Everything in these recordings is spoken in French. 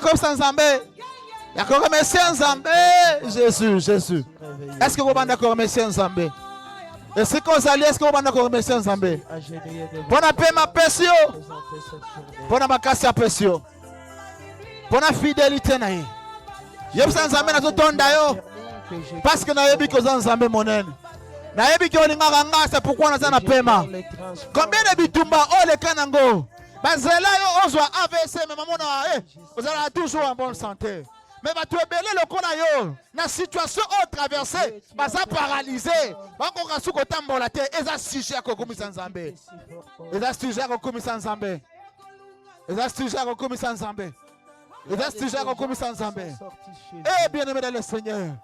comme ça Nzambe. Ya ko remercier Nzambe. Jésus, Jésus. Est-ce que vous banda ko remercier Nzambe? Est-ce que vous allez est-ce que vous banda ko remercier Nzambe? Bona pema pesio. Bona makasi pesio. Bona fidélité na ye. Yebisa Nzambe na totonda yo. Parce que na yebi ko Nzambe monene. Na yebi ko lingaka nga c'est pourquoi na na pema. Combien de bitumba o le kanango? Bazela yo ozwa AVC mais maman na vous allez toujours en bonne santé. Mais va tu ebele lokola yo na situation au traversée baza paralysé bakoka suko tambola te eza sujet ko komisa Nzambe. Eza sujet ko komisa Nzambe. Eza sujet ko komisa Nzambe. Eza sujet ko komisa Nzambe. Eh bien-aimé dans le Seigneur.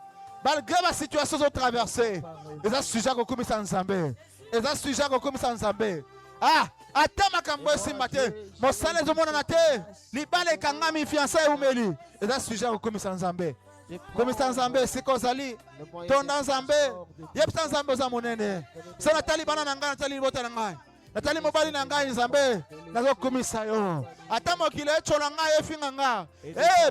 Malgré la situation au traversée, eza sujet ko komisa Nzambe. Eza sujet ko komisa Nzambe. Ah, ata makambo simbate mosale zomona na te libale kangami fiancé umeli eza sujet ko komisa Nzambe. Komisa Nzambe siko zali tonda Nzambe yebisa Nzambe za monene so natali bana na ngai natali bota na ngai natali mobali na ngai Nzambe nazo komisa yo ata mokili echola ngai efinga nga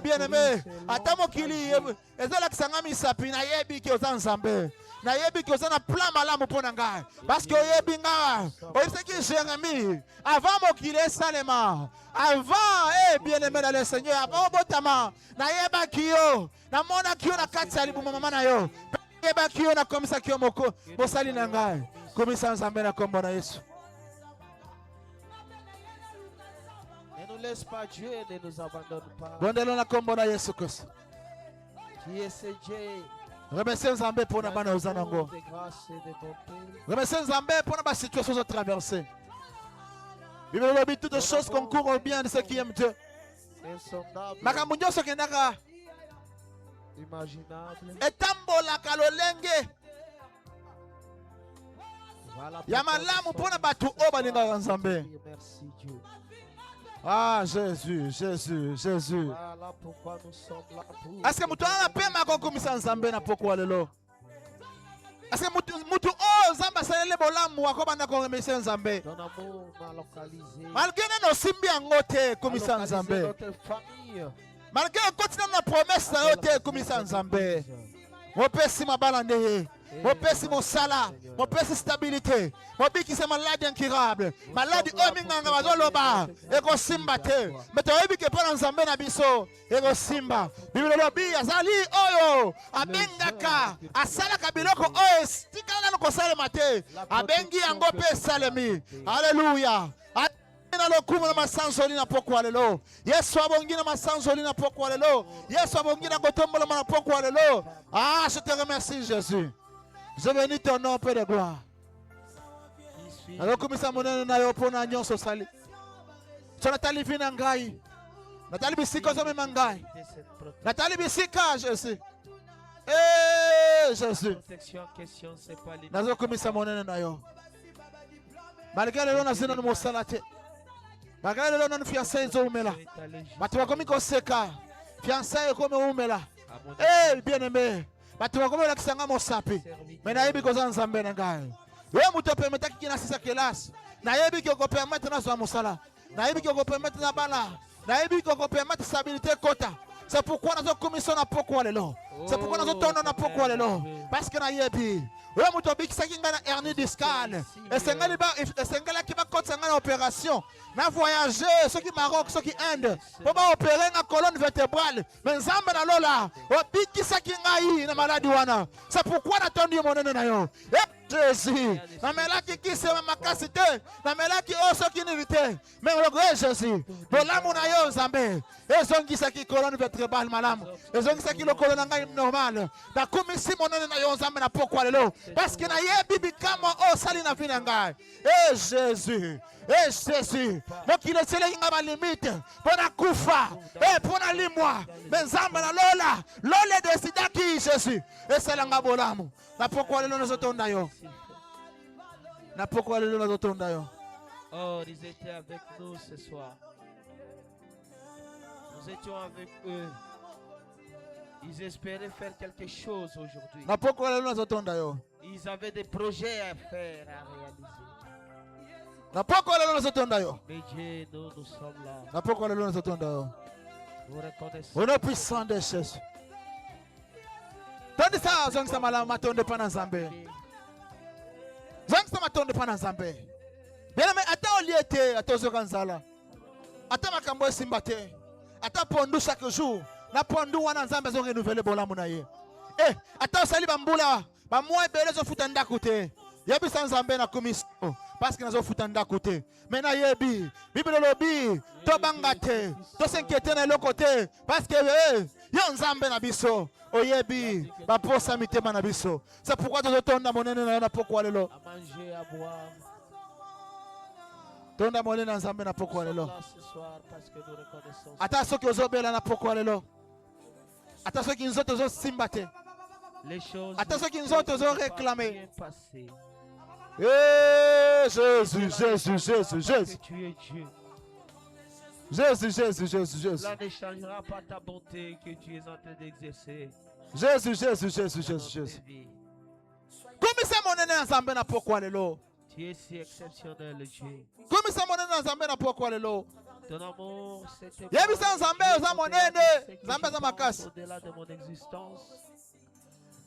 bien aimé ata mokili ezala kisanga misapi na yebi ki oza Nzambe na yebi ki oza na plan malamu pona ngai parce que oyebi nga oyebisa ki Jérémie avant mokili esalema avant bien aimé dans le Seigneur avant obotama na yeba ki yo na mona ki yo na kati ya libumu mama na yo yeba ki yo na komisa ki yo moko mosali na ngai komisa Nzambe na kombo na Yesu. Ne laisse pas Dieu, ne nous abandonne pas. Bondelo na kombo na Yesu Kristo. Qui est ce Dieu? Remercie Nzambe pour na bana uzanango. Remercie Nzambe pour na ba situation de traverser. Bible lobi toutes choses concourent au bien de ceux qui aiment Dieu. Makambo nyonso kendaka imaginable. Etambola kalolenge. Ya malamu pour na batu o balinga Nzambe. Merci Dieu. Ah, Jésus, Jésus, Jésus. Voilà pourquoi nous sommes là pour. Est-ce que mutu ana pema ko komisa Nzambe na poko lelo? Est-ce que mutu o Nzamba salele bolamu wako banda ko remercier Nzambe? Ton amour m'a localisé. Malgré no simbi angote komisa Nzambe. Notre famille. Malgré continue na promesse na yote komisa Nzambe. Mopesi mabala ndeye. Mopesi mosala, mopesi stabilité, mobiki c'est maladie incurable, maladie ominganga bazoloba, eko simba te, meto ebike pona Nzambe na biso, eko simba. Bible lobi azali oyo, abengaka, asalaka biloko oyo, tikala na kosalema te, abengi yango pe salemi. Alléluia. Na lokumu na masanzoli na pokwa lelo. Yesu abongi na masanzoli na pokwa lelo. Yesu abongi na kotombola na pokwa lelo. Ah, je te remercie Jésus. Je bénis ton nom, Père de gloire. Alors, comme ça, mon nom n'a pas de nyonso sali. Tu Nathalie vina ngai. Nathalie bisika zo mangai. Nathalie bisika Jésus. Eh Jésus. Nazo comme ça, mon nom na yo. Malgré le nom na mosala te. Malgré le nom fiancé zo umela. Batu bakomi ko seka. Fiancé comme umela. Eh bien-aimé. Batu bakomi la kisanga mosapi. Mais na yebi ko za Nzambe na ngai. We muto permettre ki na sisa kelas. Na yebi ko permettre na zo mosala. Na yebi ko permettre na bala. Na yebi ko permettre stabilité kota. C'est pourquoi nous avons commission na poko lelo. C'est pourquoi nous avons tourné na poko lelo. Parce que na yebi. We muto biki sakinga na hernie discale. Et sengali ba qui va continuer na opération. Na voyager ceux qui Maroc, ceux qui Inde. Pour ba opérer na colonne vertébrale. Mais Nzambe na lola. O biki sakinga yi na maladie wana. C'est pourquoi na tondi monene na yo. Jésus, na melaki qui se makasi te, na melaki oso qui n'irrité. Mais le Jésus, bolamu na yo Nzambe. Ezongi saki colonne vertébrale malamu. Ezongi saki le colonne ngai normal. Na komisi monene na yo Nzambe na pokwa lelo. Parce que na yebi bikama o sali na vina ngai. Eh Jésus, eh Jésus. Donc il est celui qui a ma limite. Pona kufa, pona limwa. Mais Nzambe na lola, lole desida ki Jésus. Et c'est la bolamu. Na pokwa lelo na zotonda yo. Na pokwa lelo na zotonda yo. Oh, ils étaient avec nous ce soir. Nous étions avec eux. Ils espéraient faire quelque chose aujourd'hui. Na pokwa lelo na zotonda yo. Ils avaient des projets à faire, à réaliser. Na pokwa lelo na zotonda yo. Mais Dieu, nous sommes là. Na pokwa lelo na zotonda yo. Nous reconnaissons. Au nom puissant de Jésus. Tandis ça, zong sa mala matonde pa na Nzambe. Zong sa matonde pa na Nzambe. Bien mais ata oliete ata ozokanzala. Ata makambo esimba te. Ata pondu chaque jour. Na pondu wana Nzambe zo renouveler bolamu na ye. Eh, ata osali bambula, ba mwa ebele zo futa ndako te. Yebi sa Nzambe na commission parce que nazo futa ndako te. Mais na yebi, Bible lobi, to banga te, to s'inquiéter na eloko te parce que yo Nzambe na biso. Oyebi, ba posa mitema na biso. C'est pourquoi tu tonda monene na pokwa lelo. À manger, à boire. Tonda monene na Nzambe na pokwa lelo. Là ce soir parce que nous reconnaissons. Ata soki ozobela na pokwa lelo. Ata soki nzoto zo simbate. Les choses. Ata soki nzoto zo réclamer. Passé. Eh, Jésus, Jésus, Jésus, Jésus. Que tu es Dieu. Jésus, Jésus, Jésus, Jésus. Cela ne changera pas ta bonté que tu es en train d'exercer. Jésus, Jésus, Jésus, Jésus, Jésus. Kumisa monene na Nzambe na pokwa lelo. Tu es si exceptionnel, Dieu. Kumisa monene na Nzambe na pokwa lelo. Ton amour, c'était Yebisa Nzambe oza monene, Nzambe za makasi. au-delà de mon existence.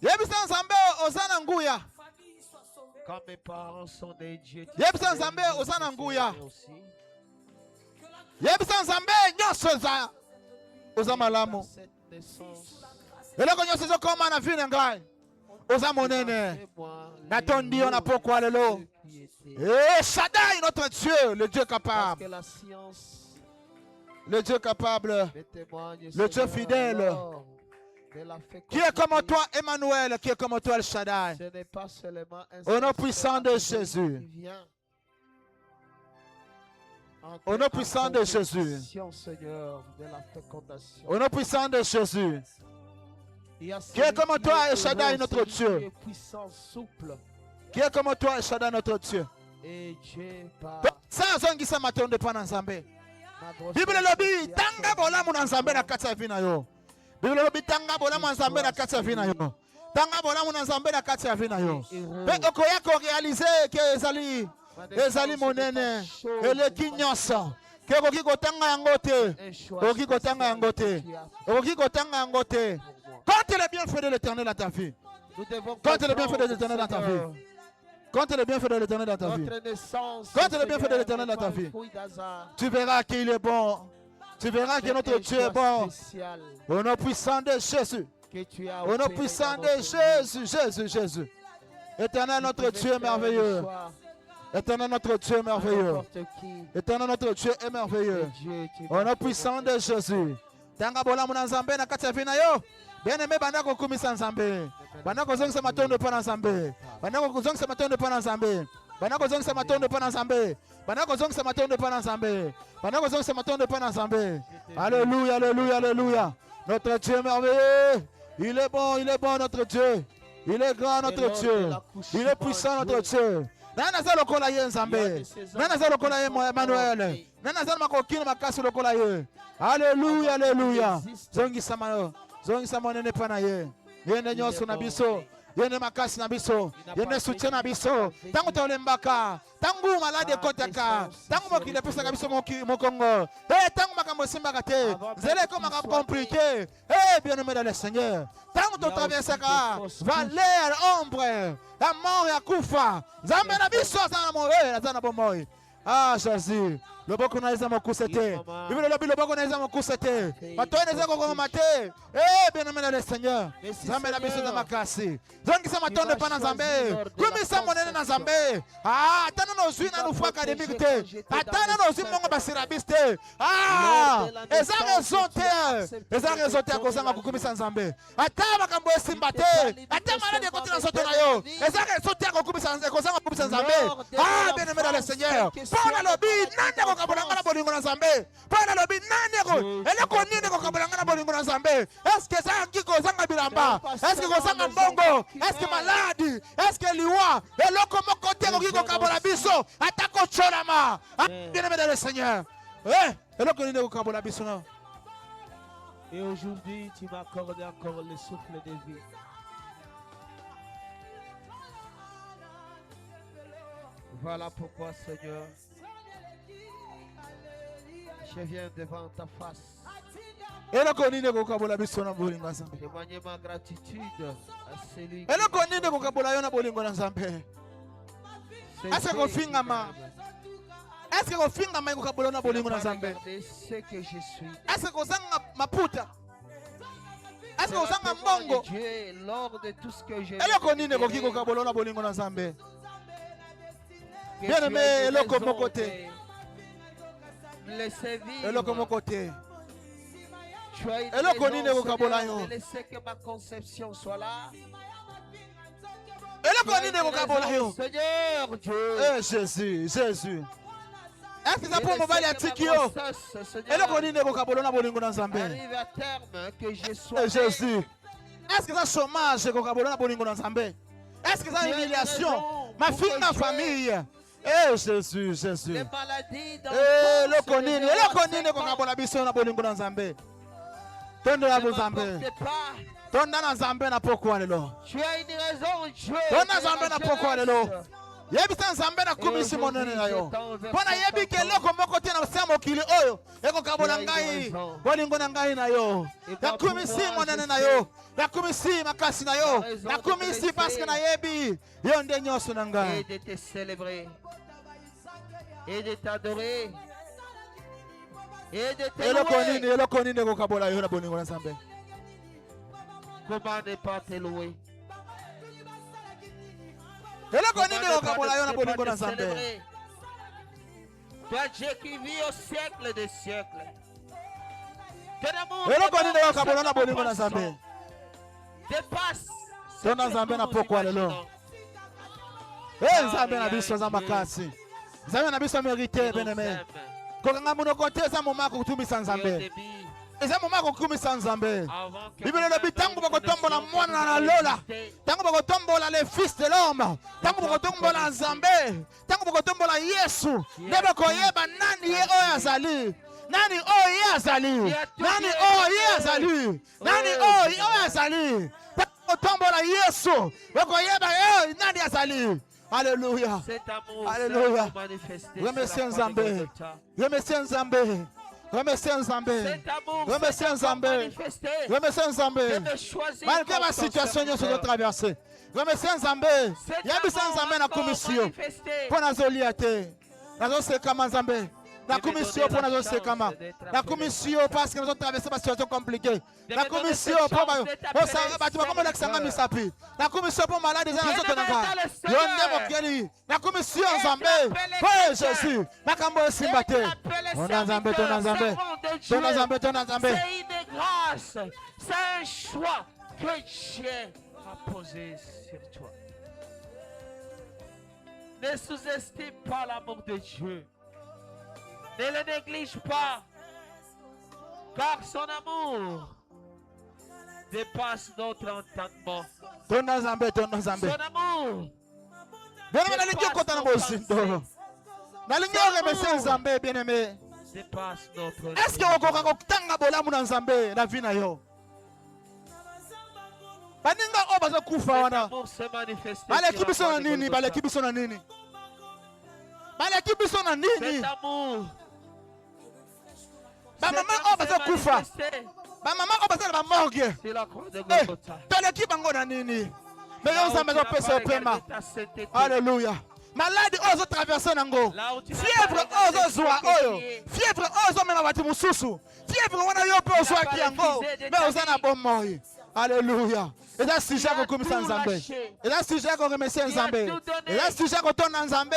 Yebisa Nzambe oza na nguya. Quand mes parents sont des dieux, Yebisa Nzambe oza na nguya. Yebisa Nzambe nyonso oza malamu. Cette naissance, Eloko nyonso ezokoma na vie na ngai. Oza monene. Natondi yo na pokwa lelo. Eh, Shaddai, notre Dieu, le Dieu parce capable. que la science Le Dieu capable. me témoigne, Le Dieu Seigneur, fidèle. alors de la Qui est comme fécondité. toi, Emmanuel, qui est comme toi, El Shaddai. Ce n'est pas seulement un Au nom saint puissant de Jésus. qui vient Au nom puissant de Jésus. Seigneur, de la fécondation. Au nom puissant de Jésus. Il y a Qui est celui comme qui toi, est El Shaddai, heureux, notre celui Dieu. qui est puissant, souple. Qui est comme toi, El Shaddai, notre Dieu. Et Dieu par Ça, zongisa matonde pa na Nzambe. ma grosse Bible lobi, qui a tanga fait bolamu na Nzambe na kati ya vie na yo. Bible lobi, tanga bolamu na Nzambe na kati ya vie na yo. Tanga bolamu na Nzambe na kati ya vie na yo. Pe okoya ko réaliser que ezali monene. Eleki nyonso. Ke okoki kotanga yango te. Okoki kotanga yango te. Okoki kotanga yango te. Compte les bienfaits de l'Éternel dans ta vie. Nous devons Compte les bienfaits de comprendre, l'Éternel dans ta Seigneur, vie. Compte les bienfaits de l'Éternel dans ta vie. notre naissance, Compte les bienfaits de Seigneur, l'Éternel n'est dans ta pas un vie. fruit d'hasard. Tu verras qu'il est bon. Tu verras que C'est notre un Dieu est choix bon. spécial Au nom puissant de Jésus. que tu as Au nom opéré puissant dans de notre vie. Jésus, Jésus, Jésus. Éternel, notre Tu Dieu peux est faire le merveilleux. choix Éternel, notre Dieu est merveilleux. n'importe qui. Éternel, notre Dieu est merveilleux. Et Dieu, tu Au vas nom faire puissant notre de Jésus. Tanga bolamu na Nzambe na kati ya vie na yo. Bien-aimé, banda kokumisa Nzambe. Banda kozongisa matondo pa na Nzambe. Banda kozongisa matondo pa na Nzambe. Banda kozongisa matondo pa na Nzambe. Banda kozongisa matondo pa na Nzambe. Banda kozongisa matondo pa na Nzambe. Alléluia, alléluia, alléluia. Notre Dieu est merveilleux. Il est bon, notre Dieu. Il est grand, notre Dieu. Il est puissant, notre Dieu. Nana za lokola ye Nzambe. Nana za lokola ye Emmanuel. Nana za makokini makasi lokola ye. Alléluia, alléluia. Zongisa mayo. Zongisa monene pa na ye. Yende nyonso na biso. Yende makasi na biso. Yende soutien na biso. Tangu tolembaka. Tangu malade kotaka. Tangu mokili pesa biso mokongo. Tangu makambo simbaka te. Zele ko makambo compliqué. Bien-aimé dans le Seigneur. Tangu to traversaka vallée ombre. La mort ya kufa. Nzambe na biso za na za na bomoi. Ah, Jésus. Loboko na eza mokusete. Bible lobi loboko na eza mokusete. Matoe na eza kokoma te. Bien-aimé dans le Seigneur. Nzambe na biso za makasi. Zongisa matondo pa na Nzambe. Kumisa monene na Nzambe. Ah, atana no zwi na nufu académique te. Atana no zwi mongo basirabis te. Ah, eza raison te. Eza raison te akozanga kukumisa Nzambe. Ata makambo esimba te. Ata malade ekoti na nzoto na yo. Eza raison te akozanga kukumisa Nzambe. Ah, bien-aimé dans le Seigneur. Pona lobi nande kokabolanga na bolingo na Nzambe. Pona lobi nande eleko nini kokabolanga na bolingo na Nzambe. Est-ce que ça ngiko zanga bilamba? Est-ce que kozanga mbongo? Est-ce que maladi? Est-ce que liwa? Eloko moko te kokiko kabola biso. Atako cholama. Bien-aimé dans le Seigneur. Eloko nini kokabola biso na? Et aujourd'hui, tu m'as accordé encore le souffle de vie. Voilà pourquoi, Seigneur, je viens devant ta face eloko nini kokabola biso na bolingo ya Nzambe? Témoignez ma gratitude à celui Eloko nini kokabola yo na bolingo na Nzambe? Est-ce que fingama? Est-ce que fingama kokabola na bolingo na Nzambe? ce que je suis. Est-ce que ozanga maputa? Est-ce que ozanga mbongo? Lors de tout ce que j'ai Eloko nini koki kokabola na bolingo na Nzambe? Bien aimé, eloko moko te. Eloko moko te. Eloko nini kokabola yo? Laissez que ma conception soit là. Eloko nini kokabola yo? Seigneur Dieu. Eh Jésus, Jésus. Est-ce que ça pour mobile atiki yo? Eloko nini kokabola na bolingo na Nzambe? Arrive à terme que je Eh sois. Jésus. Est-ce que ça chômage kokabola na bolingo na Nzambe? Est-ce que ça humiliation? Ma fille, ma famille. Eh Jésus, Jésus. Les maladies dans Eh eloko nini? Eloko nini kokabola biso na bolingo na Nzambe? Tondo ya Nzambe. Tonda na Nzambe na pokwa lelo. Tu as une raison, Dieu. Tonda Nzambe na pokwa lelo. Yebisa Nzambe na kumisi monene na yo. Pona yebi ke eloko moko te na se mokili oyo ekokabola ngai bolingo na ngai na yo. Na kumisi monene na yo. Na kumisi makasi na yo. Na kumisi parce que na yebi yo nde nyonso na ngai. Et de te célébrer. Et de t'adorer. Et de te louer. Eloko nini kokabola yo na bolingo na Nzambe? Comment ne pas te louer? Eloko nini kokabola yo na bolingo na Nzambe? Toi Dieu qui vis au siècle des siècles. Eloko nini kokabola na bolingo na Nzambe? Dépasse. Tona Nzambe na pokwa lelo. Eh Nzambe na biso za makasi. Nzambe na biso mérité bien-aimé. Kokanga munoko te za moma kotumisa Nzambe. Eza moma kokumisa Nzambe. Bibele lobi tango bakotombola mwana na lola. Tango bakotombola le fils de l'homme. Tango bakotombola Nzambe. Tango bakotombola Yesu. Nde koyeba nani ye oyo azali. Nani oyo ye azali. Nani oyo ye azali. Nani oyo azali. Bakotombola Yesu. Bakoyeba yo nani azali. Alléluia. Alléluia. Remercie Nzambe. Remercie Nzambe. Remercie Nzambe. Remercie Nzambe. Remercie Nzambe. Malgré la situation que nous traversons. Remercie Nzambe. Yabisa Nzambe na commission. Pour nazolia te. Nazoseka Nzambe. La commission pour nous sekama. La commission parce que nous avons traversé une situation compliquée. La commission pour la commission pour malade des la commission Nzambe. Oh Jésus. Makambo simbate. Ton Nzambe, ton Nzambe. Ton Nzambe, ton Nzambe. C'est une grâce. C'est un choix que Dieu a posé sur toi. Ne sous-estime pas l'amour de Dieu. Ne le néglige pas, car son amour dépasse notre entendement. Ton Nzambe, ton Nzambe. Son amour dépasse notre. Est-ce que okoka kokutanga bolamu na Nzambe na vie na yo? Baninga o bazokufa wana. Baleki biso na nini? Baleki biso na nini? Baleki biso na nini? Cet amour. Bamama o bazokufa. Bamama o bazala ba morgue. Baleki bango na nini? Mais yo Nzambe azopesa opema. Alléluia. Malade ozo traverser nango. Fièvre ozo zwa oyo. Fièvre ozo mema bati mususu. Fièvre wana yo pe ozo akiango. Mais ozana bomoi. Alléluia. Et là si j'ai kokumisa Nzambe. Et là si j'ai remercier Nzambe. Et là si j'ai kotona Nzambe.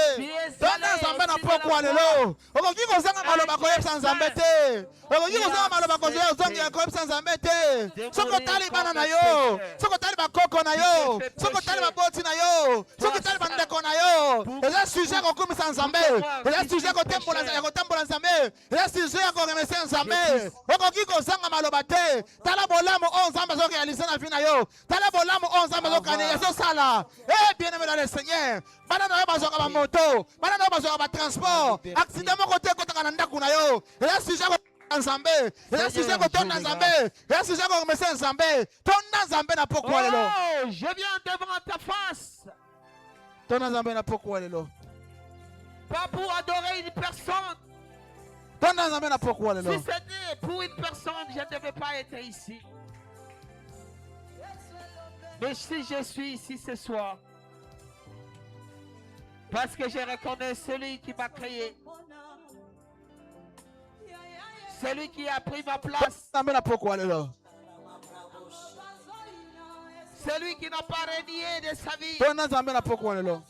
Tona Nzambe na poko lelo. Okoki kozanga maloba ko yebsa Nzambe te. Okoki kozanga maloba ko yebsa ko yebsa Nzambe te. Soko tali bana na yo. Soko tali ba koko na yo. Soko tali ba boti na yo. Soko tali ba ndeko na yo. Et là si j'ai kokumisa Nzambe. Et là si j'ai kotambola Nzambe. Et là si j'ai ko remercier Nzambe. Okoki kozanga maloba te. Tala bolamo o Nzambe zo réaliser na vie na yo. Tala bolamu on Nzambe zo kane yeso sala. Eh bien-aimé dans le Seigneur. Bana na yo bazoka ba moto. Bana na yo bazoka ba transport. Accident moko te kotaka na ndaku na yo. Et là si j'ai Nzambe. Et là si j'ai ko tona Nzambe. Et là si j'ai ko remercier Nzambe. Tona Nzambe na pokwa lelo. Oh, je viens devant ta face. Tona Nzambe na pokwa lelo. Pas pour adorer une personne. Tonda nzambe na pokwa lelo. Si c'était pour une personne, je ne devais pas être ici. Mais si je suis ici ce soir, parce que je reconnais celui qui m'a créé, celui qui a pris ma place, Nzambe na pokwa lelo. celui qui n'a pas renié de sa vie, Tonda nzambe na pokwa lelo.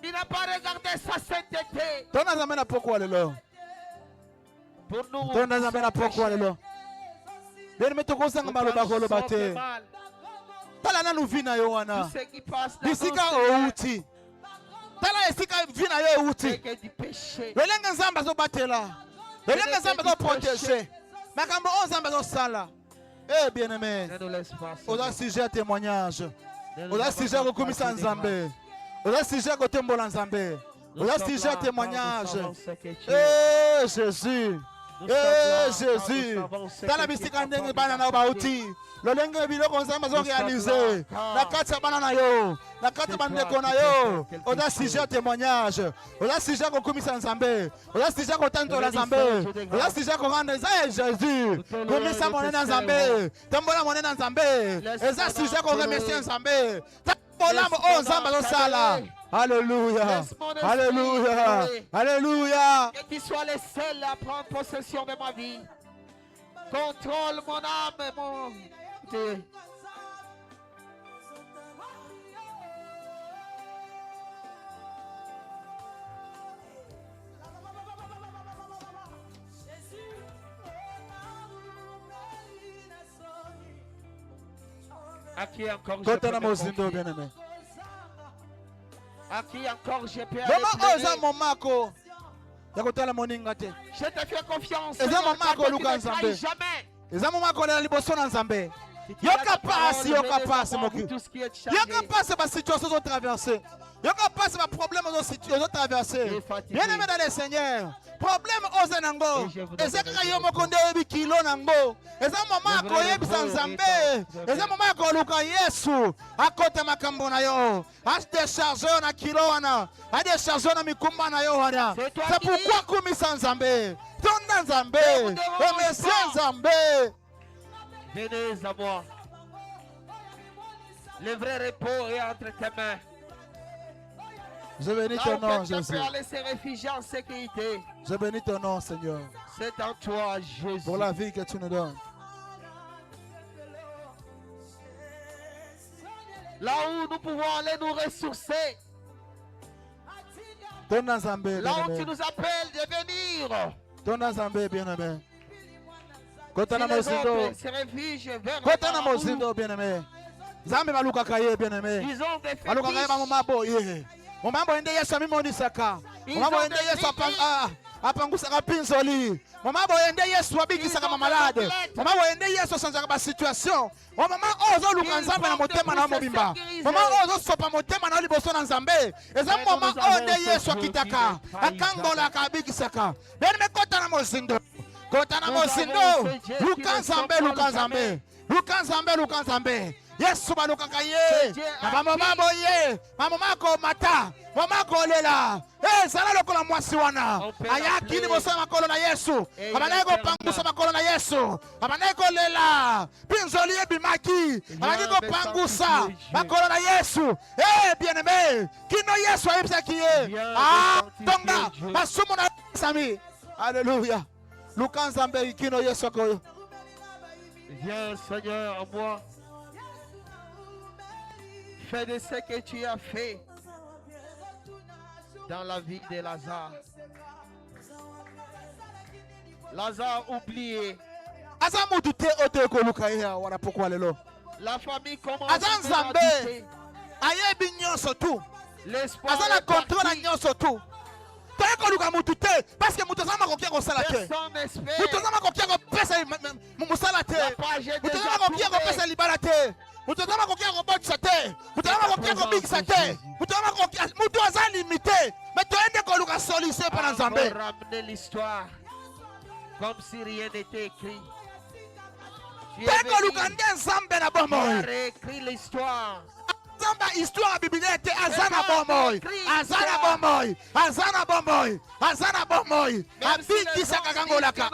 il n'a pas regardé sa sainteté. Tonda nzambe na pokwa lelo. Pour nous, Tonda nzambe na pokwa lelo. Bien me tokozanga maloba koloba te. Tala nanu vina yo wana. tout ce qui passe dans Bisika nos outi. Tala esika vina yo outi. c'est du péché. Lolenge nzamba zo batela. Lolenge nzamba zo protéger. Makambo o nzamba zo sala. Eh bien aimé. Ne nous laisse pas. Oza sujet à témoignage. Ne nous Oza laisse sujet à pas kokumisa passer des nzambe. Oza sujet à kotembola nzambe. Nous Oza sommes sujet à là, car témoignage. nous savons ce que tu es. Eh Jésus. Nous sommes là, Eh car Jésus. nous savons ce Tala que tu es bisika ndenge capable bana na de faire. bauti. Lolenge biloko nzambe zo réaliser. Na kati ya bana na yo. Na kati ya bandeko na yo. Oza sujet à témoignage. Oza sujet à kokumisa nzambe. Oza sujet à kotantola nzambe. Oza sujet à korendre nzambe Jésus. Komisa monena nzambe. Tambola monena nzambe. Eza sujet à koremercier nzambe. Tambola mo nzambe azosala. Alléluia. Alléluia. Alléluia. Que tu sois le seul à prendre possession de ma vie. Contrôle mon âme et mon Dieu. À qui encore je peux Kota na me mozindo confier? bien aimé. À qui encore je peux Mama aller oza pleurer? momako. Ya kotala moninga te. Je te fais confiance. Eza Seigneur, mama car ko tu luka ne trahis nzambe. jamais. Eza momako na liboso na nzambe. Si tu as Yoka ta pasi, parole, yoka venez pasi savoir moki. tout ce qui est chargé. Yoka pasi ba situation zo traverser. Yoka pasi ba problème zo traverser. Bien aimé dans le Seigneur. Problème oza nango. Eza kaka yo moko nde oyebi kilo nango. Eza mama akoyebisa nzambe. Eza mama akoluka Yesu. Akota makambo na yo. Adecharge yo na kilo wana. Adecharge yo na mikumba na yo wana. C'est toi C'est qui pourquoi dis. kumisa nzambe. Tonda nzambe. Ne vous dérange Remercie pas. nzambe. Venez à moi. Le vrai repos est entre tes mains. Je bénis Là ton où nom, quelqu'un Jésus. peut aller se réfugier en sécurité, Je bénis ton nom, Seigneur, c'est en toi, Jésus. pour la vie que tu nous donnes. Là où nous pouvons aller nous ressourcer, Ton Nzambe, là où tu bien-aimé. nous appelles de venir. Ton Nzambe, bien-aimé. Si Kotana les mozindo. autres se réfugient vers le Kotana marabout, mozindo, bien-aimé. Nzambe balukaka ye, bien-aimé. ils ont des Balukaka ye fétiches. bamomabo ye. Momambo ende Yesu amimonisaka. Momambo ende Yesu apangusaka pinzoli. Momambo ende Yesu abikisaka mamalade. Momambo ende Yesu asanzaka basituation. Mama ozoluka Nzambe na motema na mobimba. Mama ozosopa motema na liboso na Nzambe. Eza mama onde Yesu akitaka. Akangolaka abikisaka. Bien-aimé, kota na mozindo. Kota na mozindo. Luka Nzambe, luka Nzambe. Luka Nzambe, luka Nzambe. Yesu balukaka ye. Na bamamabo ye. Mamamako mata. Mamako lela. Zala lokola mwasi wana. Ayaki liboso ya makolo na Yesu. Abanaye kopangusa makolo na Yesu. Abanaye kolela. Pinzoli ebimaki. Abanaye kopangusa makolo na Yesu. Bien-aimé. Kino Yesu ayebisaki ye. Tonga. Basumu na sami. Alléluia. Luka Nzambe kino Yesu akoyo. Viens, Seigneur, en moi. Fais de ce que tu as fait dans la vie de Lazare. Lazare oublié. Aza mutu te ote koluka ye wana pokwa lelo. La famille commence Aza à Nzambe. douter. Ayebi nyonso tu. L'espoir Aza na est contrôle na parti. nyonso tu. Toye koluka mutu te parce que mutu azama kokia kosala te. Personne n'espère. Mutu azama kokia kopesa musala te. La page est Mutu déjà azama kokia kopesa tournée. libala te. Mutu azama kokia kobotisa te. Mutu azama kokia kobikisa te. Mutu azama kokia mutu aza limité. Mais toyende koluka solution pa na Nzambe. Encore ramener l'histoire comme si rien n'était écrit. Tu es Toye koluka venu, nde Nzambe na tu as bomoi. réécrit l'histoire. Tamba histoire à bibilité azana bomboy. Azana bomboy. Azana bomboy. Azana bomboy. Abiki sakagangolaka.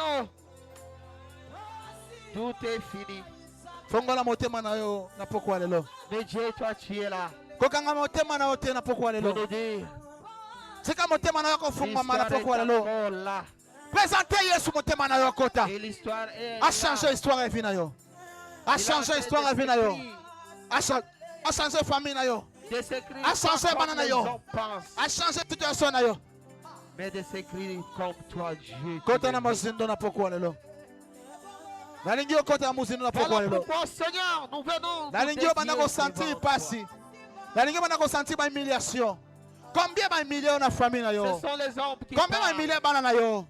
Tout est fini. Fongola motema na yo na pokwa lelo. Mais Dieu, toi, tu es là. Kokanga motema na yo te na pokwa Pour lelo. nous dire, Sika motema na yo kofunga na l'histoire pokwa est lelo. encore là. Présentez Yesu motema na yo kota. Et l'histoire est A là. changer histoire et vie na yo. A changer histoire et vie na yo. A changer famille na yo. De s'écrire A changer pas comme banana les yo. hommes pensent, A changer situation na yo. mais de s'écrire comme toi, Dieu. Kota na mozindo na pokwa lelo. Nalingi yo kota na mozindo na pokwa Voilà lelo. pourquoi, Seigneur, nous venons. Nalingi yo banda ko sentir pasi. Nalingi yo banda ko sentir ba humiliation. Combien ba humilier na famille na Ce yo? sont les hommes qui Combien ba parlent. humilier bana na yo?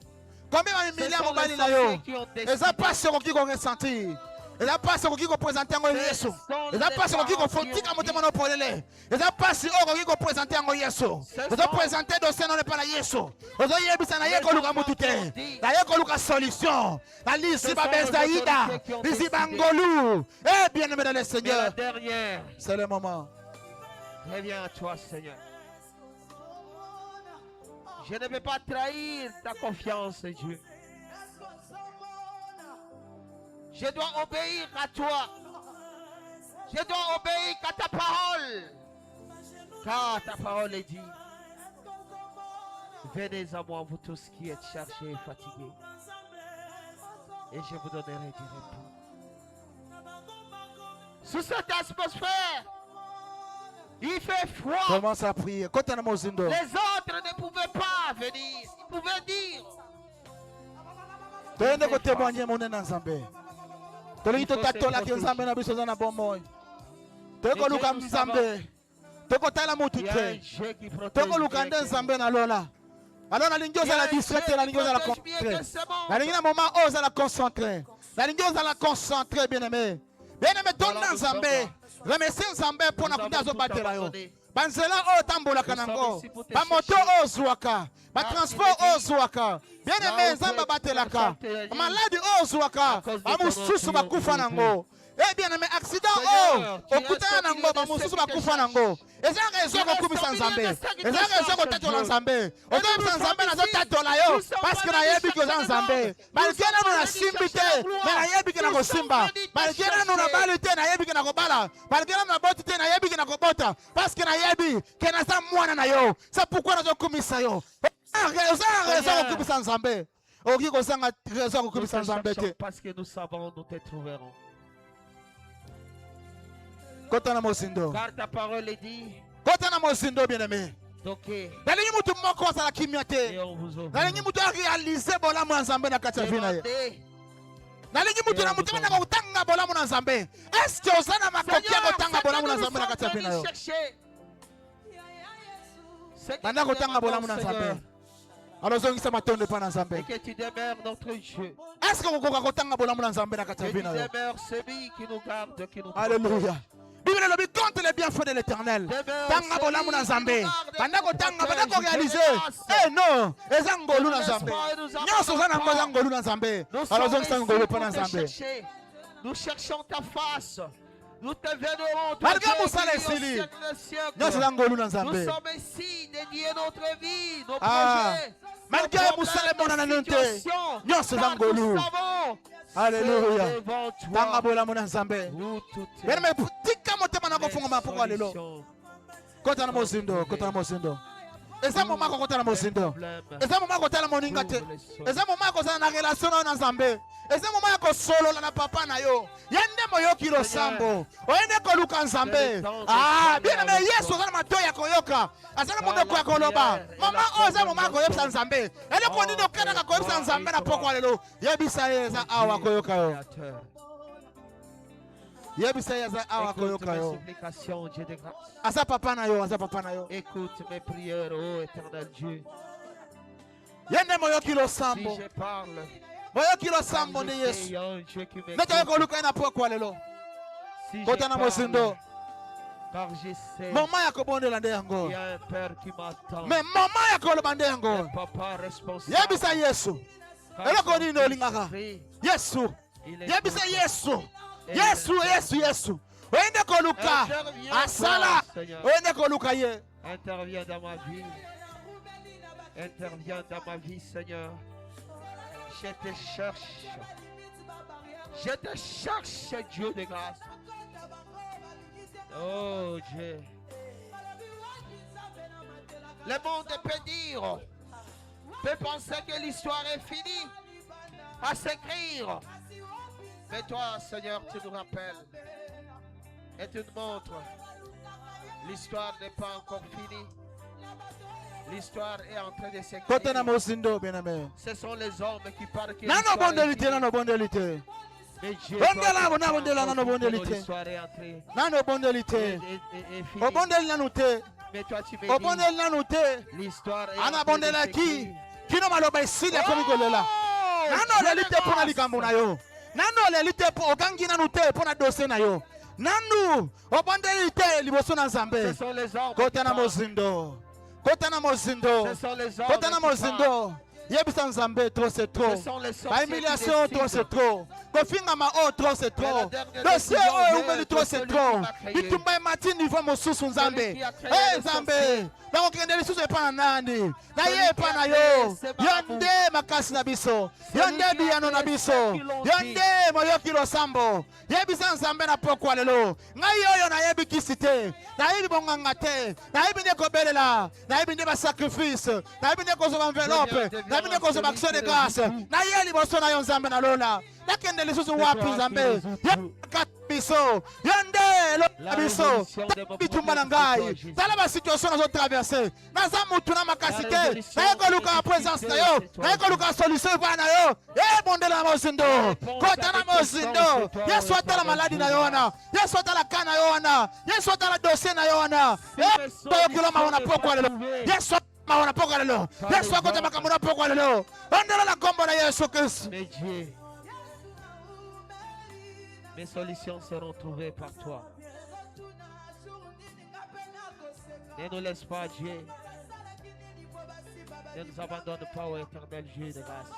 Combien ba Ce humilier sont mobali les na yo? sorciers qui ont décidé. Eza pasi ko kiko ressentir. Eza pasi ko kiko présenter ngo Yesu. Eza pasi ko kiko fotika motema no polele. Eza pasi ko kiko présenter ngo Yesu. Eza présenter dossier non pas na Yesu. Ozo yebisa na ye ko luka mutu te. Na ye ko luka solution. Na lisi ba bezaïda. Lisi bangolu. Eh bien aimé dans le Mais la Seigneur. dernière, C'est le moment. reviens à toi, Seigneur. Je ne vais pas trahir ta confiance, Dieu. Je dois obéir à toi. Je dois obéir à ta parole. Car ta parole est dit. Venez à moi, vous tous qui êtes chargés et fatigués. Et je vous donnerai du repos. Sous cette atmosphère, il fait froid. Commence à prier. Kota na mozindo. Les autres ne pouvaient pas venir. Ils pouvaient dire. Toyende ko témoigner mon na Nzambe. Tolingi to tatola ki Nzambe na biso za na bomoy. Toko luka Nzambe. Toko tala mutu Il y a un te. Dieu qui protège. Toko luka nde Nzambe na lola. Alors nalingi ozala distraite, nalingi ozala concentré. Nalingi na moment ozala concentré. Nalingi ozala concentré, bien-aimé. Bien-aimé, donne na Nzambe. Remercie Nzambe pour na kuta zo batela yo. Banzela o tambolaka nango. Ba moto o zwaka. Ba transport o zwaka. Bien-aimé Nzambe batelaka. Maladi o zwaka. Ba mususu bakufa nango. Eh bien aimé, accident oh, okutana nango ba mususu bakufa nango. Eza raison ko kubisa Nzambe. Eza raison ko tatola Nzambe. Ozo Nzambe na zo tatola yo parce que na yebi ko Nzambe. Malgré na na simbite, mais na yebi ke na ko simba. Malgré na na balite na yebi ke na ko bala. Malgré na botite na yebi ke na ko bota parce que na yebi ke na sa mwana na yo. C'est pourquoi na zo kumisa yo. Eza raison ko kubisa Nzambe. Oki ko sanga raison ko kubisa Nzambe te. Parce que nous savons, nous te trouverons. Kota na mozindo. Car ta parole est dit. Kota na mozindo bien-aimé. Donc, Nalingi mutu moko azala kimia et te. on vous offre. Nalingi mutu arealize bolamu ya Nzambe na kati ya vie na ye. Demandez. Nalingi mutu na mutu na kotanga bolamu na Nzambe. Est-ce que ozana makoki ya kotanga bolamu na Nzambe na kati ya vie na yo? Banda kotanga bolamu na Nzambe. Alozongisa matondo pa na Et Nzambe. que tu demeures notre Dieu. Est-ce que okoka kotanga bolamu na Nzambe na kati ya Que vie tu na yo? demeures celui qui nous garde, qui nous Alléluia. Bible elobi contre les bienfaits de l'Éternel. Tanga bolamu na Nzambe. Banda kotanga, banda ko réaliser. Eh non, eza ngolu na Nzambe. Nyonso eza na ngoza ngolu na Nzambe. Nous sommes Alozongisa ngolu ici pa na pour te Nzambe. chercher. Nous cherchons ta face. Nous te vénérons. Malgré Moussa les Sili. Nyonso eza ngolu na Nous Nzambe. sommes ici dédiés notre vie, nos Ah. projets. Malgré Moussa les mona na nonte. Nyonso eza ngolu. Alléluia. Tanga bolamu na Nzambe. Bena me tika motema na kofunga mapoko lelo. Kota na mozindo, kota na mozindo. Eza moma ko kota na mozindo. Eza moma ko tala moninga te. Eza moma ko za na relation na Nzambe. Eza moma ko solo na papa na yo. Yende moyoki lo sambo. Oende ko luka Nzambe. Ah, bien me Yesu za na matoya koyoka. Azana mundo ko akoloba. Mama oza moma ko yebisa Nzambe. Ele ko ndido kana ka ko yebisa Nzambe na poko lelo. Yebisa yeza awa koyoka yo. Yebisa yeza awa Écoute koyoka mes yo. supplications, Dieu de grâce. Asa papa na yo, asa papa na yo. Écoute mes prières, ô éternel Dieu. Yende moyoki lo Si sambo. je parle, Moyoki lo car sambo je ni sais, Yesu. il y a un Dieu qui m'écoute. Neta ko luka na poko lelo. Si je Kota na mozindo. parle, car je sais, Mama ya kobondela nde il yango. y a un Père qui m'attend. Mais mama ya koloba nde yango. Un papa responsable. Yebisa Yesu. Car eloko son nini fils olingaka? prie, Yesu. il Yebisa écoute. Yesu. Et Yesu, il Yesu, Yesu. oyende koluka asala oyende koluka ye. Interviens dans ma vie. Interviens dans ma vie, Seigneur. Je te cherche. Je te cherche, Dieu de grâce. Oh Dieu. Le monde peut dire, peut penser que l'histoire est finie à s'écrire. Mais toi, Seigneur, tu nous rappelles et tu nous montres. L'histoire n'est pas encore finie. L'histoire est en train de s'écrire. Ce sont les hommes qui parlent que l'histoire est entrée. Mais toi tu me dis, l'histoire est en train de s'écrire. Ce sont les hommes. Kotana mozindo. Yebisa nzambe trop c'est trop. Ba humiliation trop c'est trop. Kofinga ma trop c'est trop. Dossier umeli trop c'est trop. Bitumba matini niveau mosusu nzambe. Eh nzambe. Ba kokende lisusu epa na nani? Na ye epa na yo. Yonde makasi na biso. Yonde biyano na biso. Yonde moyoki losambo. Yebisa nzambe na pokwa lelo. Ngai oyo na yebi kisite. Na yebi bonganga te. Na yebi ne kobelela. Na yebi ne ba sacrifice. Na yebi ne kozo enveloppe. Na yebi ne kozo action de grâce. Na yeli boso na yo nzambe na lola. Nakende lisusu wapi nzambe. Biso. Yonde lo biso. Bitumba na ngai. Tala ba situation nazo traverser. Naza mutu na makasite. Na yeko luka présence na yo. Na yeko luka solution pa na yo. Bondela mozindo. Kota na mozindo. Yesu atala maladi na yo wana. Yesu atala kana yo wana. Yesu atala dossier na yo wana. Kilo maona pokwa lelo. Yesu maona pokwa lelo. Yesu akota makamuna pokwa lelo. Bondela la kombo na Yesu Kristo. Mes solutions seront trouvées par toi. Ne nous laisse pas, Dieu. Ne nous abandonne pas au éternel Dieu de grâce.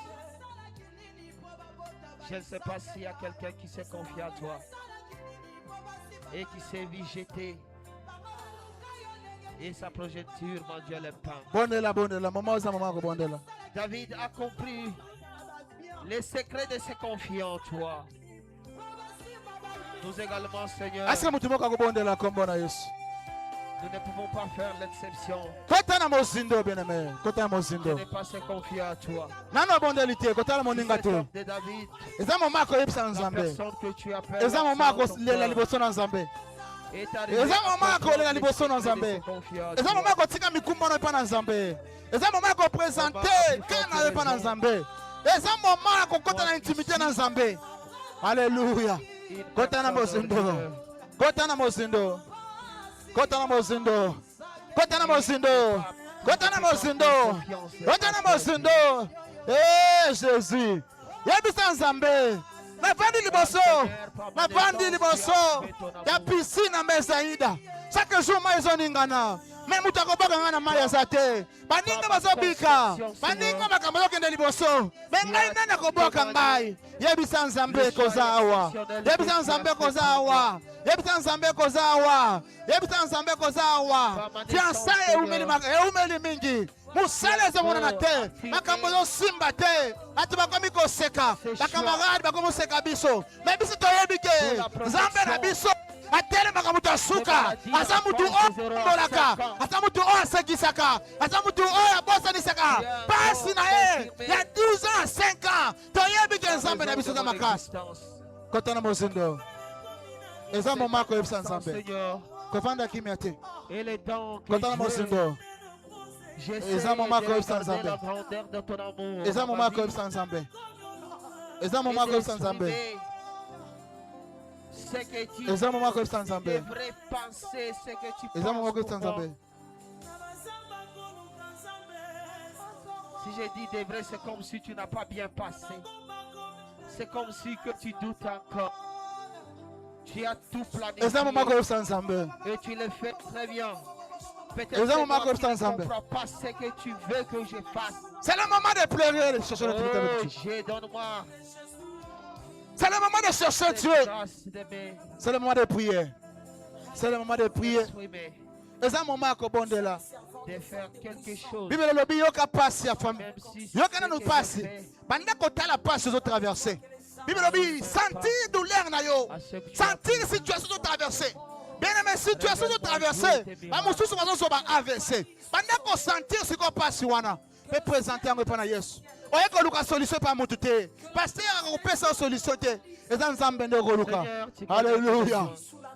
Je ne sais pas s'il y a quelqu'un qui s'est confié à toi et qui s'est vu jeter. Et sa progéniture, mon Dieu, le pain. David a compris les secrets de se confier en toi. Nous également, Seigneur, nous ne pouvons pas faire l'exception. Ce n'est pas se confier à toi. De David, la personne que tu appelles Alléluia. Kotana mozindo. Kotana mozindo. Kotana mozindo. Kotana mozindo. Kotana mozindo. Kotana mozindo. Eh Jésus. Yebisa nzambe. Na vandi liboso. Na vandi liboso. Ya piscine mesaida. Chaque jour maizoningana. Mais mutakoboka ngana maya zate. Baninga bazobika. Baninga makambo kende liboso. Mengai nana koboka ngai. Yebisa nzambe kozawa. Yebisa nzambe kozawa. Yebisa nzambe kozawa. Yebisa nzambe kozawa. Fiançailles umeli mingi. Musale za mwana na te. Makambo yo simba te. Ati bakomi koseka. Bakamarade bakomi seka biso. Mais biso toyebike. Nzambe na biso. Atele makamutu asuka. Asa mutu ombolaka. Asa mutu asekisaka. Asa mutu abosanisaka. Pasi na ye. Ya 12 ans, 5 ans. Toyebike nzambe na biso za makasi. Kotana mozindo. Eza moma ko yebisa nzambe. Kovanda kimya te. Kotana mozindo. Eza moma ko yebisa nzambe. Eza moma ko yebisa nzambe. Eza moma ko yebisa nzambe. Ce que tu devrais penser, ce que tu penses. Si je dis devrais, c'est comme si tu n'as pas bien passé. C'est comme si que tu doutes encore. Tu as tout planifié et tu le fais très bien. Peut-être que tu ne comprends pas ce que tu veux que je fasse. C'est le moment de pleurer. Dieu, donne-moi. C'est le moment de chercher Dieu. C'est le moment de prier. C'est le moment de prier. exprimer, Et ça, moment à là. de faire quelque chose. Bible lobi yoka passe ya famille. Même si Yoka na nous ce que passe. je fais Pendant que tu as la passe aux traversées. Bible lobi sentir douleur na yo. Sentir situation de traversée. Bien aimé, situation de traversée. Ba mususu bazo so ba AVC. Pendant qu'on sentir ce qu'on passe wana. Peut présenter en répondant Yesu. Oye ko luka solution pa mutu te. Pasteur a coupé sa solution te. Et ça nzambe ndo luka. Alléluia.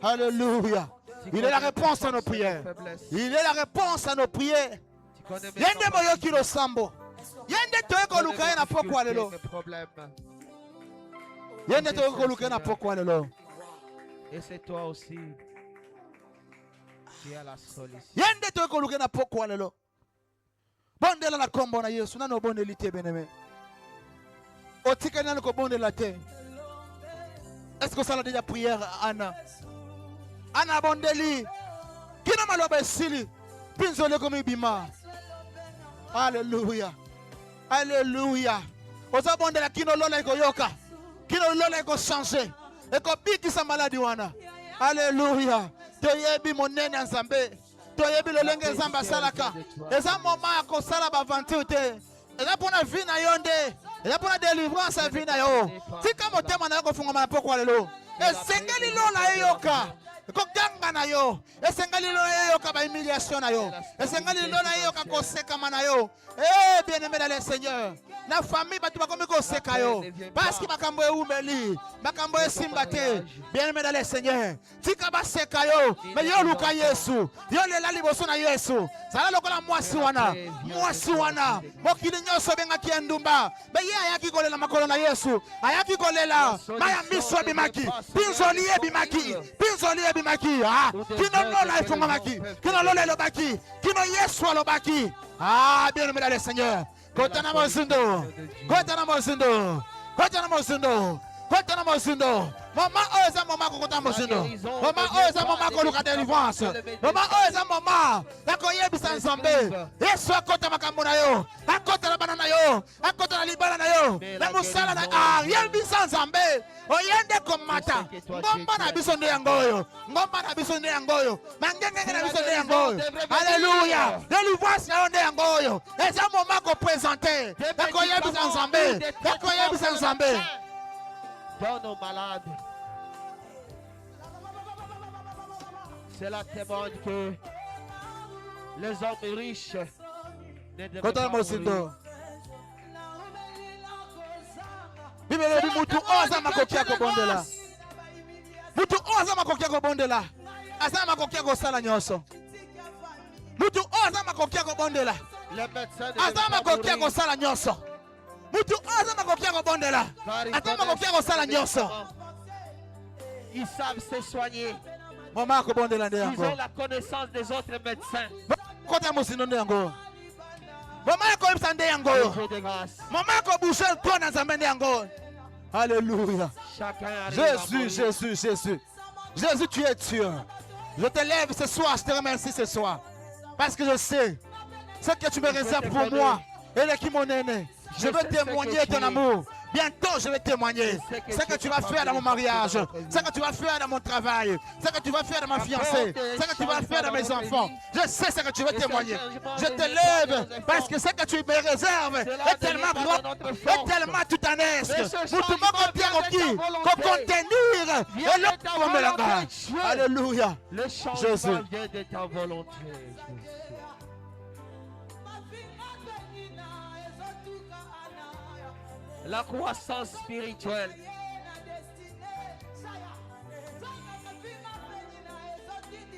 Alléluia. Il est la réponse à nos prières. Il est la réponse à nos prières. Yende moyo kilo sambo. Yende toeko luka na pokwa lelo. Yende toeko luka na pokwa lelo. Et c'est toi aussi qui as la solution. Yende toeko luka na pokwa lelo. Bondela na kombo na Yesu na no bondeli te beneme. Otika na ko bondela te. Est-ce que ça l'a déjà prière Anna? Anna bondeli. Kina maloba esili. Pinzole comme bima. Alléluia. Alléluia. Oza bondela kino lola ko yoka. Kino lola ko changer. Et ko biki sa maladie wana. Alléluia. Toyebi monene nzambe. Toyebi lolenge nzamba salaka. Eza moment ko sala ba aventure te. Eza pona vie na yonde. Eza pona délivrance à vie na yo. Tika motema na ko funga na poko lelo. Esengeli lola yoka. Kokanga na yo. Esengeli lola yoka ba humiliation na yo. Esengeli lola yoka ko seka mana yo. Eh bien-aimé dans le Seigneur. Na famille batu bakomi ko seka yo. Parce que makambo eumeli, makambo esimbate. Bien-aimé dans le Seigneur. Tika ba seka yo. Mais yo luka Yesu. Yo lela liboso na Yesu. Sala lokola mwasi wana. Mwasi wana. Mokili nyoso benga kiendumba. Be ye ayaki kolela makolo na Yesu. Ayaki kolela. Maya miso bimaki. Pinzoli bimaki. Pinzoli bimaki. Ah, kino lola ifunga maki. Kino lola lobaki. Kino Yesu alobaki. Ah, bien-aimé dans le Seigneur. Kotana mozindo. Kotana mozindo. Kotana mozindo. Kotana mozindo. Maman oza maman kokota mozindo. Maman oza maman koluka délivrance. Maman oza maman yakoyebisa nzambe. Yesu akota makambo na yo. Akota na bana na yo. Akota na libala na yo. Na musala na yebisa nzambe. Oyende komata. Ngomba na biso nde yangoyo. Ngomba na biso nde yangoyo. Mangenge na biso nde yangoyo. Alléluia. Délivrance na nde yangoyo. Eza maman ko présenter. Yakoyebisa nzambe. Yakoyebisa nzambe. Donne aux malades. Cela témoigne que les hommes riches ne devraient pas mourir. Bibele bi mutu oza makokia ko bondela. Mutu oza makokia ko bondela. Asa makokia ko sala nyoso. Mutu oza makokia ko bondela. Les médecins asa makokia ko sala nyoso. Mutu oza makokia ko bondela. Asa makokia ko sala nyoso. Ils savent se soigner. Mama ko bondela nde Ils yango. ont la connaissance des autres médecins. Kota musino nde yango. Mama ko ibsa nde yango. Dieu de grâce. Mama ko boucher to na nzambe nde yango. Alléluia. Chacun arrive Jésus, à mourir. Jésus, Jésus. Jésus, tu es Dieu. Je te lève ce soir, je te remercie ce soir. Parce que je sais ce que tu me réserves pour moi. Et les qui m'ont aimé. Je veux témoigner ton amour. Bientôt, je vais témoigner ce que tu vas faire dans mon mariage, ce que tu vas faire dans mon travail, ce que tu vas faire dans ma fiancée, ce que tu vas faire dans mes enfants. Je sais ce que tu veux témoigner. Je te lève parce que ce que tu me réserves est tellement grand, est tellement titanesque. Nous te manquons bien au qui, comme contenir et l'autre comme le langage. Alléluia. Le changement Jésus. vient de ta volonté, Jésus. La croissance spirituelle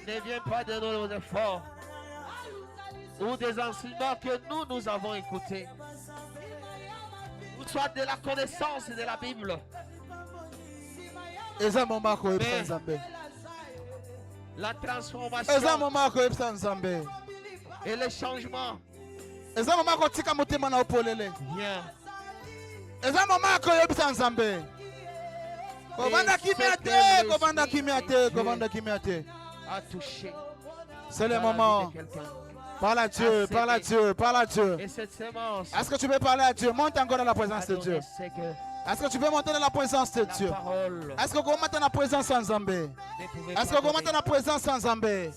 ne vient pas de nos efforts ou des enseignements que nous avons écoutés, ou soit de la connaissance de la Bible. Eza mama ko epsa nzambe. La Eza transformation mama ko epsa nzambe. et le changement Eza mama ko tika motema na opolele. vient. Eza mama ko yebisa nzambe. Kobanda kimia te, kobanda kimia te, kobanda kimia te. À toucher. C'est le dans la moment. vie de quelqu'un. Parle à Dieu, parle à Dieu, parle à Dieu. Et cette sémence Est-ce que tu veux parler à Dieu? Monte encore dans la présence de Dieu. c'est que Est-ce que tu veux monter dans la présence de Dieu? Est-ce que tu veux monter dans la présence sans Zambé? Est-ce que tu veux monter dans la présence sans Zambé?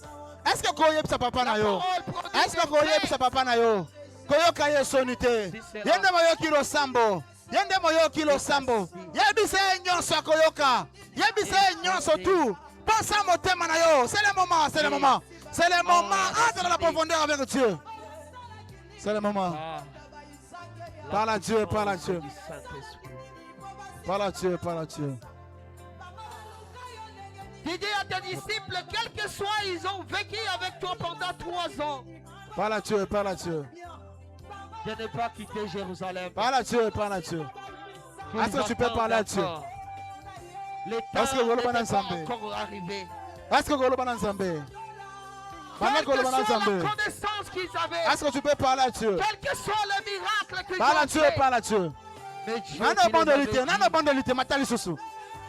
Est-ce que tu veux sa papa na yo? Est-ce que tu veux sa papa na yo? Koyo kaye sonite. Yende moyo kilo sambo. Yende moyo kilo sambo. Yebise nyonso koyoka. Yebise nyonso tout. Pense à mon thème na yo. C'est le moment, c'est le moment. C'est le moment. Entre dans la profondeur avec Dieu. C'est le moment. Parle à Dieu, parle à Dieu. Parle à Dieu, parle à Dieu. Dis à tes disciples, quel que soit, ils ont vécu avec toi pendant 3 ans. Parle à Dieu, parle à Dieu. Je n'ai pas quitté Jérusalem. Parle à Dieu, parle à Dieu. Est-ce que tu peux parler à Dieu? Est-ce que vous n'est pas ensemble? encore arrivé. Est-ce que vous ensemble? Quelle que soit la connaissance qu'ils avaient, est-ce que tu peux parler à Dieu? quel que soit le miracle qu'ils Parle à ont Dieu, fait, parle à Dieu. mais Dieu Nano qui les avait bondelité, dit, nano bondelité, matali susu.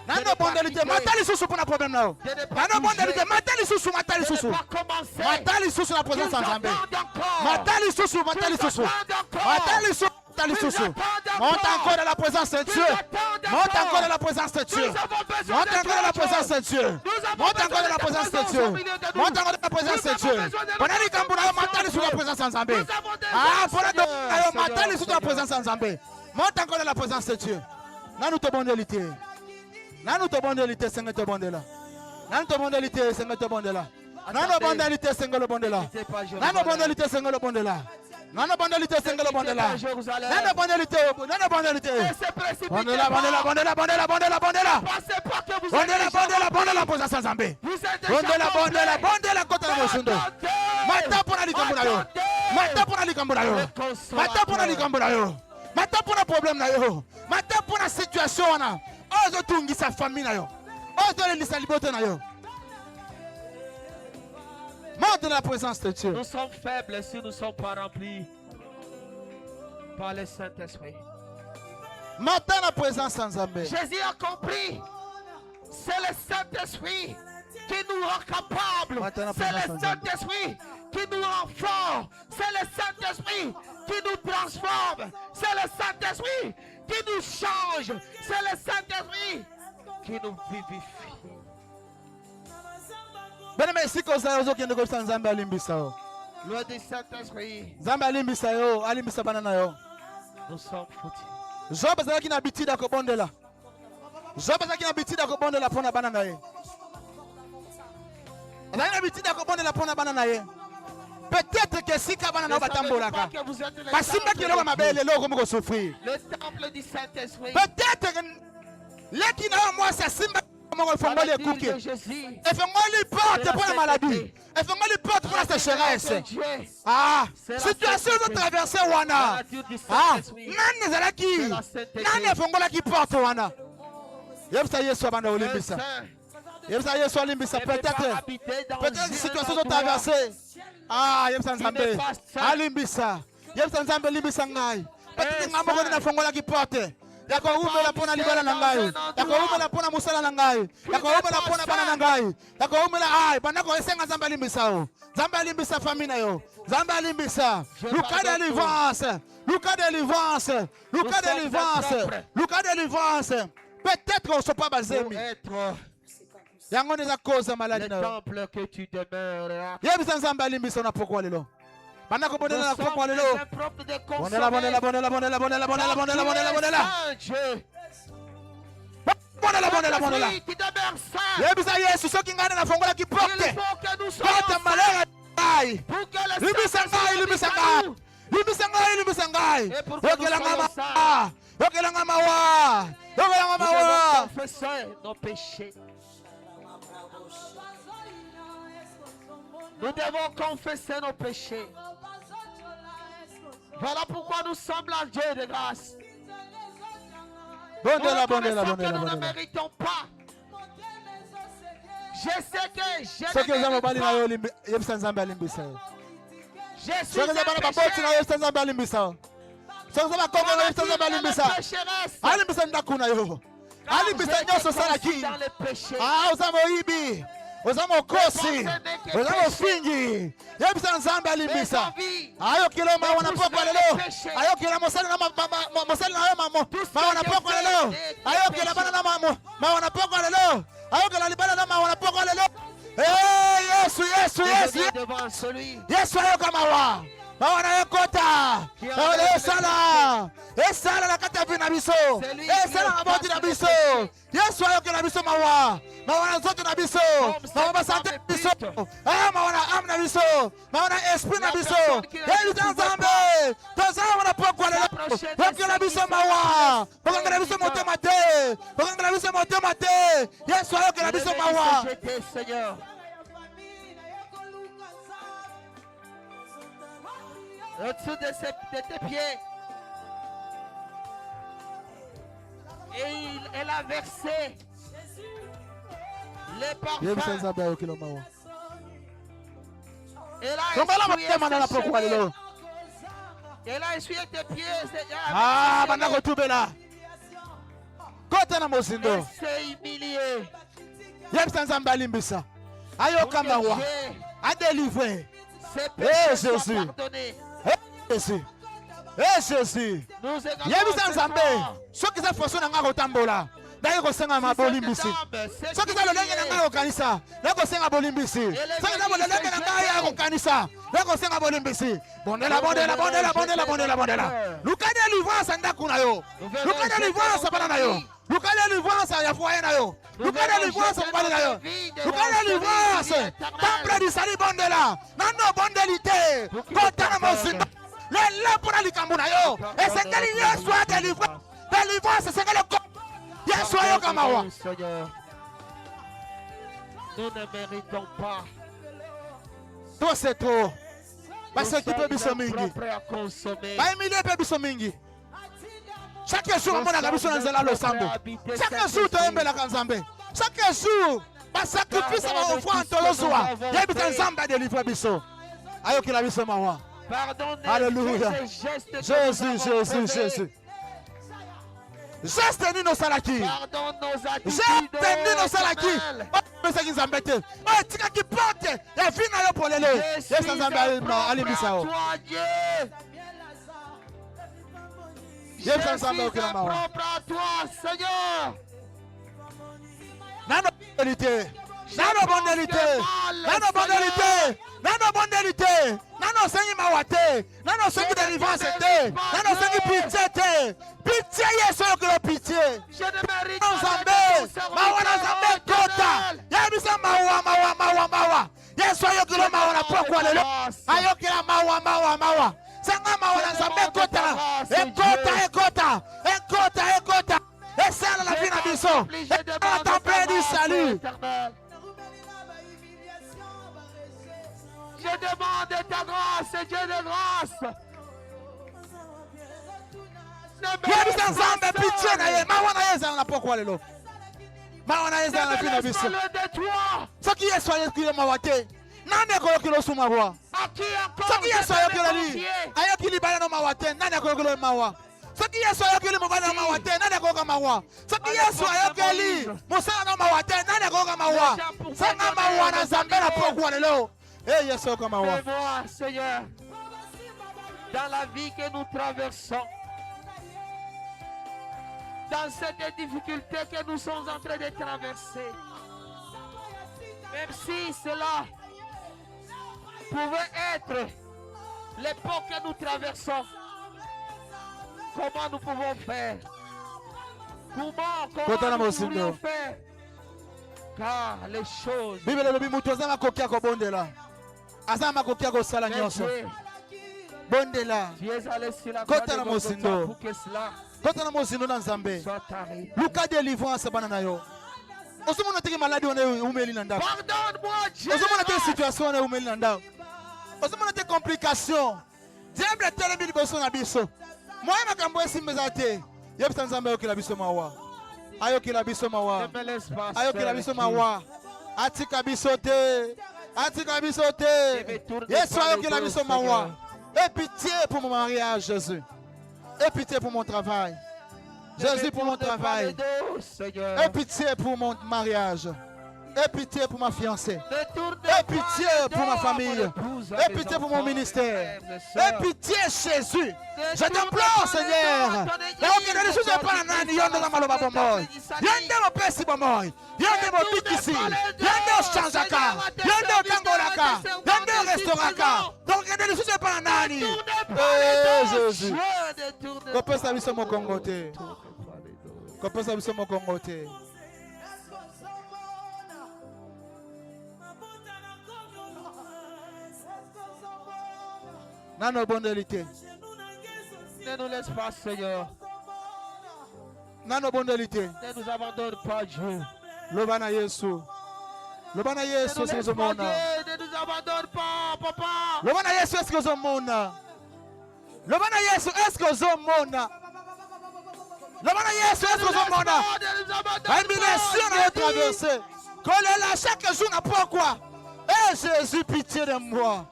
Nano pas bondelité, quitté. matali susu pour la problème là. Je n'ai pas Nano bougé. bondelité, matali susu, matali je susu. n'ai pas commencé. Matali susu la présence Qu'ils en Zambé. attendent encore. Matali susu, matali Qu'ils susu. attendent encore. Matali susu, matali Qu'ils susu. attendent Monte encore. encore dans la présence de Dieu. attendent Monte encore. encore dans la présence de Dieu. Nous avons besoin Monte de encore dans la toi, présence de Dieu. Nous avons Monte besoin encore dans la de ta présence de présence Dieu. au milieu de nous. Monte encore dans la présence de Nous Dieu. avons besoin de Pendant la les Cambouras, présence matali sur la présence en Zambé. Nous avons des Ah, Seigneur, pendant que matali Seigneur, sur la présence en Zambé. Monte encore dans la présence de Dieu. Nanu te bondelité. Nanu te bondelité, Seigneur te bondela. Nanu te bondelité, Seigneur te bondela. Nanu bondelité, Seigneur le bondela. Nanu bondelité, Seigneur le bondela. Nanu bondelité, Seigneur le bondela. Nanu bondelité, nanu bondelité. Bondela, bondela, bondela, bondela, bondela, bondela. Pensez pas que vous Bondela, êtes bondela, bondela, présence en Zambé. Vous êtes déjà Bondela, bondela, complet. bondela, kota na mosundo. Mata pona likambo na yo. Mata pona likambo na yo. Mata pona likambo na yo. Mata pona problème na yo. Mata pona situation wana. Ozo tungisa famille na yo. Ozo lelisa libote na yo. Monte dans la présence de Dieu. Nous sommes faibles si nous ne sommes pas remplis par le Saint-Esprit. Monte dans la présence en Zambé. Jésus a compris. C'est le Saint-Esprit qui nous rend capables. Maintenant, C'est le présence, Saint-Esprit qui nous rend forts. C'est le Saint-Esprit qui nous transforme. C'est le Saint-Esprit qui nous change. C'est le Saint-Esprit qui nous vivifie. Beneme siko za yozo kende ko Zambé alimbisa yo. Loin du Saint-Esprit, Zambé alimbisa yo, alimbisa banana yo. nous sommes foutus. Job ezalaki na bitida ko bondela. Job ezalaki na bitida ko bondela pona banana ye. Ezalaki na bitida ko bondela pona banana ye. Peut-être que sika banana Ne batambolaka. savez-vous pas que vous êtes le Basimba temple kiloko de mabele Dieu? loko moko souffrir. Le temple du Saint-Esprit. Peut-être que leki na moi sa simba moko Par fongoli le dire ekuke. de Jésus. Efongoli porte pour la maladie. Efongoli porte pour la sécheresse. Dieu. Ah, C'est la situation sainteté. de traverser wana. La nature du Ah, Saint-Esprit. nani ezalaki? C'est la sainteté. Nani efongolaki porte wana? Yebisa Yesu abanda Le olimbisa. Saint Yebisa Yesu alimbisa ne peut pas peut-être. habiter dans Peut-être une situation de endroit. traverser. Ah, yebisa n'est Nzambe. pas saint. Alimbisa. Yebisa Nzambe limbisa ngai. Peut-être Eh, ngambo saint. na fongolaki porte. Yako umela pona libala na ngai. Yako umela pona musala na ngai. Yako umela pona bana na ngai. Yako umela ai bana ko esenga Nzambe alimbisa o. Nzambe alimbisa famille na yo. Nzambe alimbisa. Luka délivrance. Luka délivrance. Luka délivrance. Luka délivrance. Peut-être qu'on ne soit pas Pour basé. être Yango neza cause maladie le na yo. temple que tu demeures. Yebisa Nzambe alimbisa na pokwa lelo. Bana ko Nous bonela na sommes pokwa les lelo. impropres de Bondela bondela bondela bondela bondela bondela bondela bondela bondela. Dieu. Bondela bondela bondela. Qui demeure saint. Yebisa Yesu soki ngana na fongola ki Il porte. faut que nous Porte soyons malheur ai. pour que le Libisa ngai, libisa ngai. Libisa ngai, libisa ngai. Et pour que Yokela nous ngama. soyons Yokela ngama wa. Yokela nous ngama devons wa. confesser nos péchés. Nous devons confesser nos péchés. Voilà pourquoi nous sommes là, Dieu de grâce. Nous Bondela bondela reconnaissons que bondela nous ne bondela. méritons pas. Je sais que je Soki ne nzambe mérite bali na yo pas. limbi yebisa Nzambe alimbisa yo. Je suis Soki nzambe bana un baboti na yo pécheur. yebisa Nzambe alimbisa yo. Soki nzambe kongo na yo yebisa Nzambe alimbisa. pécheresse. Alimbisa ndako na yo. Car Alimbisa j'ai été nyonso conçu osalaki. dans le péché. Ah, oza moyibi. oza mokosi oza mofingi yebisa nzambe alimbisa ayokela mawa na pokwa lelo ayokela mosali na mawa na pokwa lelo ayokela bana na mawa na pokwa lelo ayokela libala na mawa na pokwa lelo Yesu Yesu Yesu Yesu ayoka mawa mawana ekota esala na kati ya vi na biso esala na maboti na biso Yesu ayokela biso mawa mawana nzoto na biso mawa basante na biso mawana ame na biso mawana esprit na biso yebisa nzambe tozala wana pokwa lelo okela biso mawa okangela biso motema te okangela biso motema te Yesu ayokela biso mawa au-dessous de tes pieds. Et elle a versé les parfums. Elle a essuyé tes pieds. Elle s'est humiliée. Jésus. Jésus. Jésus. Yebisa nzambe soki za faso na nga kotambola ndaki kosenga mabolimbisi soki za lolenge na nga kokanisa ndaki kosenga bolimbisi soki za lolenge na nga ya kokanisa ndaki kosenga bolimbisi bondela bondela bondela bondela bondela bondela luka délivrance ndako na yo luka délivrance bana na yo luka délivrance ya foyer na yo luka délivrance mobali na yo luka délivrance temple du salut bondela nano bondelité kota na mozinda lelo mpona likambo na yo esengeli Yesu adélivre délivrance esengeli Yesu ayoka mawa. Nous ne méritons pas. Toi c'est trop. Parce que tu peux biso mingi. Ba emilie pe biso mingi. Chaque jour on a biso na nzela losambo. Chaque jour to embelaka nzambe. Chaque jour ba sacrifice ba offrande tolozwa. Yebita nzambe adélivre biso. Ayokela biso mawa. Alléluia. Jésus, Jésus, Jésus. Geste nino salaki. Geste nino salaki. Mesaki nzambete. Tika ki porte. Ya fina yo polele. Yesu nzambe alimisa o. Yesu nzambe okela mawa. Nano bondelité. Nano bondelité. Nano bondelité. Nano bondelité. Nano sengi mawate. Nano sengi délivrance te. Nano sengi pitié te. Pitié Yesu okelo pitié. Je ne mérite pas Nzambe. Mawa na Nzambe kota. Yebisa mawa mawa mawa mawa. Yesu ayokelo mawa na pokwa lelo. Ayokela mawa mawa mawa. Sanga mawa na Nzambe kota. Ekota ekota. Ekota ekota. Esala la vie na biso. Esala temple du salut. Je demande ta grâce, Dieu de grâce. Yebisa nzambe pitié na ye mawa na ye na pokwa lelo. Mawa na ye na vie na biso. Soki Yesu ayokile mawa te. Nani akoyokile osuma bwa? Soki Yesu ayokile li. Ayokili bana no mawa te. Nani akoyokile mawa? Soki Yesu ayokili mobana no mawa te. Nani akoyoka mawa? Soki Yesu ayokili mosala no mawa te. Nani akoyoka mawa? Sanga mawa na Nzambe na pokwa lelo. Yesu ayoka mawa. Fais-moi, Seigneur, dans la vie que nous traversons, dans cette difficulté que nous sommes en train de traverser, même si cela pouvait être l'époque que nous traversons, comment nous pouvons faire? Comment nous pourrions faire? Car les choses... Bible elobi mutu aza makoki kobondela. Aza makoki kosala nyonso. Bondela. Kota na mosindo. Kota na mosindo na Nzambe. Luka délivrance bana na yo. Osomona teki maladi ona umeli na ndako. Pardonne-moi, Dieu. Osomona teki situation ona umeli na ndako. Osomona teki complication. Diable telemi liboso na biso. Moye makambo esimbeza te. Yebisa Nzambe ayokela biso mawa. Ayokela biso mawa. Ayokela biso mawa. Atika biso te. Atika biso te. Yesu ayokela biso mawa. Aie pitié pour mon mariage, Jésus. Aie pitié pour mon travail. Jésus, pour mon travail. Aie pitié pour mon mariage. Aie pitié pour ma fiancée. Ne tourne Aie pas pitié le pour ma dos à famille. mon épouse, à Aie mes pitié pour enfants, mon ministère. mes frères, mes Aie sœurs. pitié, Jésus. Je tourne t'implore, pas Seigneur. le dos à ton église, Donc, ne suis à pas ton nani, église, yonde à la maloba l'assemblée bomoy. d'Église. Yonde mo pesi bomoy. Yonde mo bikisi. Yonde o chanjaka. Yonde o tangolaka. Yonde o restauraka. Donc, ne suis pas nani. Jésus. Kopesa biso mo kongote. Kopesa biso mo kongote. Nano bondelité. Ne nous laisse pas, Seigneur. Nano bondelité. Ne nous abandonne pas, Dieu. Lobana Yesu. Lobana Ne Yesu nous est-ce que laisse je pas, m'en Dieu. Ne nous abandonne pas, Papa. Lobana Yesu est-ce que je m'en Lobana Yesu est-ce que je m'en Lobana Yesu est-ce que je m'en Ne nous abandonne pas. Élimination à traverser. Kolela chaque jour n'a pourquoi. Eh Jésus, pitié de moi.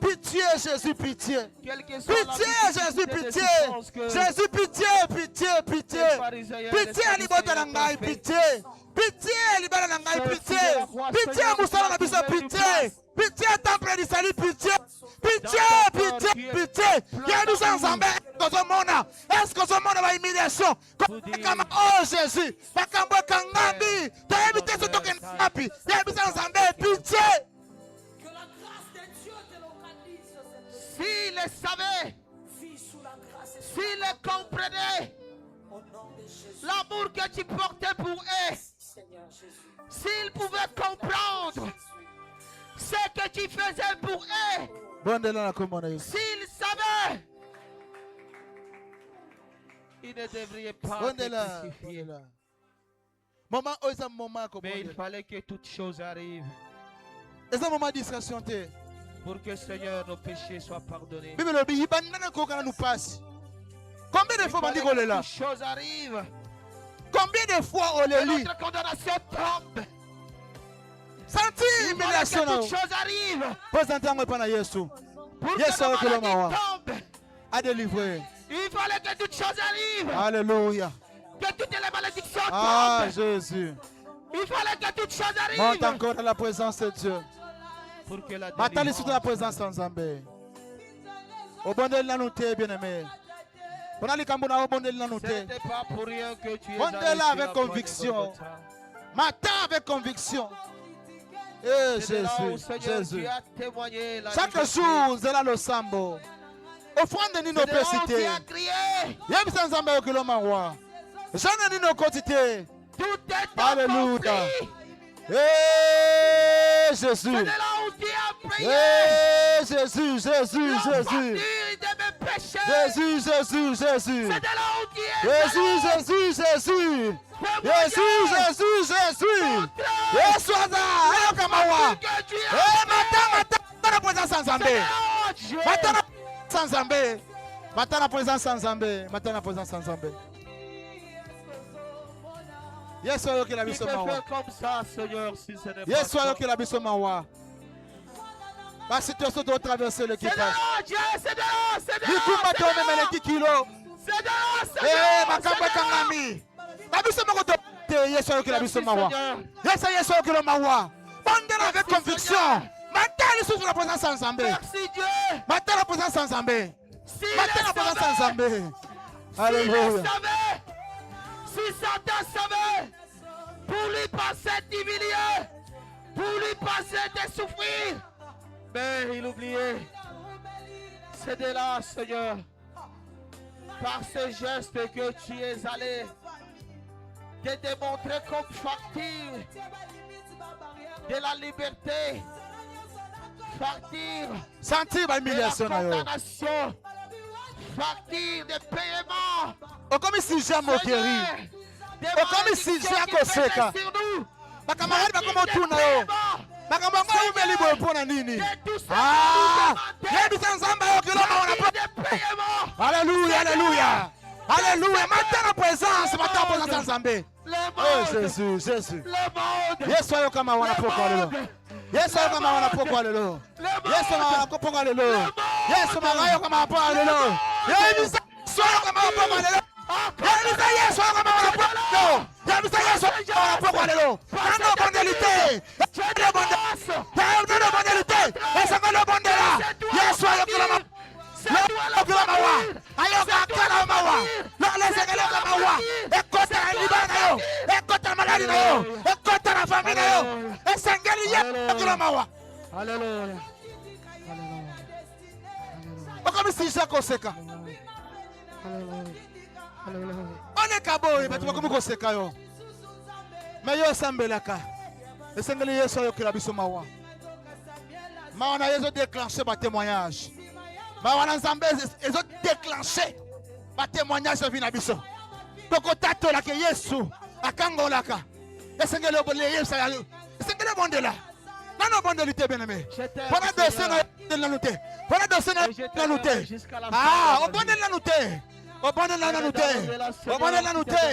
Pitié, Jésus, pitié. Pitié, Jésus, pitié. Jésus, pitié, pitié, pitié. Pitié, libota nangai, pitié. Pitié, libera nangai, pitié. Pitié, moussala na biso, pitié. Pitié, temple du salut, pitié. Pitié, pitié, pitié. Y'a nous ensemble. Est-ce que ce monde va humiliation? Oh Jésus, Bakambo Kangambi, t'as évité ce token happy. Y'a nous ensemble, pitié. S'il les savait, s'il les comprenait, l'amour que tu portais pour eux, s'ils pouvaient comprendre ce que tu faisais pour eux, s'ils savaient, ils ne devraient pas te crucifier. Mais il fallait que toutes choses arrivent pour que, Seigneur, nos péchés soient pardonnés. Combien de fois Il fallait que toutes choses arrivent. Combien de fois on le Que lit? notre condamnation tombe. Senti Il fallait humiliation. que toutes choses arrivent. Yes, Pour que nos sir, que l'homme maladies tombent. À délivrer. Il fallait que toutes choses arrivent. Alléluia. Que toutes les malédictions Ah, tombent. Jésus. Il fallait que toutes choses Monte arrivent. encore dans la présence de Dieu. Pour que la Maintenant, ici dans la délivrance. présence de Nzambé. Au bon de la nouté, bien aimé. Pendant les Cambona, au bon de la Ce nouté. n'était pas pour rien que tu es On allé est sur là la avec croix de conviction. Golgotha. Matin avec conviction. Eh, C'est de là où, Jésus, Seigneur, Jésus. tu as témoigné la Chaque liberté. jour, c'est là le sambo. Offrande de nos C'est de là où tu pécités. as crié. Yebisa Nzambe au kiloma wa. J'en ai nos quantités. Tout est Alléluia. accompli. Eh, Jésus. C'est de là où tu as prié. Eh, Jésus, Jésus, La Jésus. facture de mes péchés. Jésus, Jésus, Jésus. C'est de là où tu es. Jésus, allé. Jésus, Jésus. Témoigner. Jésus, Jésus, Jésus. Montrer Yesu aza, ayo kamawa. que tu as Eh, fait. mata na présence sans C'est de Nzambe. là où Dieu. Mata na sans Nzambe. Mata na présence sans Nzambe. Mata na présence sans Nzambe. Yesu ayo kila Tu biso peux mawa. faire comme ça, Seigneur, si ce n'est pas Yesu ayo ça. kila biso mawa. Ba situation doit traverser C'est de l'équipage. là, Dieu, c'est de là, c'est de là, Likumba c'est de tome là. meleki kilo. C'est de là, c'est de Eh, là, makambo c'est de là. kangami. Na biso moko to te Yesu ayo kila biso Merci, mawa. Seigneur. Yesu ayo kila mawa. Bandela avec Merci, conviction. Seigneur. Matali sous la présence sans Nzambe. Merci, Dieu. Matala la présence sans Nzambe. S'il Matala la présence sans les savait, Nzambe. s'il Alléluia. les savait, si Satan savait, pour lui passer d'humilier, pour lui passer de souffrir, mais il oubliait. C'est de là, Seigneur, par ce geste que tu es allé, de démontrer comme facture de la liberté, facture Sentir ma de la humiliation na yo. condamnation, facture de paiement. O comme si jamais au guéri. Seigneur, des Oh, comme si malédictions Jacques qui pesaient Oseka. sur nous, Bakamahali bakoma facture de tuna yo. paiement. Makambo ngo umeli boye pona nini? De tout ce Ah! que nous demandons, Yebisa Nzambe ayo kila mawa na facture de paiement. Alléluia, alléluia. Alléluia. Matala la présence, matala la présence sans Nzambe. Le Oh monde, Jésus, Jésus. le monde, Yesu ayo kama wana pokwa lelo. Yesu ayo kama wana pokwa lelo. Yesu wana pokwa lelo. Yesu ayo kama pokwa lelo. Yebisa Yesu ayo kama pokwa lelo. Yebisa Yesu ayo kama wana pokwa lelo. Yebisa Yesu ayo kama pokwa lelo. Nando konde bondalité. Le bondalité. Et c'est le bondela. Yes, soyez que la Alléluia. Comme si j'ai conseka. On est kaboy, mais tu vas comme conseka yo. Mais yo sambelaka. Et c'est que les soyez que la bisomawa. Mais on a déclenché ma témoignage. Mais on a ils ont déclenché ma témoignage de Vinabiso. Donc on t'a la que Yesu à Kangolaka. Et c'est que le bon Yesu, c'est que le bon de là. Non, non, bon de lutter, bien aimé. Pendant 2 semaines, de la lutter. Pendant 2 semaines, de la lutter. Ah, au bon de la lutter. Au bon de la lutter. Au bon de la lutter.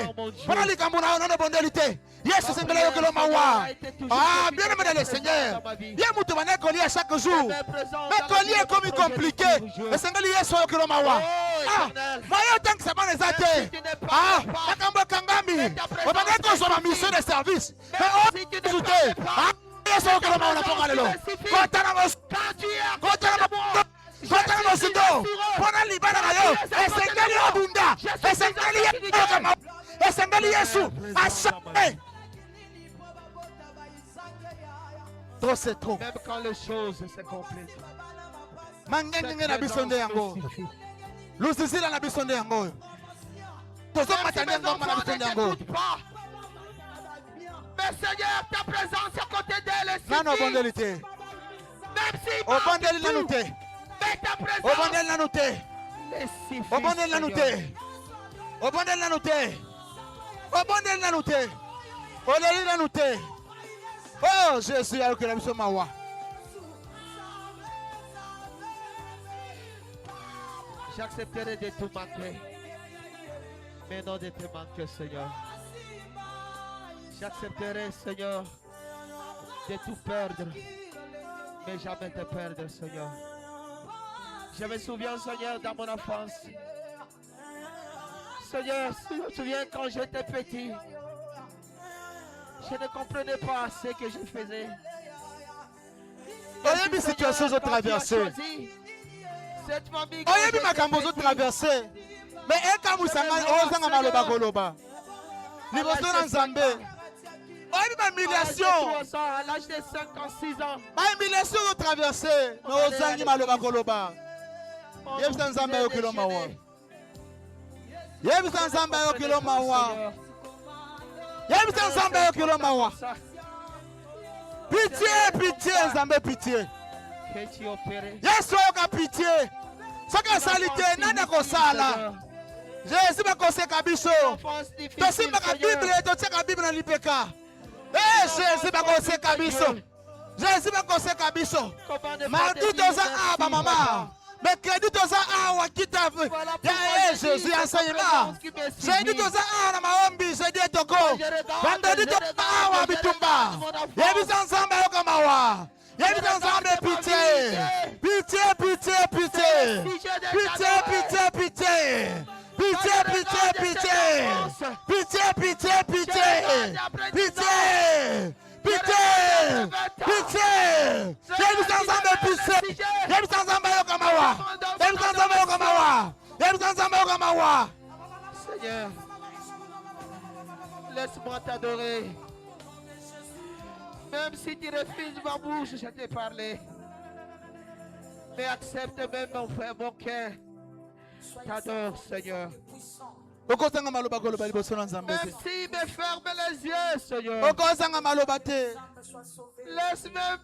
Pendant les Camerounais, on a bon de lutter. Yes, c'est que le mawa. Ah, bien aimé le Seigneur. Bien, nous devons collier chaque jour. Mais collier comme il compliqué. Et c'est que Yesu que le mawa. Ah, voyons tant que c'est bon les athées. Ah, Akambo Kangami. On va dire qu'on soit ma mission de service. Mais on ajouter. Ah, Yesu que le mawa, on a pas mal là. Trop c'est trop. Même quand les choses se compliquent. Mangenge na bisonde yango. Lusisi na bisonde yango. Tozo matane ngoma na bisonde yango. Mais Seigneur, ta présence à côté d'elle est Nano bondelité. Même si au bondel la noté. mais ta présence. Au bondel la noté. Au bondel la noté. Au bondel la noté. Au bondel la noté. Au leli la noté. Oh Jésus, alors que la mission mawa. J'accepterai de tout manquer, mais non de te manquer, Seigneur. J'accepterai, Seigneur, de tout perdre, mais jamais te perdre, Seigneur. Je me souviens, Seigneur, dans mon enfance. Seigneur, je me souviens quand j'étais petit. Je ne comprenais pas ce que je faisais. Il y a des situations que je traversais. Cette famille. Il y a des choses que je traversais. Mais quand vous savez, on s'en a le goloba. Niveau de Nzambé. Il y a des humiliations. À l'âge de 56 ans. Il y a des humiliations que je traversais. Mais on s'en a le goloba. Il y a des Nzambé qui l'ont mawa. Il y a des Nzambé qui l'ont mawa. Pitié, pitié, Nzambé, pitié. Yes, soka pitié. Soka salité, nana kosala. Jésus va conseiller kabiso. Tosi maka Bible, tosi ka Bible na lipeka. Eh, Jésus va conseiller kabiso. Jésus va conseiller kabiso. Mardi toza aba mama. Mais crédit toza awa kita. Ya Jésus enseignement. J'ai dit toza ana maombi, j'ai dit toko. Vendredi toza awa bitumba. Yebi ensemble okamawa. Yebi ensemble pitié. Pitié, pitié, pitié. Pitié, pitié, pitié. Pitié, pitié, pitié. Pitié, pitié, pitié. Pitié. Pitié. Pitié. Yebi ensemble pitié. Yebi ensemble okamawa. Yebi ensemble okamawa. Yebi ensemble okamawa. Seigneur, laisse-moi t'adorer. Même si tu refuses ma bouche, je t'ai parlé. Mais accepte même mon frère, mon cœur. T'adore, Seigneur. Même s'il me ferme les yeux, Seigneur. Laisse même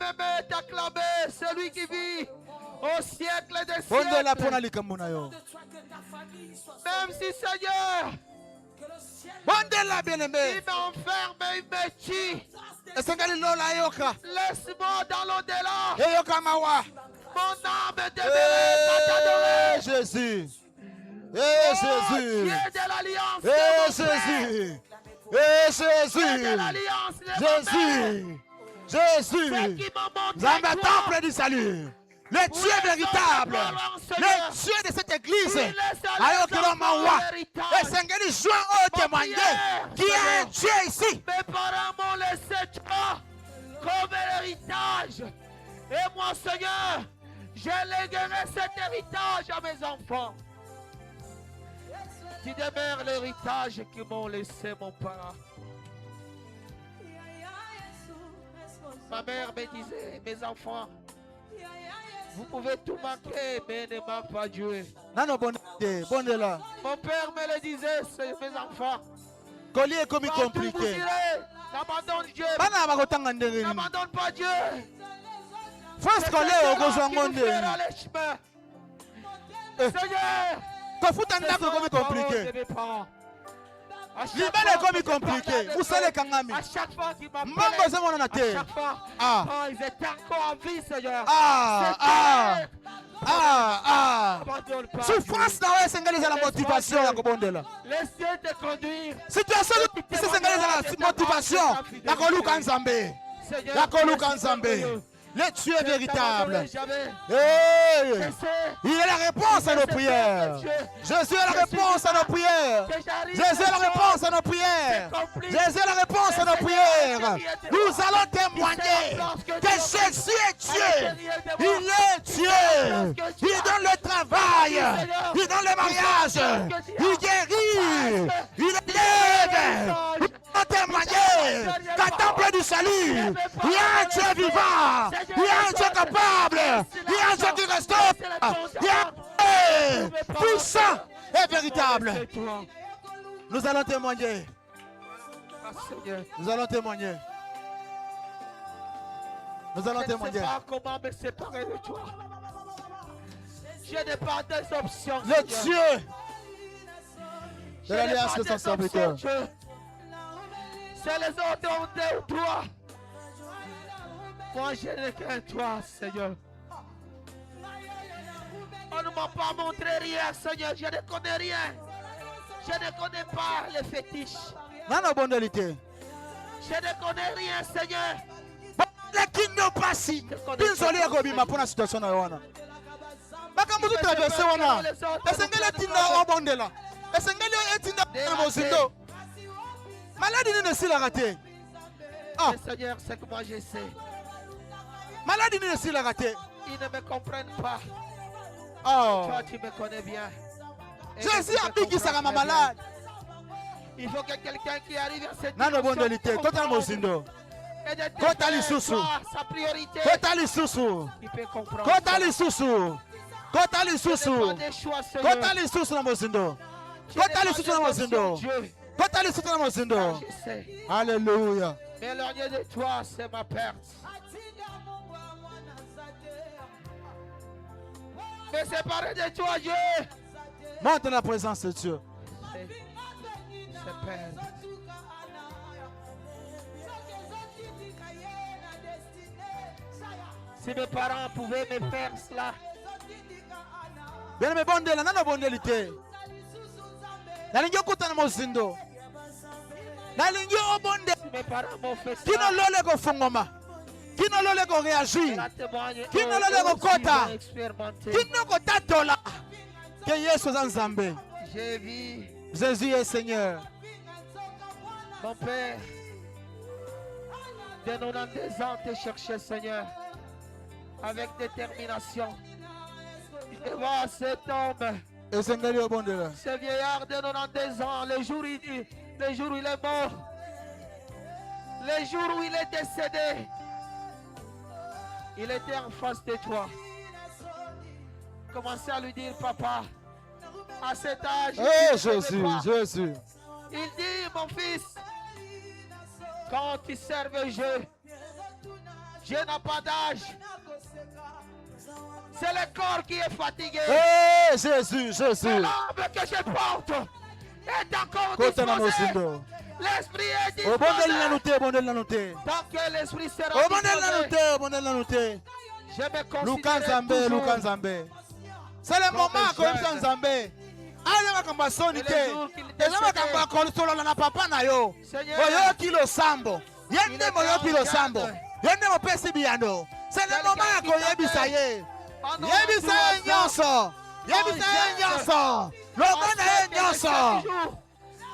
t'acclamer, celui qui vit au siècle des siècles. Même si, Seigneur, il m'enferme et il me tue. Laisse-moi dans l'au-delà. Mon âme demeure t'adorer. Jésus. Oh, Dieu de l'alliance. Jésus. Jésus. De l'alliance. Jésus. Jésus. Zamba temple du salut. Le Dieu véritable. Le Dieu de cette église. Alors que l'homme envoie. Et Seigneur, joint au témoigner. Qui est un Dieu ici. Mes parents m'ont laissé toi. comme l'héritage. Et moi, Seigneur, je léguerai cet héritage à mes enfants. Tu demeures l'héritage que m'ont laissé mon père. Ma mère me disait, mes enfants, vous pouvez tout manquer, mais ne manque pas Dieu. Nano bonde là. Mon père me le disait, c'est mes enfants. Collier comme Quand tout vous compliqué. irez, n'abandonne Dieu. Bana bakotanga ndenge. N'abandonne pas Dieu. First collier okozwa ngonde. Seigneur, Kofuta ndako comme compliqué. Libele comme compliqué. Usale kangami. À chaque fois qu'il m'appelait, Mambo zemona na à te. chaque fois, Ah. quand ils étaient encore en vie, Seigneur. Abandonne pas. Souffrance na wewe sengeliza la motivation ya kubondela. Laisse-Dieu te conduire. Situation c'est sengeliza la motivation ya koluka nzambe. Seigneur, Ya koluka nzambe. Le Dieu véritable. Hey. Il est la réponse à nos prières. Jésus est la réponse à nos prières. Jésus est la réponse à nos prières. Jésus est la réponse à nos prières. Nous allons témoigner que Jésus est Dieu. Il est Dieu. Il donne le travail. Il donne le mariage. Il guérit. Il élève. Nous allons témoigner qu'à temple du salut, il y a un Dieu vivant. Il y a un Dieu capable. Il y a un Dieu qui restaure. Il y a un Dieu puissant et véritable. Nous allons témoigner. Nous allons témoigner. Nous allons témoigner. Je ne sais pas comment me séparer de toi. Je n'ai pas des options. Le Dieu de l'alliance de son serviteur. C'est les autres ont toi. Moi, je n'ai qu'un toi, Seigneur. On ne m'a pas montré rien, Seigneur. Je ne connais rien. Je ne connais pas les fétiches. Non, non, bondalité. Je ne connais rien, Seigneur. Lakini no pasi. Binzoli ya kobima pona situation na wana. Makambo tu traverser wana. Esengele tinda obondela. Esengele etinda na mozindo. Maladie ne sila raté. Ah, Seigneur, c'est que moi je sais. Maladie ne sila raté. Ils ne me comprennent pas. Oh. Toi, tu me connais bien. Jésus a dit qu'il sera ma malade. Il faut que quelqu'un qui arrive à cette Nano bondalité, kota mozindo. Kota lisusu. Sa priorité. Kota lisusu. Il peut comprendre. Kota lisusu. Kota lisusu. Kota lisusu na mozindo. Kota lisusu na mozindo. Kota lisusu na mozindo. Alléluia. M'éloigner de toi, c'est ma perte. Me séparer de toi, Dieu. Monte dans la présence de Dieu. C'est perdre. Si mes parents pouvaient me faire cela. Bien aimé bondela, nana bondelité. Nalingi okutana mozindo. Nalingi obonde. Mes parents m'ont fait ça. Kino lole ko fungoma. Kino lole ko réagir. Kino lole ko kota. Kino ko tatola. Que Yesu zanzambe. J'ai vu. Jésus est Seigneur. Mon père, de 92 ans, te chercher, Seigneur, avec détermination. Je vois cet homme, ce vieillard de 92 ans, le jour où il est mort, le jour où il est décédé, il était en face de toi. Commencez à lui dire, papa, à cet âge, oh Jésus, Jésus. Il dit, mon fils, quand tu serves Dieu, Dieu n'a pas d'âge. C'est le corps qui est fatigué. Hey, Jésus, Jésus. L'âme que je porte est encore disposée. L'esprit est disposé. Tant que l'esprit sera disposé, je me considère toujours. C'est le moment que Nzambe. Ale makamba soni te. Eza makamba kolosolola na papa na yo. Oyo kilo sambo. Yende moyo kilo sambo. Yende mopesi biyando. C'est le moment ko yebisa ye. Yebisa ye nyonso. Yebisa ye nyonso. Lomona ye nyonso.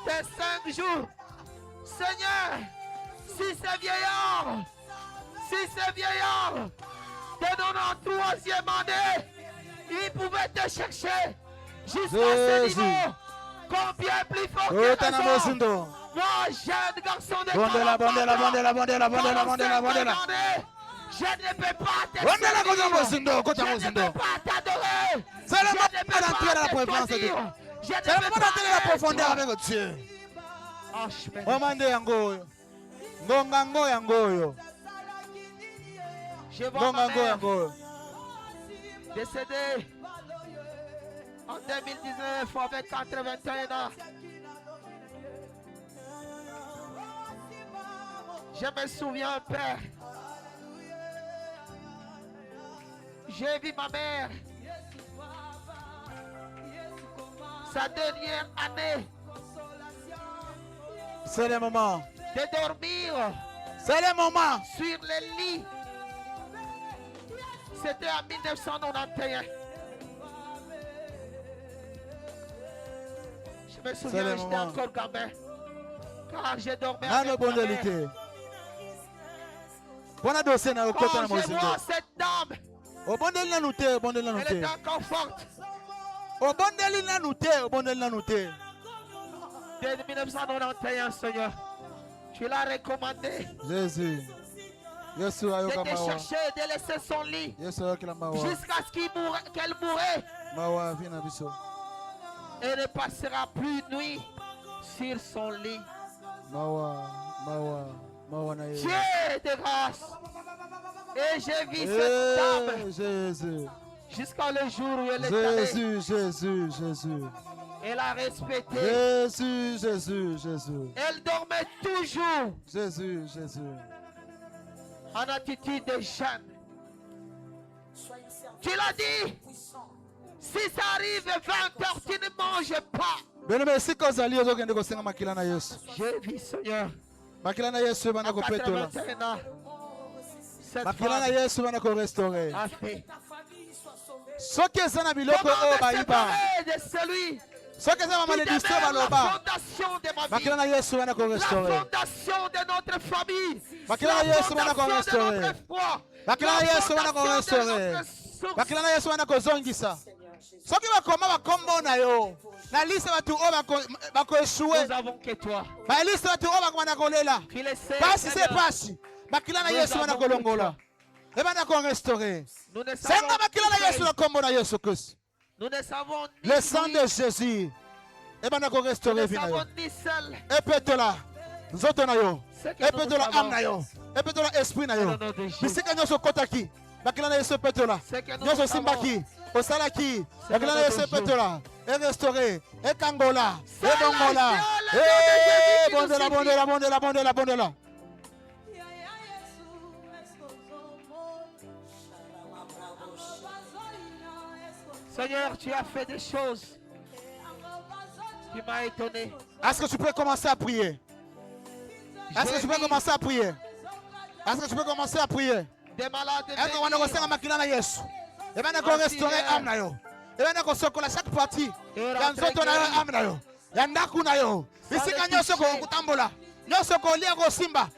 Tes 5 jours. Seigneur, si ces vieillards, Si ce vieillard de 93e année, il pouvait te chercher jusqu'à ce niveau, combien plus fort que les autres. Moi, jeune garçon de 40 ans, je ne peux pas t'exprimer. Je ne peux pas t'adorer. Je ne peux pas te choisir. Je ne peux pas aller la profondeur avec Dieu. Je vois ma mère décédée en 2019 avec 81 ans. Je me souviens, Père. J'ai vu ma mère. Sa dernière année. C'est le moment. De dormir. C'est le moment. Sur les lits. C'était en 1991. Je me souviens, j'étais encore gamin. Car j'ai dormi avec ma mère. Quand je vois cette dame, elle est encore forte. Dès 1991, Seigneur, tu l'as recommandé. Jésus. De te chercher, de laisser son lit jusqu'à ce qu'elle mourait. Elle ne passera plus de nuit sur son lit. Dieu de grâce. Et j'ai vu cette dame jusqu'à le jour où elle est allée. Jésus. Elle a respecté. Jésus. Elle dormait toujours. Jésus. En attitude de jeune. Tu l'as dit. Si ça arrive 20h, tu ne manges pas. J'ai vu, Seigneur. À 81 ans. Cette femme a fait. Comment me séparer de celui qui demeure la fondation de ma vie, la fondation de notre famille, la fondation de notre foi, la fondation de notre source. Soki bakoma bakomona yo na liste batu bako échouer. Nous avons que toi. Ba liste batu bakoma kolela. Pasi c'est pasi. Bakila na Yesu bana kolongola. Et bana ko restaurer. Senga bakila na Yesu na kombo na Yesu Christ. Nous ne savons ni le sang de Jésus. Et bana ko restaurer vina yo. Et petola. Nzoto na yo. Et petola âme na yo. Et petola esprit na yo. Bisika nyoso kotaki. Bakila na Yesu petola. Nyoso simbaki. Osalaki, bakila na Yesu petola, et restauré, et kangola, et bongola, et bondela. Seigneur, tu as fait des choses qui m'ont étonné. Est-ce que tu peux commencer à prier? Est-ce que tu peux commencer à prier? Est-ce que tu peux commencer à prier? Des malades est-ce que tu peux makila na Yesu? Et maintenant qu'on restaure âme na yo. Et maintenant qu'on sokola chaque partie. Yanzoto na yo âme na yo. Yandaku na yo. Bisika nyoso ko kutambola. Nyoso ko lia ko simba.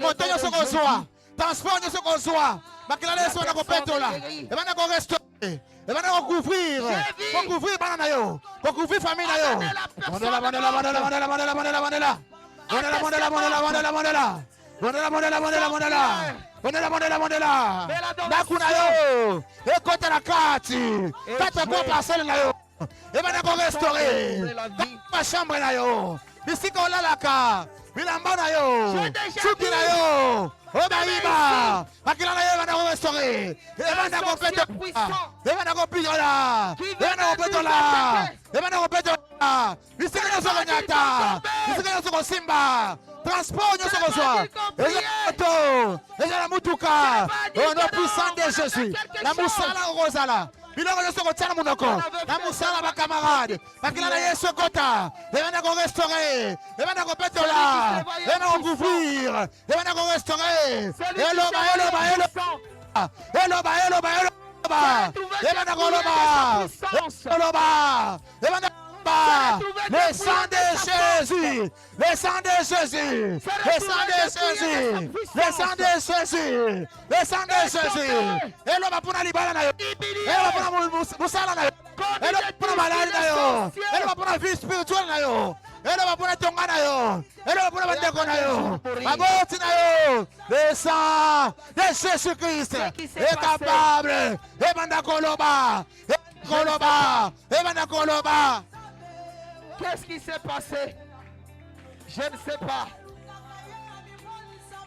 Moto nyoso ko zoa. Transport nyoso ko zoa. Bakila Yesu na ko petola. Et maintenant qu'on restaure. Et maintenant qu'on couvrir. Qu'on couvrir bana na yo. Qu'on couvrir famille na yo. Bandela. Nakuna yo. Ekota na kati. Kata kwa parcelle na yo. Ebana ko restaurer. Ma chambre na yo. Bisika olalaka. Bilamba na yo. Chuki na yo. Obaïba. Makila na yo ebana ko restaurer. Ebana ko petola. Ebana ko pitola. Ebana ko petola. Ebana ko petola. Bisika na so nyata. Bisika na so simba. Transport nous sommes besoin. Et la mutuka. Au nom puissant de Jésus. La musala rosala. Bilongo nous sommes tana munoko. La musala ba camarade. Bakila na Yesu kota. Et on a ko restaurer. Et on a ko petola. Et on a ko couvrir. Et on a ko restaurer. Eloba. Et on a ko loba. Et on a combat. Le sang de Jésus. Le sang de Jésus. Le sang de Jésus. Le sang de Jésus. Le sang de Jésus. Et l'homme a pour la libérer. Et l'homme a pour la moussala. Et l'homme a pour la maladie. Et l'homme a pour la vie spirituelle. Et l'homme a pour la tonga. Et l'homme a pour la déconne. Aboti na yo. Le sang de Jésus-Christ est capable. Et banda koloba. Koloba. Et banda koloba. Qu'est-ce qui s'est passé? Je ne sais pas.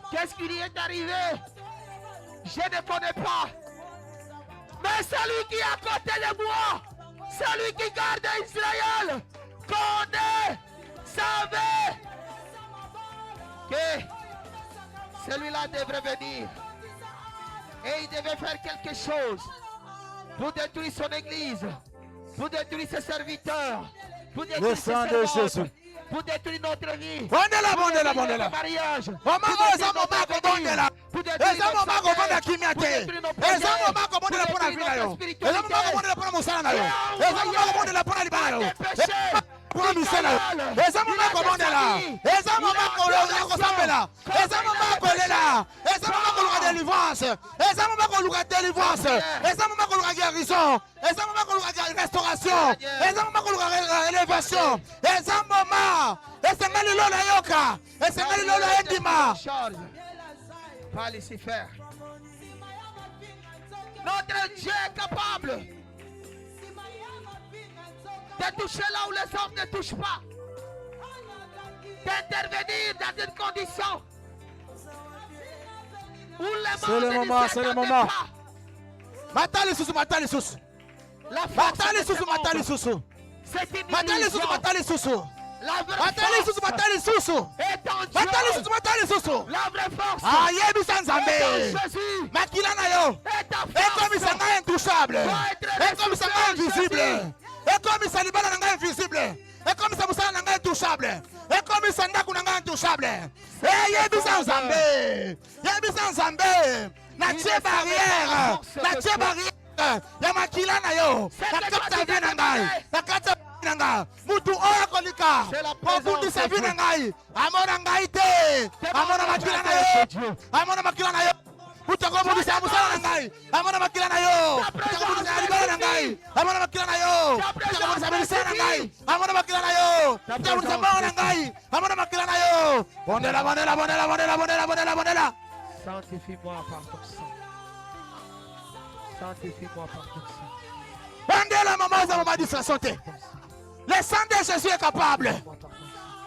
Qu'est-ce qui lui est arrivé? Je ne connais pas. Mais celui qui est à côté de moi, celui qui garde Israël, connaît, savait que celui-là devrait venir. Et il devait faire quelque chose pour détruire son église, pour détruire ses serviteurs, pour détruire ses servantes, pour détruire notre vie, Bondela, bondela, bondela. mariage, Mama oza momako bondela. Eza momako bonda kimia te. Eza momako bondela pona vida yo. Eza momako bondela pona musala na yo. Eza momako bondela pona libana yo. Pona misala yo. Eza momako bondela. Eza momako lo sambela. Eza momako lela. Eza momako luka délivrance. Eza momako luka délivrance. Eza momako luka guérison. Eza momako luka restauration. Eza momako luka élévation. Eza momako esengali lola yoka. Esengali lola endima. Pas laisser faire. Notre Dieu est capable de toucher là où les hommes ne touchent pas, d'intervenir dans une condition où les C'est le moment, c'est le moment. pas. Matali susu, matali susu. La force Matali de ce susu, matali monde, susu. c'est une Matali susu, illusion. matali susu. La vraie Matali susu, force matali susu. est en Matali Dieu. susu, matali susu. La vraie force Ah, yebisa est en nzambe. Jésus. Makila na yo. Et ta Ekomisa force nga intouchable. être Ekomisa nga ressuscité en invisible. Jésus. Ekomisa libala na nga invisible. Ekomisa musala na nga intouchable. Ekomisa ndaku na nga intouchable. Yebisa nzambe. Yebisa nzambe. Na tie barrière. Na tie barrière. Ya makila na yo. Na kata vie na ngai. Na kata na nga. Mutu oya kolika. Obundisa vie na ngai. Amona ngai te. Amona makila na yo. Amona makila na yo. Utakobundisa musala na ngai. Amona makila na yo. Utakobundisa libala na ngai. Amona makila na yo. Utakobundisa ministère na ngai. Amona makila na yo. Utakobundisa mbao na ngai. Amona makila na yo. Bondela, bondela, bondela, bondela, bondela, bondela, bondela. Sanctifie-moi par ton sang. Sanctifie-moi par ton sang. Bondela, maman, ça m'a dit ça sauter. Le sang de Jésus est capable.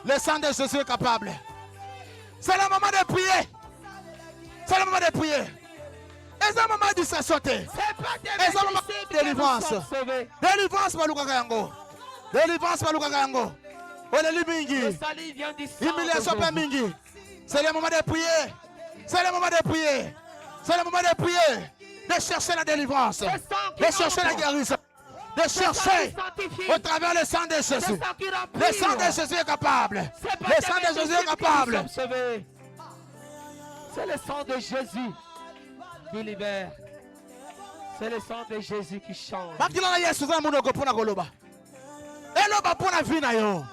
Le sang de Jésus est capable. C'est le moment de prier. C'est le moment de prier. Et ça m'a dit ça sauter. C'est pas Et ça m'a dit délivrance. Délivrance, Malouka Yango. Délivrance, Malouka Yango. Oleli Le mingi. salut vient du sang. Humiliation de pas Jésus. mingi. C'est le moment de prier. C'est le moment de prier. C'est le moment de prier. De chercher la délivrance. De chercher la guérison. De chercher au travers le sang de Jésus. Le sang de Jésus est capable. Le sang de Jésus est capable. C'est le sang de Jésus qui libère. C'est le sang de Jésus qui change. Makila na Yesu za munoko pona koloba. Eloba pona vie na yo.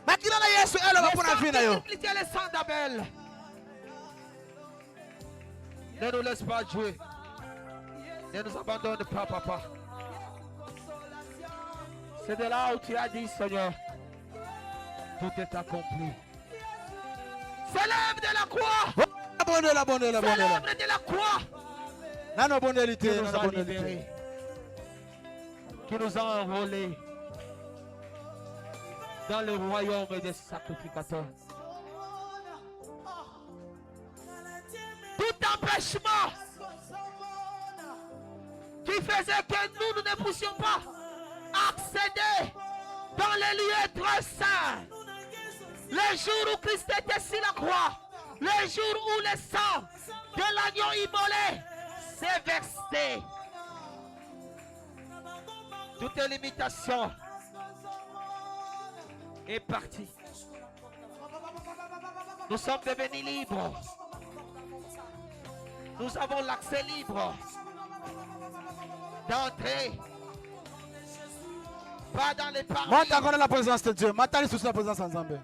Makila na Yesu eloba Le pona sang vie qui na yo. multiplie le sang d'Abel. Ne nous laisse pas jouer. Ne nous abandonne pas, papa. C'est de là où tu as dit, Seigneur, tout est accompli. C'est l'œuvre de la croix. Bondela, bondela, C'est bondela. l'œuvre de la croix Nano qui bondelité, nous nano a bondelité. libérés, qui nous a enrôlés dans le royaume des sacrificateurs. Tout empêchement qui faisait que nous ne puissions pas accéder dans les lieux très saints. Le jour où Christ était sur la croix, le jour où le sang de l'agneau immolé s'est versé. Toute limitation est partie. Nous sommes devenus libres. Nous avons l'accès libre d'entrer Pas dans les Monte parvis. encore dans la présence de Dieu. Matali sous la présence de Nzambe.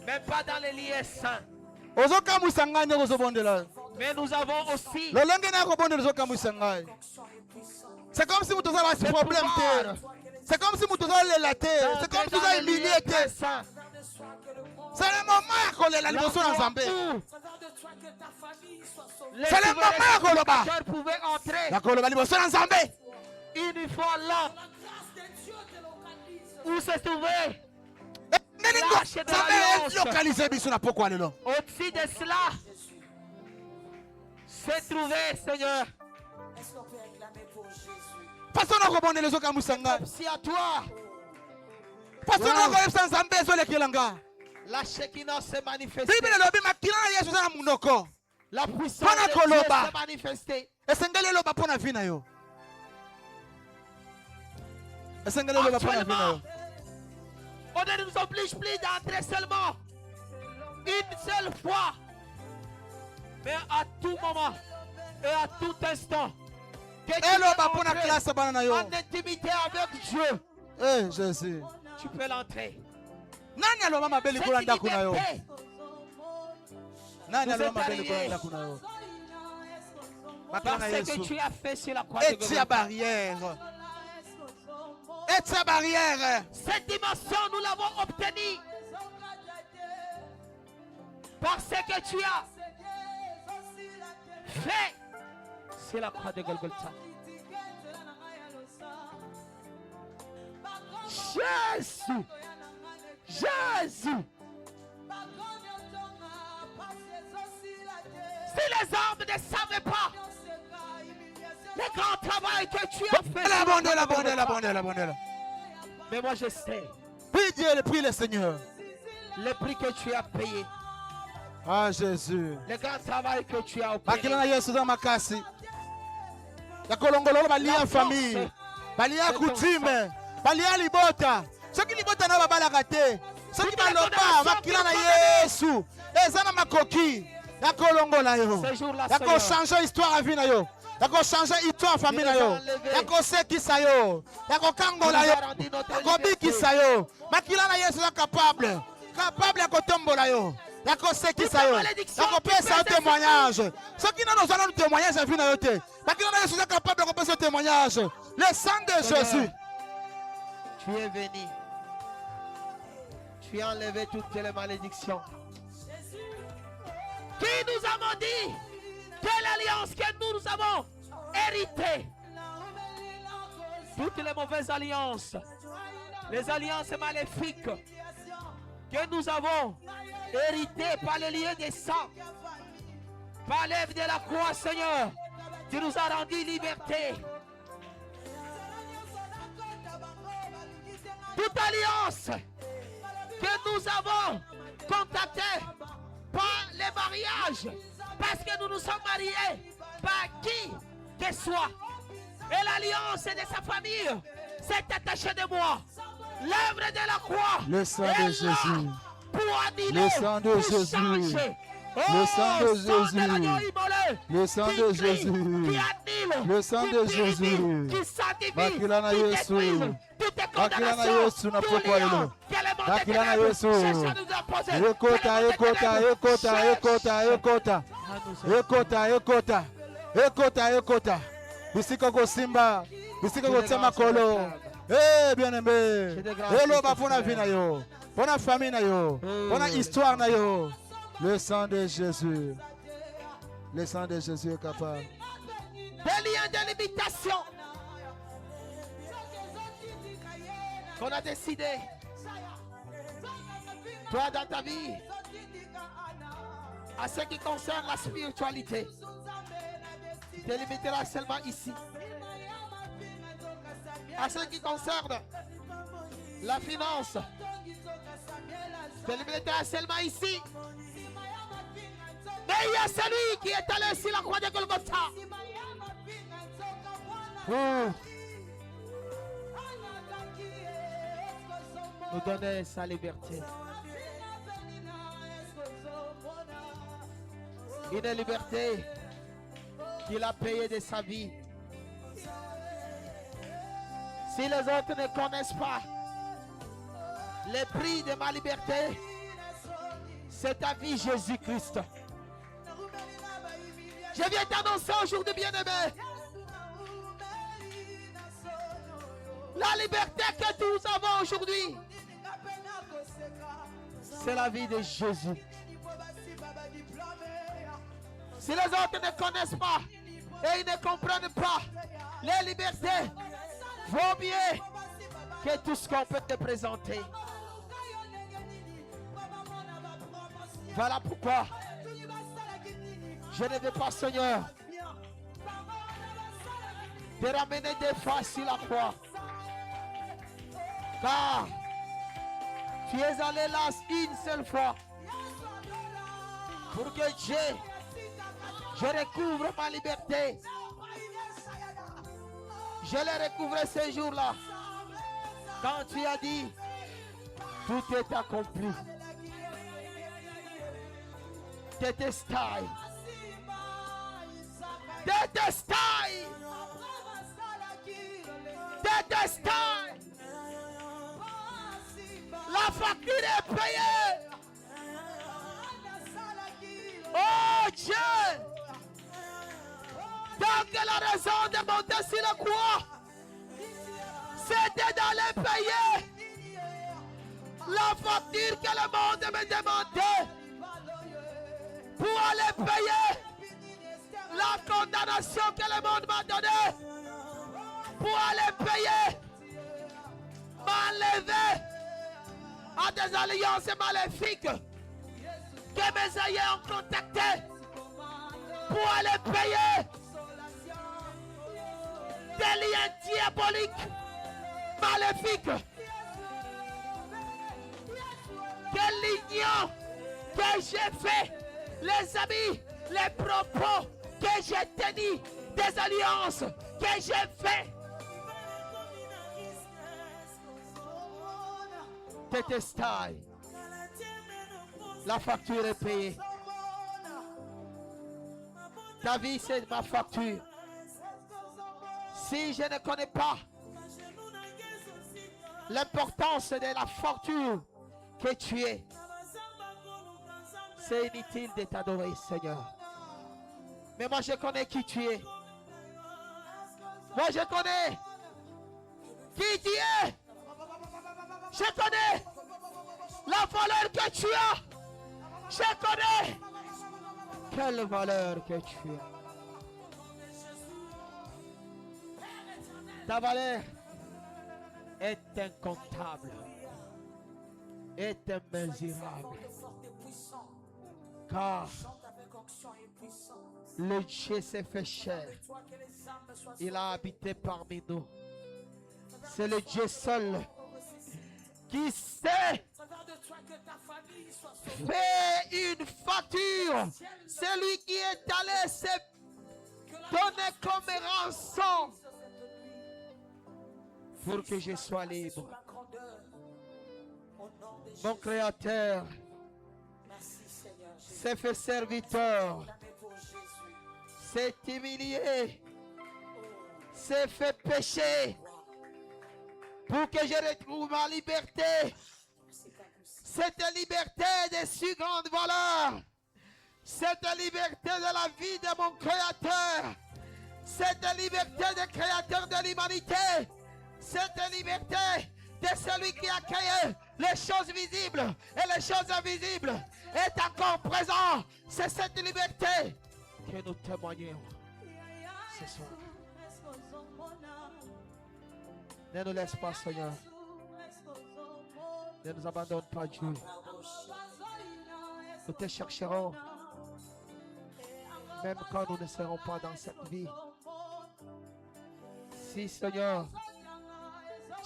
Même pas dans les lieux saints. Ozokamwisa ngai ndenge ozobondela. Mais nous avons aussi Lolenge na kobondela ozokamwisa ngai. C'est comme si vous avez un problème. C'est comme si vous avez relaté. C'est comme si vous avez humilié. C'est le moment qu'on est la liboso dans Nzambe. C'est le moment qu'on est là. Pouvait entrer. La koloba liboso dans Nzambe. Une fois là. Où se trouvait? Au-dessus de cela, se trouvait, Seigneur. Si à toi, la Shekinah s'est manifestée. La puissance de Dieu s'est manifestée. Actuellement, on ne nous oblige plus d'entrer seulement une seule fois, mais à tout moment et à tout instant. Que tu veux en intimité avec Dieu. Eh, Jésus. Tu peux l'entrer. Nani aloma mabeli Cette kulanda kuna yo? liberté, Nani vous aloma êtes mabeli arrivés kulanda kuna yo? parce que tu as fait sur la croix de Et ta Golgotha. barrière. Et ta barrière. Cette dimension, nous l'avons obtenue parce que tu as fait sur la croix de Golgotha. Jésus, Jésus. Si les hommes ne savaient pas le grand travail que tu as fait, La bonne. mais moi je sais Prie Dieu, prie le Seigneur. le prix que tu as payé, Ah, Jésus. le grand travail que tu as Bakila na opéré. Yesu dans makasi. Ya kolongolo balia famille. Balia coutume. Balia libota. Soki libota na babalaka te. Soki baloba bakila na Yesu. Ezana makoki. Ya kolongola yo. Ya ko changer histoire à vie na yo. Ya ko changer histoire famille na yo. Ya ko sekisa yo. Ya ko kangola yo. Ya ko bikisa yo. Bakila na Yesu ya capable. Capable ya kotombola yo. Ya ko sekisa yo. Ya ko pesa témoignage. Soki na nous allons témoigner à vie na yo te. Bakila na Yesu ya capable ya ko pesa témoignage. Le sang de Jésus. Tu es venu. Tu as enlevé toutes les malédictions. Qui nous avons dit que l'alliance que nous avons héritée, toutes les mauvaises alliances, les alliances maléfiques que nous avons héritées par le lieu des sangs, par l'œuvre de la croix, Seigneur, tu nous as rendu liberté. Toute alliance que nous avons contactée par les mariages, parce que nous nous sommes mariés par qui que soit, et l'alliance de sa famille s'est attachée de moi. L'œuvre de la croix, Le sang de Jésus. pour annuler, Le sang de pour Jésus. changer. Le sang de Jésus. Le sang de Qui Jésus. annule, Le sang qui de purifie, Jésus. qui sanctifie, Bakila na qui Yesu. détruise toute Bakila na condamnation, Yesu na tout pokwa lien ilo. que le monde Bakila na ténèbres Yesu. cherche à nous imposer. Ekota, Que le monde ekota, ténèbres ekota, cherche ekota, ekota. à nous Ekota, ekota. Ekota, ekota. Bisika kosimba. Bisika kotia makolo. Eh, bien-aimé. Eloba pona vie na yo. Pona famille na yo. Pona histoire na yo. Le sang de Jésus. Le sang de Jésus est capable. des liens de limitation qu'on a décidé, toi dans ta vie, à ce qui concerne la spiritualité, tu te limiteras seulement ici. À ce qui concerne la finance, tu te limiteras seulement ici. Mais il y a celui qui est allé sur la croix de Golgotha. Nous donner sa liberté. Une liberté qu'il a payée de sa vie. Si les autres ne connaissent pas le prix de ma liberté, c'est ta vie, Jésus-Christ. Je viens t'annoncer aujourd'hui, bien-aimé, la liberté que nous avons aujourd'hui, c'est la vie de Jésus. Si les autres ne connaissent pas et ils ne comprennent pas les libertés, vaut mieux que tout ce qu'on peut te présenter. Voilà pourquoi je ne veux pas, Seigneur, te ramener des fois sur la croix. Car tu es allé là une seule fois pour que je recouvre ma liberté. Je l'ai recouvré ce jour-là. Quand tu as dit, tout est accompli. Détestai. Détestai. Détestai. La facture est payée. Oh Dieu. Donc la raison de monter sur la croix, c'était d'aller payer la facture que le monde me demandait. Pour aller payer la condamnation que le monde m'a donnée. Pour aller payer, m'enlever à des alliances maléfiques que mes aïeux ont contactées. Pour aller payer des liens diaboliques, maléfiques. Quel lignon que j'ai fait, les amis, les propos que j'ai tenus, des alliances que j'ai fait. Détestai. La facture est payée. Ta vie, c'est ma facture. Si je ne connais pas l'importance de la facture que tu es, c'est inutile de t'adorer, Seigneur. Mais moi, je connais qui tu es. Moi, je connais qui tu es. Je connais la valeur que tu as. Je connais quelle valeur que tu as. Ta valeur est incontable, est immesurable. Car le Dieu s'est fait chair. Il a habité parmi nous. C'est le Dieu seul qui sait faire une facture. C'est lui qui est allé se donner comme rançon pour que je sois libre. Mon Créateur s'est fait serviteur, s'est humilié, s'est fait pécher pour que je retrouve ma liberté. Cette liberté de si grande valeur, cette liberté de la vie de mon Créateur, cette liberté de Créateur de l'humanité, cette liberté de celui qui a créé les choses visibles et les choses invisibles est encore présent. C'est cette liberté que nous témoignons ce soir. Ne nous laisse pas, Seigneur. Ne nous abandonne pas, Dieu. Nous te chercherons, même quand nous ne serons pas dans cette vie. Si, Seigneur,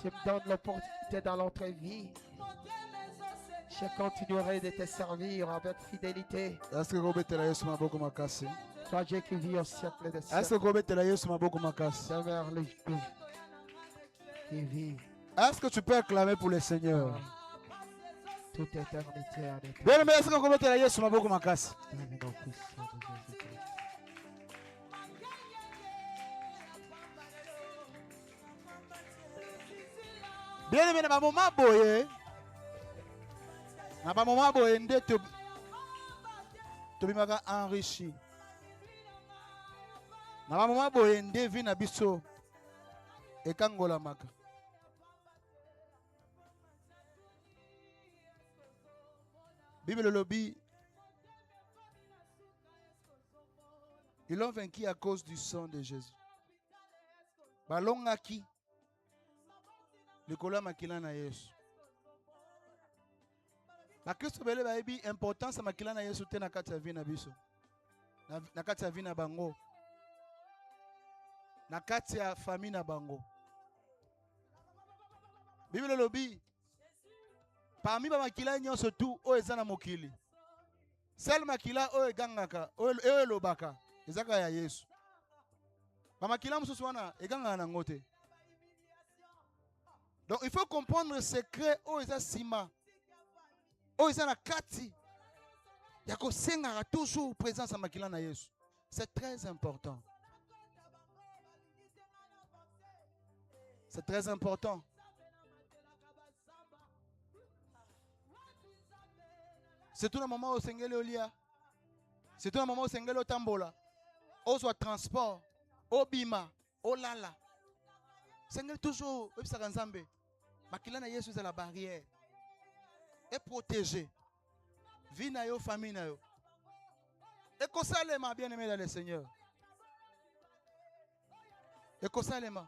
tu me donnes l'opportunité dans notre vie, je continuerai de te servir avec fidélité. Toi, Dieu qui vis au siècle des siècles. Demeure le Dieu qui vit. Est-ce que tu peux acclamer pour le Seigneur? Toute éternité en éternité. Bien aimé, est-ce que vous mettez la Yesu maboko makasi? Bien aimé, na moment boye. Na moment boye nde to bimaka enrichi. Na moment boye nde vi na biso ekangola maka. Bible lobby. Ils l'ont vaincu à cause du sang de Jésus. Balongaki. Le kola makila na Yesu. La Christ bele ba ebi importance makila na Yesu te na kati ya vi na biso. Na kati ya vi na bango. Na kati ya famille na bango. Bible lobi. Parmi ba makila nyonso tu o eza na mokili. Sel makila o egangaka, o elobaka. Ezaka ya Yesu. Bamakila mususu wana eganga na ngote. Donc il faut comprendre le secret o eza sima. O eza na kati. Yako senga toujours présence à makila na Yesu. C'est très important. C'est très important. C'est tout le moment où sengele olia. C'est tout le moment où sengele otambola. Au soit transport, au bima, au lala. Seigneur toujours, makila na Yesu c'est la barrière. Et protégé. Vie na yo, famille na yo. Et kosalema bien aimé dans le Seigneur. Et kosalema.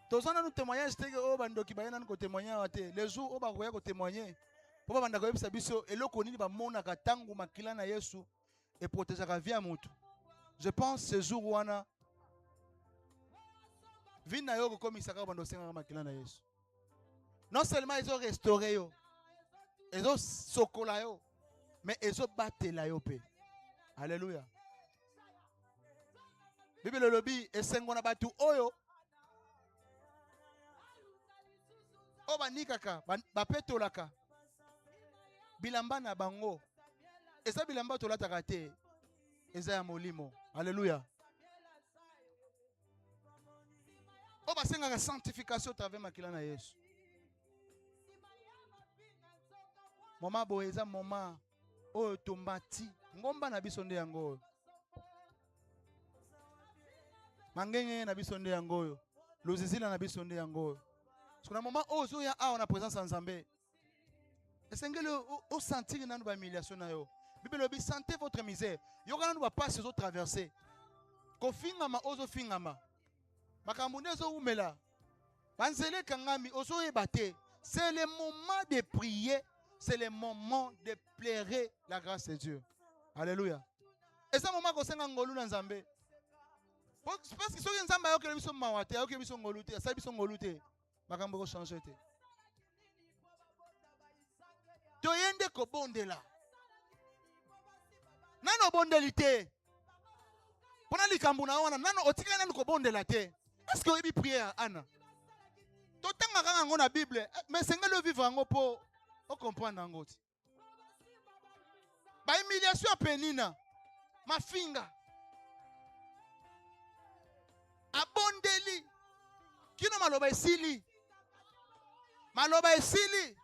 Tous nous témoignage que oh bandoki bayana ko témoigner les jours où bakoya ko témoigner. Pour banda ko yebisa biso eloko nini ba mona ka tangu makila na Yesu et protéger la vie à mutu. Je pense ce jour wana vina yo ko misaka bando senga makila na Yesu. Non seulement ils ont restauré yo, ils ont sokola yo, mais ils ont battu la yo pe. Alléluia. Bible lobby esengo na batu oyo o banikaka bapetolaka bilamba na bango eza bilamba tolataka te eza ya molimo. Alléluia. O basengaka sanctification travers makila na Yesu. Moma bo eza moma oyo tombati ngomba na biso nde yango. Mangenge na biso nde yango. Lozizila na biso nde yango. Parce que na moment où on a la présence en Zambé. Est-ce que vous sentez que nous avons une humiliation? Bible dit sentez votre misère. Vous ne pas se traverser. Ko fingama ozo fingama. Makamune zo umela. Banzele kangami ozo ebate. C'est le moment de prier, c'est le moment de pleurer la grâce de Dieu. Alléluia. Et c'est un moment qu'on s'est engolou dans Zambé. Parce que ceux qui sont en Zambé, ils sont mawate, ils sont engoloutés, ils sont engoloutés. Makambo changer te. Toyende ko bondela. Nano bondelité. Pona likambo na wana nano otika nano ko bondela te. Est-ce que oyebi prière ana? Totanga kanga ngo na Bible, mais sengelo vivre ngo po o comprendre ngo ti. Ba humiliation penina. Mafinga. Abondeli. Kino maloba esili. Maloba esili.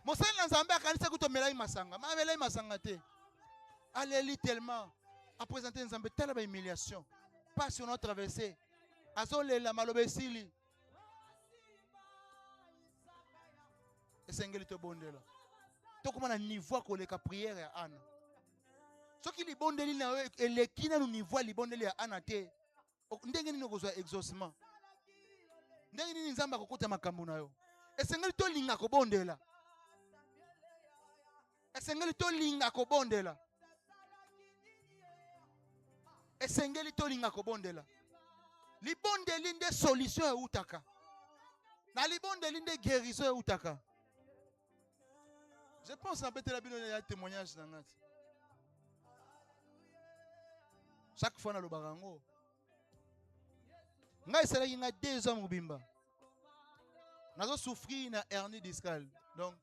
Mosali na Nzambe akanisa kutomela masanga. Mavela masanga te. Alléluia tellement. A présenter Nzambe telle humiliation. Pas sur notre traversée. Azole la maloba esili. Esengeli to bondela. To comment na niveau ko leka prière ya ana. Soki li bondeli na elekina no niveau li bondeli ya ana te. Ndenge nini kozwa exaucement. Ndenge nini Nzambe akokota makambo na yo. Esengeli to linga ko bondela. Esengeli to linga ko bondela. Esengeli to linga ko bondela. Li bondeli nde solution ya utaka. Na li bondeli nde guérison ya utaka. Je pense que la Bible a un témoignage dans notre. Chaque fois, on a le barango. Nga isala qui a 2 ans mobimba. Nazo souffrir na hernie discale. Donc,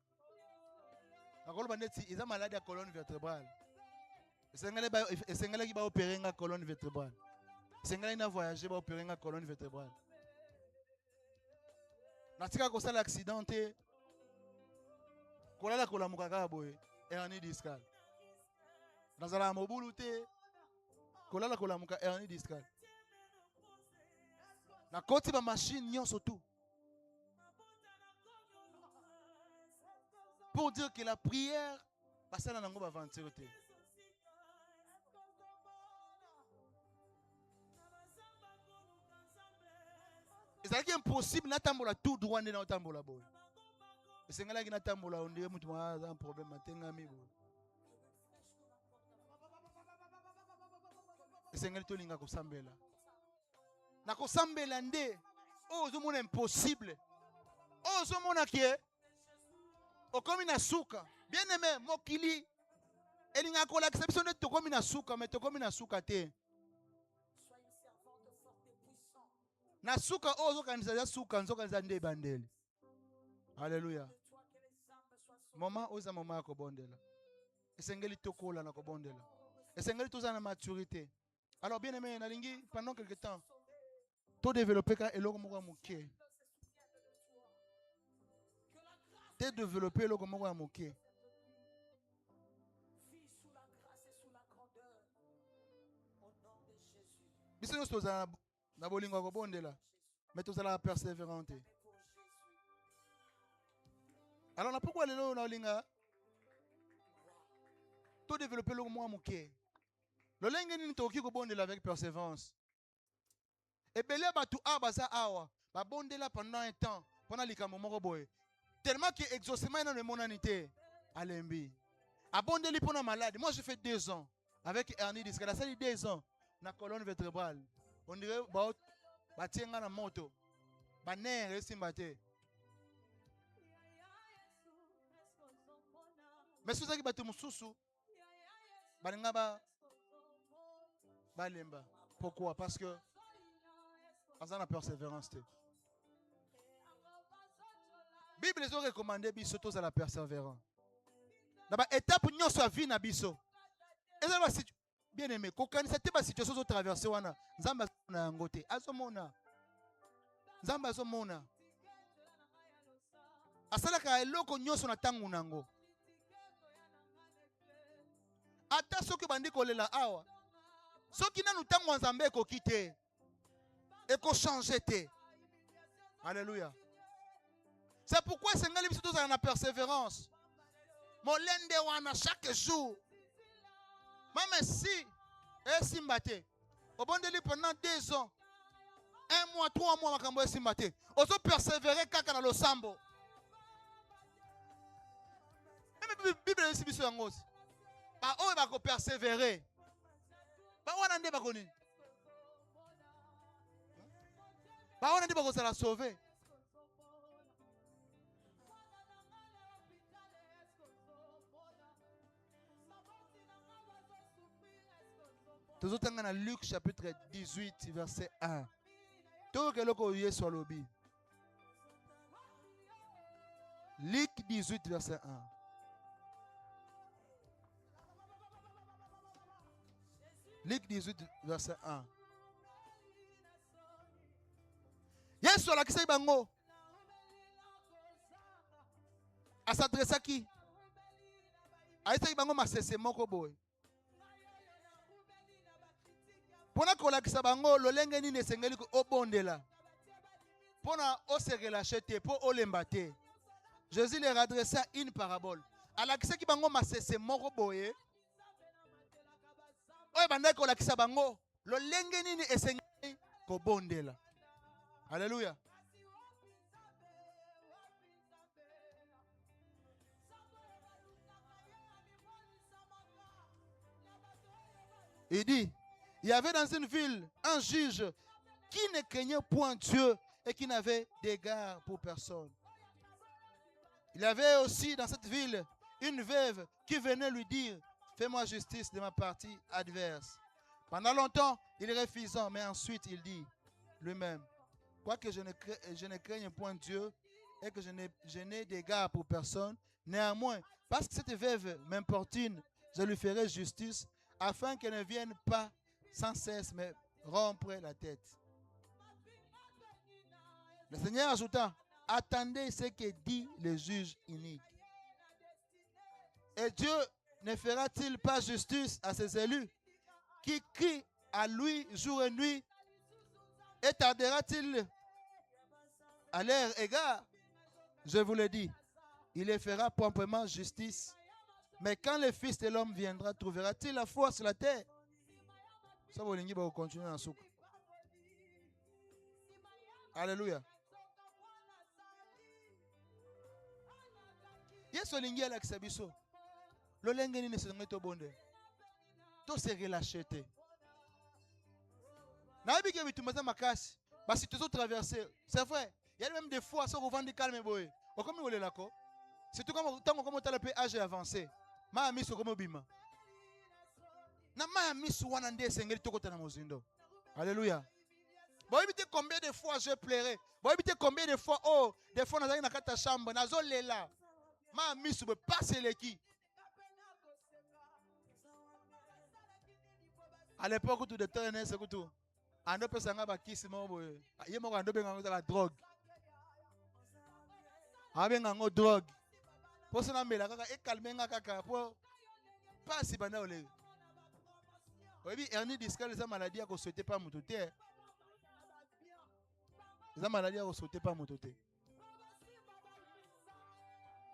na kolo baneti ils ont maladie à colonne vertébrale. Essengele qui va opérer la colonne vertébrale. Sengali na voyager ba opérer nga colonne vertébrale. Natika ko sala accident te. Kolala kolamuka kaka boye hernie discale. Nazala mobulu te. Kolala kolamuka hernie discale. Na koti ba machine nyonso tout. Pour dire que la prière passer na nango ba aventure te. C'est impossible natambola tout droit na tambola boy. Esengala ki natambola onde mutu ma un problème matengami boy. Esengala to linga ko sambela. Na ko sambela nde ozo mona impossible. Ozo mona ki okomi na suka. Bien aimé mokili elinga ko la kisabiso ne tokomi na suka mais tokomi na suka te. Na suka ozo kanisa suka nzoka za nde bandeli. Alléluia. Maman oza mama ko bondela. Esengeli tokola na ko bondela. Esengeli toza na maturité. Alors bien aimé nalingi pendant quelque temps to développer ka eloko moko moké. Te développer eloko moko moké. Biso nous toza na bolingo ko bondela. Mais tozala persévérante. Alors na pourquoi lelo na olinga to développer eloko moko moké. Le lenge nini toki ko bondela avec persévérance. Et belé batu baza awa ba bondela pendant un temps pendant likambo moko boye. Tellement que exaucement dans le monanité alembi. Abondeli pendant malade. Moi j'ai fait 2 ans avec hernie discale. Ça dit 2 ans na colonne vertébrale. On dirait ba tienga na moto. Ba nerf simbate. Mais sous ça qui batu mususu balinga ba balemba. Pourquoi? Parce que on a la persévérance. La Bible les a recommandé biso tous à la persévérance. D'abord étape nous soit vie na biso. Et ça va bien aimé. Quand cette situation sont traversée wana, Nzamba na ngote. Azomona. Nzamba azomona. Asala ka eloko nyonso na tangu nango. Ata soki bandi kolela awa. Soki nanu tangu Nzambe ko kite. Et qu'on change. Alléluia. C'est pourquoi c'est nga biso tozala na persévérance. Molende wana chaque jour. Même si simbate. Obondeli pendant 2 ans. 1 mois, 3 mois makambo simbate. Ozo persévérer kaka na losambo. Même Bible esi biso yango. Ba oyo ba ko persévérer. Ba wana nde ba koni. Ba wana nde ba ko sala sauver. Nous sommes dans Luc chapitre 18, verset 1. Tout le monde est sur le lobby. Luc 18, verset 1. Luc 18, verset 1. Yesu alakisa bango. A s'adresse à qui? A esa bango masese moko boy. Pona kolakisa bango lolenge nini esengeli ko obondela. Pona ose relâcher te po olemba te. Jésus leur adressa une parabole. Alakisa ki bango masese moko boye. Oye bandai kolakisa bango lolenge nini esengeli ko bondela. Alléluia. Il dit, il y avait dans une ville un juge qui ne craignait point Dieu et qui n'avait d'égard pour personne. Il y avait aussi dans cette ville une veuve qui venait lui dire, fais-moi justice de ma partie adverse. Pendant longtemps, il refusa, mais ensuite il dit lui-même, quoique je ne craigne point Dieu et que je n'ai d'égard pour personne, néanmoins, parce que cette veuve m'importune, je lui ferai justice, afin qu'elle ne vienne pas sans cesse rompre la tête. Le Seigneur ajouta, attendez ce que dit le juge inique. Et Dieu ne fera-t-il pas justice à ses élus qui crient à lui jour et nuit? Et tardera-t-il à leur égard? Je vous le dis, il les fera promptement justice. Mais quand le Fils de l'homme viendra, trouvera-t-il la foi sur la terre? Ça va continuer en souk. Alléluia. Yesu olingi alakisa biso lolenge nini esengeli tobonde to se relâcher te. Nayebi ke bitumba za makasi basi tozo traverser. C'est vrai, il y a même des fois ça revendre calme boye. Okomi olelako. Surtout comme tant comme tala pe âge avancé. Ma miso comme bima. Na ma miso wana nde esengeli tokota na mozindo. Alléluia. Boye bité combien de fois je pleurais. Boye bité combien de fois oh des fois nazali na kata chambre nazo lela. Ma miso be passer les qui. À l'époque tout de temps n'est ce que tout. Ando pesanga ba kiss mo boye. Ye mo ando benga ngota la drogue. Abenga ngo drogue. Pour cela mela kaka e calmenga kaka pour pas si bana ole. Oui, hernie discale c'est maladie qu'on souhaitait pas mutoté. C'est maladie qu'on souhaitait pas mutoté.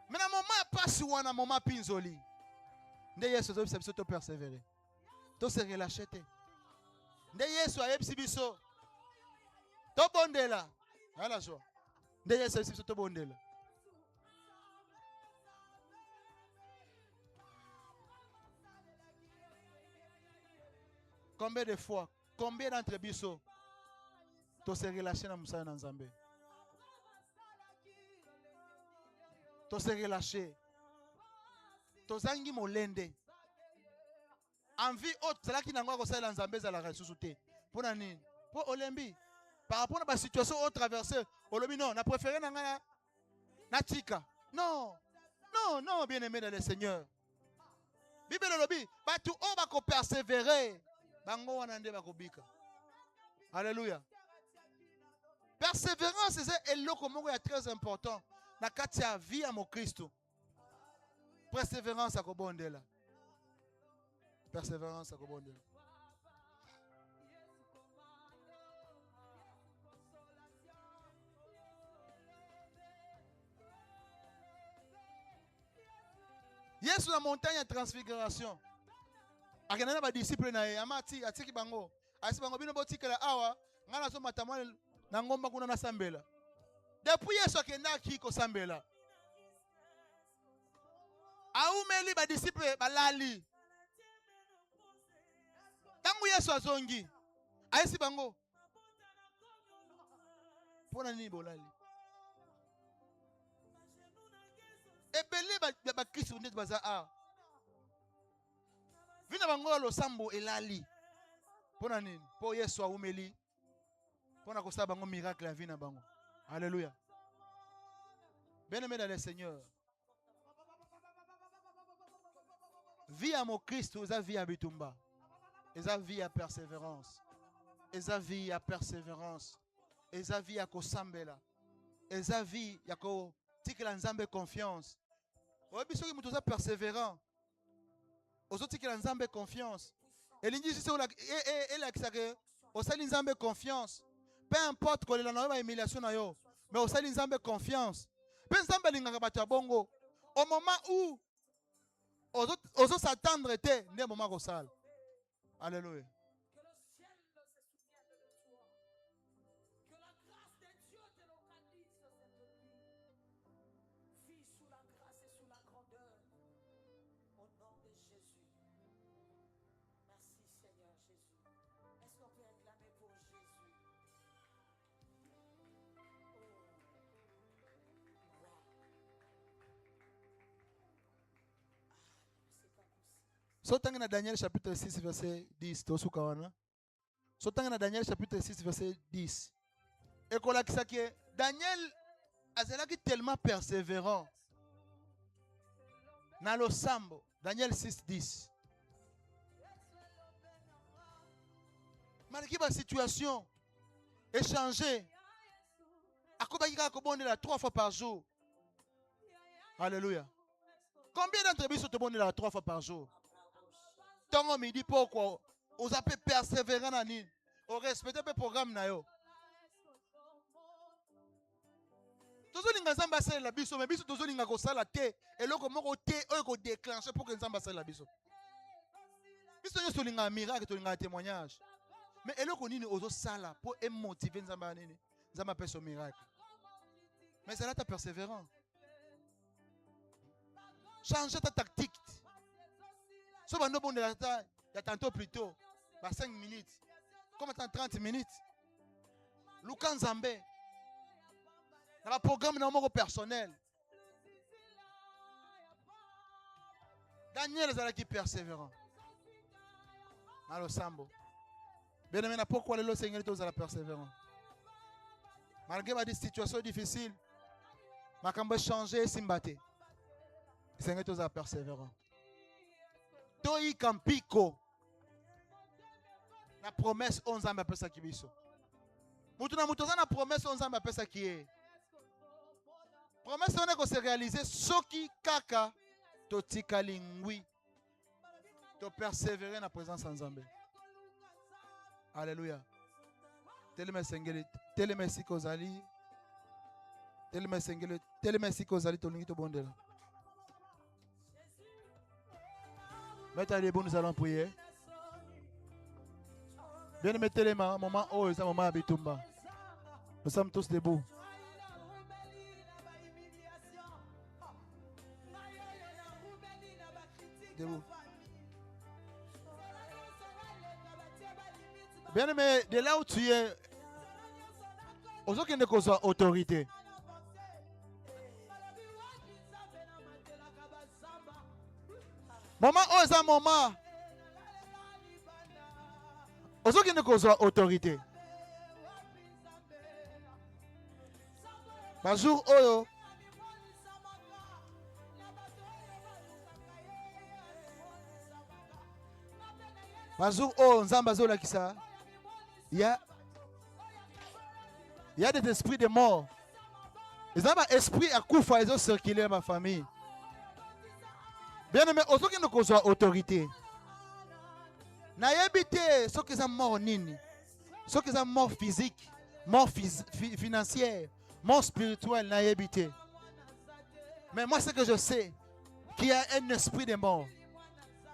Mais na moment pas si wana moment pinzoli. Nde Yesu zo biso to persévérer. To se relâcher te. Nde Yesu ayebisi biso. To bondela. Ala joie. Nde Yesu ayebisi biso to bondela. Combien de fois, combien d'entre biso to se relâcher na musala na Nzambe? To se relâcher. To zangi molende. Envie autre, c'est là qui n'a pas ko sala Nzambe za la ressuscité. Pour nani? Pour olembi. Par rapport à la situation au traversée, olobi non, na préféré na tika. Non. Non, non, bien-aimé dans le Seigneur. Bible olobi, ba tu o ba ko persévérer. Bango wana nde bakobika. Alléluia. Persévérance c'est eloko moko ya très important na kati ya vie ya Mokristo. Persévérance akobondela. Persévérance akobondela. Yesu na montagne ya transfiguration. Akanana ba disciple na ye amati atiki bango. Asi bango bino botikela awa ngana so matamwa na ngomba kuna na sambela. Depuis Yesu akenda ki ko sambela. Aumeli ba disciple balali. Tangu Yesu azongi. Aisi bango. Pona nini bolali? Ebele ba Kristo ndet baza a. Vina bango lo sambo elali. Pona nini? Po Yesu aumeli. Pona ko sa bango miracle vina bango. Alléluia. Bien-aimé dans le Seigneur. Vie à mon Christ, eza vie à bitumba. Eza vie à persévérance. Eza vie à persévérance. Eza vie à kosambela. Eza vie à ko tikela Nzambe confiance. Oyebi soki mutu oza persévérant. Ozotikela Nzambe confiance. Elingi sisi elakisa ke osali Nzambe confiance. Peu importe kolela na yo ba humiliation na yo, mais osali Nzambe confiance. Pe Nzambe alingaka bato ya bongo. Au moment où ozo s'attendre te, nde moment kosala. Alléluia. Sotangi na Daniel chapitre 6 verset 10 tosuka wana. Sotangi na Daniel chapitre 6 verset 10. Et qu'on a que Daniel azalaki tellement persévérant. Na lo sambo Daniel 6 10. malgré la situation, échanger. Akobaki kobondela 3 fois par jour. Alléluia. Combien d'entre vous te bondela 3 fois par jour? Tant midi pourquoi? Vous avez persévérer dans ni. Vous respectez le programme na yo. Toujours les gens basser la biso, mais biso toujours les gens ko sala té et loko moko té eux ko déclencher pour que les gens basser la biso. Biso yo solinga miracle, solinga témoignage. Mais eloko nini ozo sala pour motiver nzamba nini? Nzamba peut ce miracle. Mais c'est là ta persévérance. Change ta tactique. Si on bon de la taille, il y a tantôt plus tôt, 5 minutes. Comme attends 30 minutes. Lukan Zambé. Dans le programme de personnel. Daniel est qui persévérant. Alors Sambo. Bien aimé, pourquoi le Seigneur est la persévérance? Malgré des situations difficiles, ma cambe changer simbate. Le Seigneur est la persévérance. Toi Kampiko. La promesse 11 ans appelle ça qui biso. Mutuna mutoza na promesse 11 ans appelle ça qui est. Promesse on est que se réaliser soki kaka to tikalingwi. To persévérer dans la présence en Zambé. Alléluia. Teleme sengeli, teleme sikozali. Teleme sengeli, teleme sikozali to lingi to bondela. Mettez debout, nous allons prier. Bien mettez les mains, moment oh, c'est un moment à Bitumba. Nous sommes tous debout. Debout. Bien aimé, de là où tu es, aux autres qui ne causent autorité. Moment où est un moment. Aux autres qui ne causent autorité. Par jour, oh. Par jour, oh, Nzambazo la kisa. Il y a des esprits de mort. Les esprits à Koufa, ils ont circulé ma famille. Bien aimé, aux autres qui ne causent autorité. N'ayabité, ceux qui sont morts nini. Ceux qui sont morts physiques, morts financières, morts spirituels, n'ayabité. Mais moi, ce que je sais, qu'il y a un esprit de mort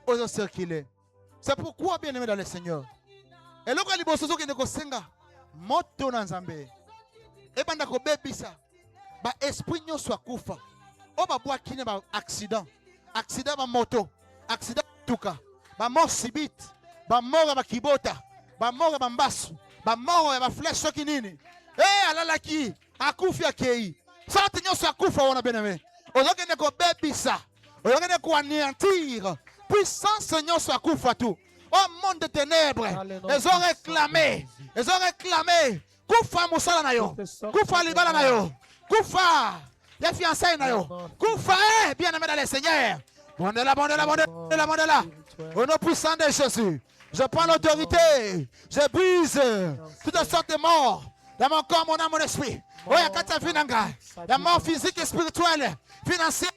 aux autres circulé. C'est pourquoi, bien aimé dans le Seigneur. Et là, les bossos qui ne kosenga, moto na Nzambe. Et banda ko bebisa, ba esprit nyo soit kufa. O ba boa kine ba accident ba moto, accident tuka, ba mort subite, ba mort ba kibota, ba mort ba mbasu, ba mort ba flèche qui nini. Eh alala ki, akufi akei. Ça nyo soit kufa wana beneme. O zo kine ko bebisa, o zo kine ko anéantir. Puissance nyo soit kufa tout. Oh monde de ténèbres, ils ont réclamé, Koufa Moussala Nayo, Koufa Libala Nayo, Koufa, les fiançailles Nayo, Koufa, bien aimé dans le Seigneur. Bondela. Au nom puissant de Jésus, je prends l'autorité, je brise toutes sortes de morts dans mon corps, mon âme, mon esprit. Oh, la mort physique et spirituelle, financière.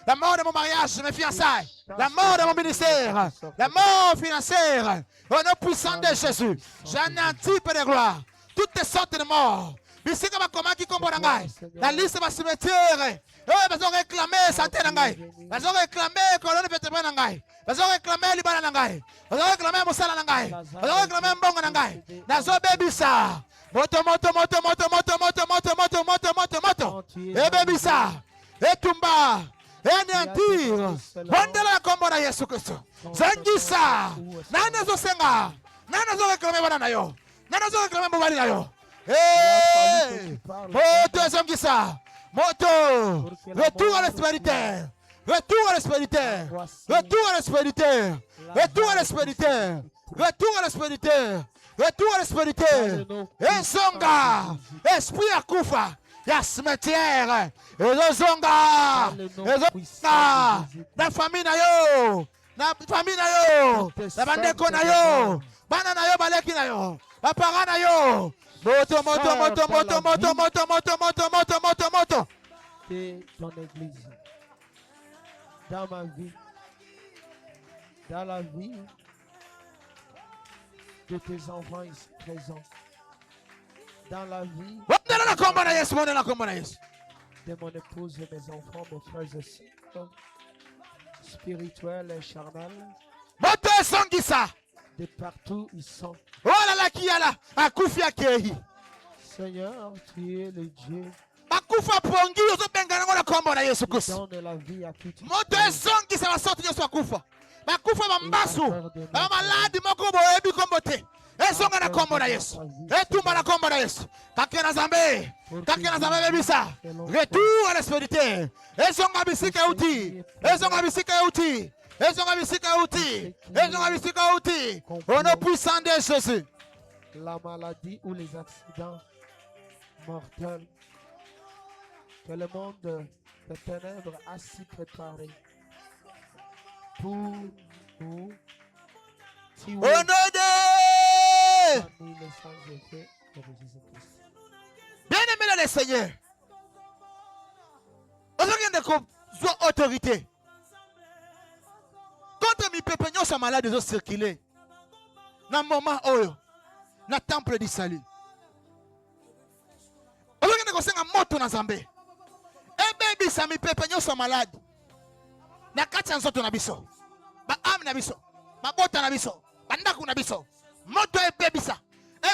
La mort de mon mariage, de mes fiançailles. La mort de mon ministère. La mort financière. Au nom puissant de Jésus. J'anéantis, Père de gloire, toutes sortes de morts. La liste va cimetière. Ils ont réclamé santé. Ils ont réclamé colonne vertébrale. Ils ont réclamé libana. Ils ont réclamé moussala. Ils ont réclamé mbonga. Nazo bebisa. Moto. Et bebisa. Et tumba, et anéantir. Bondela kombo na Yesu Kristo. Zangisa. Nana zo senga. Nana zo réclamer bana yo. Nana zo réclamer mbali na yo. Eh! Moto zangisa. Moto. Retour à l'espérité. Retour à l'espérité. Retour à l'espérité. Retour à l'espérité. Retour à l'espérité. Retour à l'espérité. Et zonga. Esprit à Koufa. Ya cimetière, ezozonga, na famille na yo, na bandeko na yo, bana na yo baleki na yo bapara na yo moto moto moto moto moto moto moto moto moto moto moto de ton église, dans ma vie, dans la vie de tes enfants ici présents, dans la vie de mon épouse et mes enfants, mes frères et sœurs, spirituels et charnels, de partout ils sont. Seigneur, tu es le Dieu bakufa pongi ozobengana ngo na kombo na Yesu Kristo. donne la vie à qui tu Moto ezongisa basoto nyonso bakufa. Bakufa bambasu. Bamaladi moko boyebi kombo te. Ezonga na kombo na Yesu. Etumba na kombo na Yesu. Kakena Zambe. Kakena Zambe bebisa. Retour à l'espérité. Ezonga bisika uti. Ezonga bisika uti. Ezonga bisika uti. Ezonga bisika uti. Au nom puissant de Jésus. la maladie ou les accidents mortels que le monde des ténèbres a si préparé pour nous. Au nom de bien-aimé dans le Seigneur, aujourd'hui nous avons autorité contre mes pépignons sont malades ils ont circulé dans le moment où dans le temple du salut. Aujourd'hui nous avons moto na Zambé et baby ça mes pépignons sont malades na kati ya nzoto na biso ba am na biso ba bota na biso bandako na biso moto ebebisa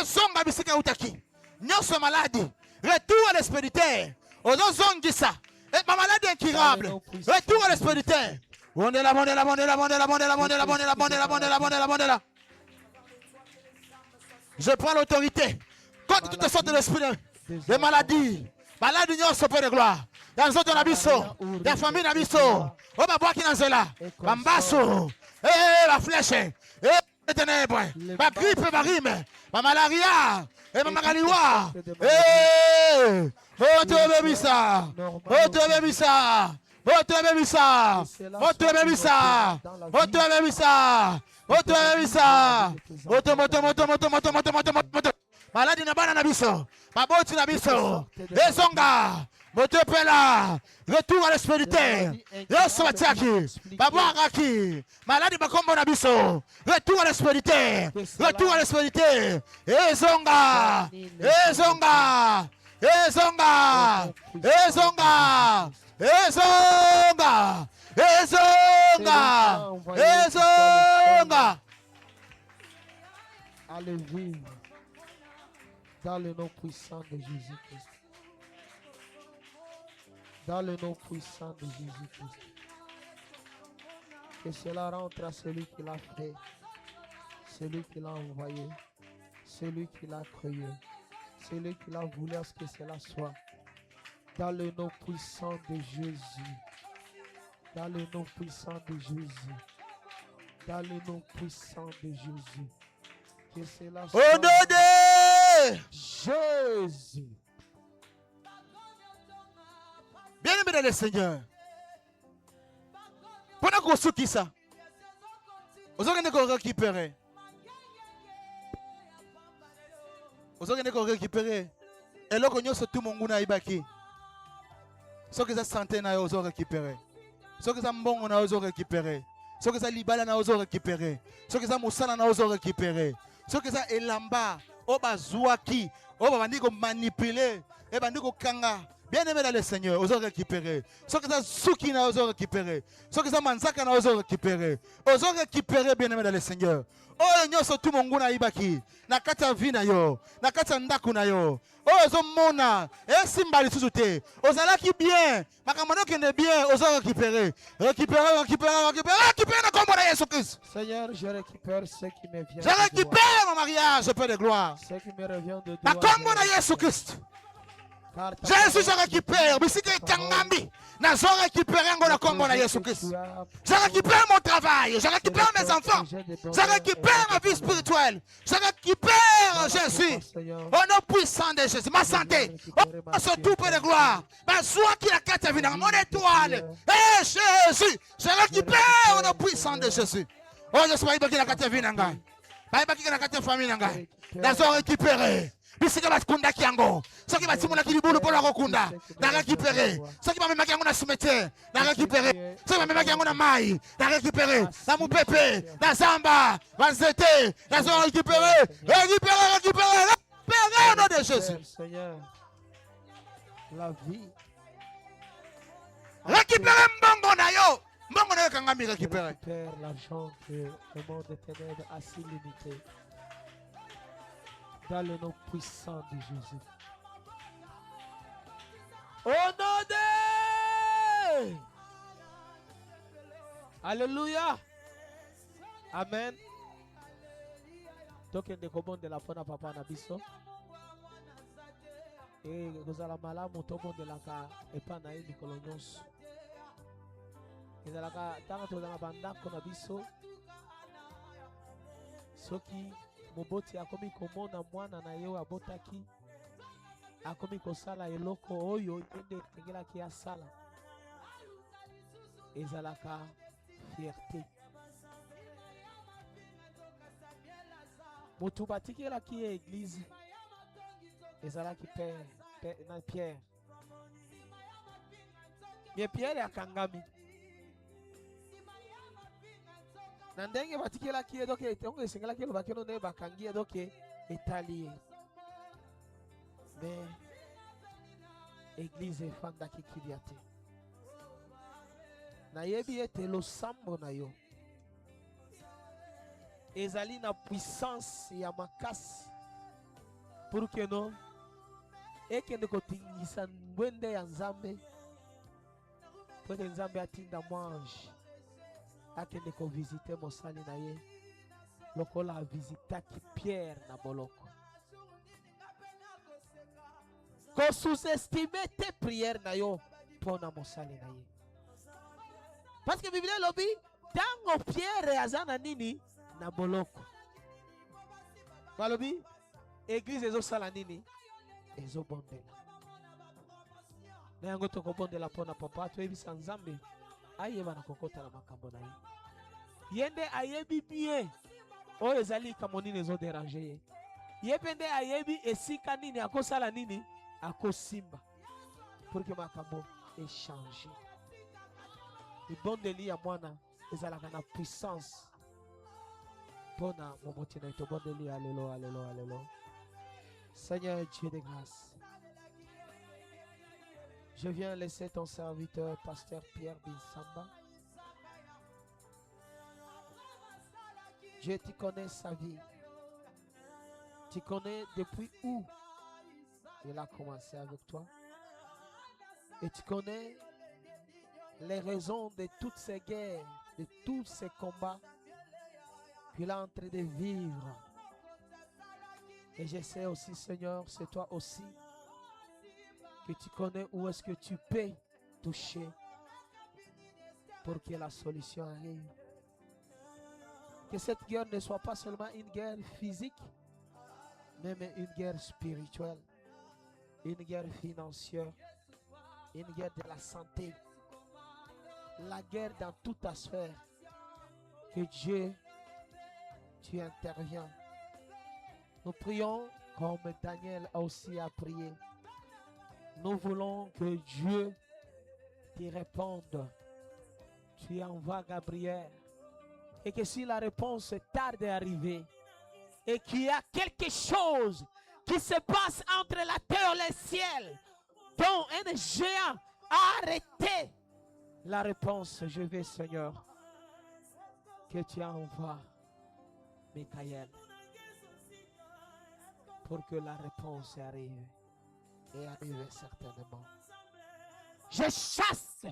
ezonga bisika utaki nyonso maladi retour à l'espérité ozozongisa ba maladi incurable retour à l'espérité bondela bondela bondela bondela bondela bondela bondela bondela bondela bondela bondela. Je prends l'autorité contre toutes sortes d'esprits de maladies maladi nyonso pe de gloire ya nzoto na biso ya famille na biso o babwaki na nzela bambaso la flèche les ténèbres ba grippe ba rime ba malaria ba magaliwa oto bebisa oto bebisa oto bebisa oto bebisa oto bebisa oto bebisa oto moto moto moto moto moto moto moto maladi na bana na biso baboti na biso ezonga moto pela retour à l'espérité yoso batiaki babwakaki maladi bakombo na biso retour à l'espérité retour à l'espérité ezonga ezonga ezonga ezonga ezonga ezonga ezonga. Allez vivre dans le nom puissant de Jésus-Christ. Dans le nom puissant de Jésus-Christ. Que cela rentre à celui qui l'a fait, celui qui l'a envoyé, celui qui l'a créé, celui qui l'a voulu à ce que cela soit. Dans le nom puissant de Jésus. Dans le nom puissant de Jésus. Dans le nom puissant de Jésus. Que cela soit. Au nom de Jésus. Bien-aimé dans le Seigneur, pendant qu'on se qui ça, vous allez nous récupérer. Vous allez nous récupérer. Et là, nous sommes tout le monde ibaki. Ce que ça santé na vous récupérer. Ce que ça mbongo na vous récupérer. Ce que ça libala na vous récupérer. Ce que ça musala na vous récupérer. Ce que ça elamba, oba zouaki, oba bandiko manipuler, et bandiko kanga. Bien-aimé dans le Seigneur, vous aurez récupéré. Ce que ça souki na vous récupéré. Ce que ça manzaka na vous récupéré. Vous aurez récupéré, bien-aimé dans le Seigneur. Oh, nyoso tout mon guna ibaki. Na kata vina yo, na kata ndaku na yo. Oh, zo mona, simbali suzute. Ozalaki bien, makamano kende bien, vous aurez récupéré. Récupéré, récupéré, récupéré, récupéré na kombo na Yesu Christ. Seigneur, je récupère ce qui me vient. Je récupère mon mariage, Père de gloire. Ce qui me revient de Na toi. kombo na Yesu Christ. Jésus, je récupère. Mais si tu es Kangambi, je récupère un combo de Jésus Christ. Je récupère mon travail. Je récupère mes enfants. Je récupère ma vie spirituelle. Je récupère Jésus. Au nom puissant de Jésus. Ma santé. Oh, surtout pour de gloire. Ma joie qui a quatre vies dans mon étoile. Eh, Jésus. Je récupère au nom puissant de Jésus. Oh, je suis pas qui a quatre vies dans bayeba kika na kati ya famille na ngai nazo récupérer bisika bakundaki yango soki batimolaki libulu mpona kokunda na récupérer soki bamemaki yango na cimetière na récupérer soki bamemaki yango na mai na récupérer na mopepe na zamba banzete nazo récupérer au nom de Jésus. Seigneur, la vie. Récupérer mbongo na yo. Mbongo na yo kangami récupérer. Récupère l'argent que le monde des ténèbres a si limité. Dans le nom puissant de Jésus. Au nom de... Alléluia. Amen. Donc, il y de la foi à papa na biso. Et vous allez malamu tout le monde de la ka et pas na une colonios. Et la ka tant que dans la banda qu'on a biso. Soki moboti akomi komona mwana na yo abotaki akomi kosala eloko oyo ende tengelaki asala. Ezalaka fierté. Motu batikelaki église ezalaki Pierre. Mais Pierre akangami. Na ndenge batikelaki edoke etongo esengelaki lobaki no ne bakangi edoke etali. Mais église efandaki kiliate. Na yebi ete losambo na yo. Ezali na puissance ya makasi pour que non ekende kotingisa ngwende ya Nzambe pour que Nzambe atinda mwange akende ko visiter mosali na ye lokola visitaki Pierre na boloko ko sous-estimer te prière na yo pona mosali na ye parce que Bible lobi tango Pierre azana nini na boloko balobi église ezosala nini ezobondela na yango tokobondela mpona papa toyebisa Nzambe ayeba na kokota na makambo na ye yende ayebi bien oyo ezali likambo nini ezoderange ye ye mpe nde ayebi esika nini akosala nini akosimba pour que makambo echange libondeli ya mwana ezalaka na puissance. Pona momotina itobondeli alléluia. Seigneur Dieu de grâce, je viens laisser ton serviteur pasteur Pierre Binsamba. Tu connais sa vie. Tu connais depuis où il a commencé avec toi. Et tu connais les raisons de toutes ces guerres, de tous ces combats qu'il est en train de vivre. Et je sais aussi, Seigneur, c'est toi aussi que tu connais où est-ce que tu peux toucher pour que la solution arrive. Que cette guerre ne soit pas seulement une guerre physique, mais une guerre spirituelle, une guerre financière, une guerre de la santé, la guerre dans toute ta sphère. Que Dieu, tu interviens. Nous prions comme Daniel a aussi a prié. Nous voulons que Dieu te réponde. Tu envoies Gabriel. Et que si la réponse tarde à arriver, et qu'il y a quelque chose qui se passe entre la terre et le ciel, dont un géant a arrêté la réponse, je vais, Seigneur, que tu envoies Michael pour que la réponse arrive et arrive certainement. Je chasse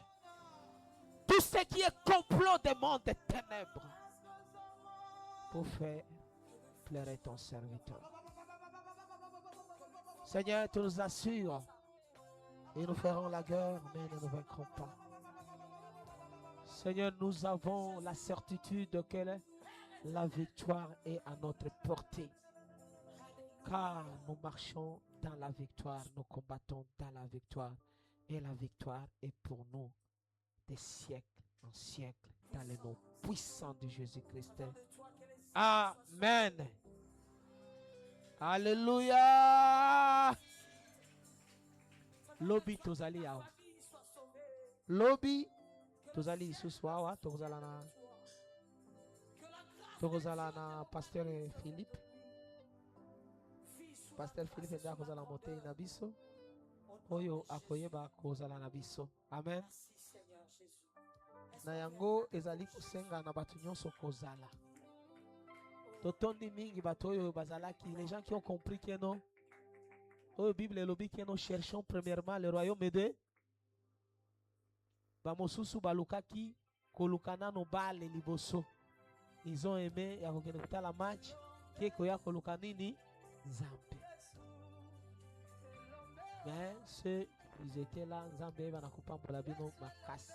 tout ce qui est complot des mondes des ténèbres pour faire pleurer ton serviteur. Seigneur, tu nous assures et nous ferons la guerre, mais nous ne vaincrons pas. Seigneur, nous avons la certitude que la victoire est à notre portée. Car nous marchons dans la victoire, nous combattons dans la victoire. Et la victoire est pour nous des siècles en siècles, dans le nom puissant de Jésus-Christ. Amen. Alléluia. Lobby tozali awa. Lobby tozali lisusu awa tokozala na Pasteur Philippe. Pasteur Philippe nde akozala motei na biso oyo akoyeba kozala na biso. Amen. Na yango ezali kosenga na bato nyonso kozala. Totondi mingi bato oyo bazalaki, les gens qui ont compris que non. Oyo Bible elobi que nous cherchons premièrement le royaume de bamosusu balukaki kolukana no bale liboso. Ils ont aimé ya kokende kutala match keko ya koluka nini Nzambe. Mais ceux ils étaient là Nzambe banakopambola bino makasi.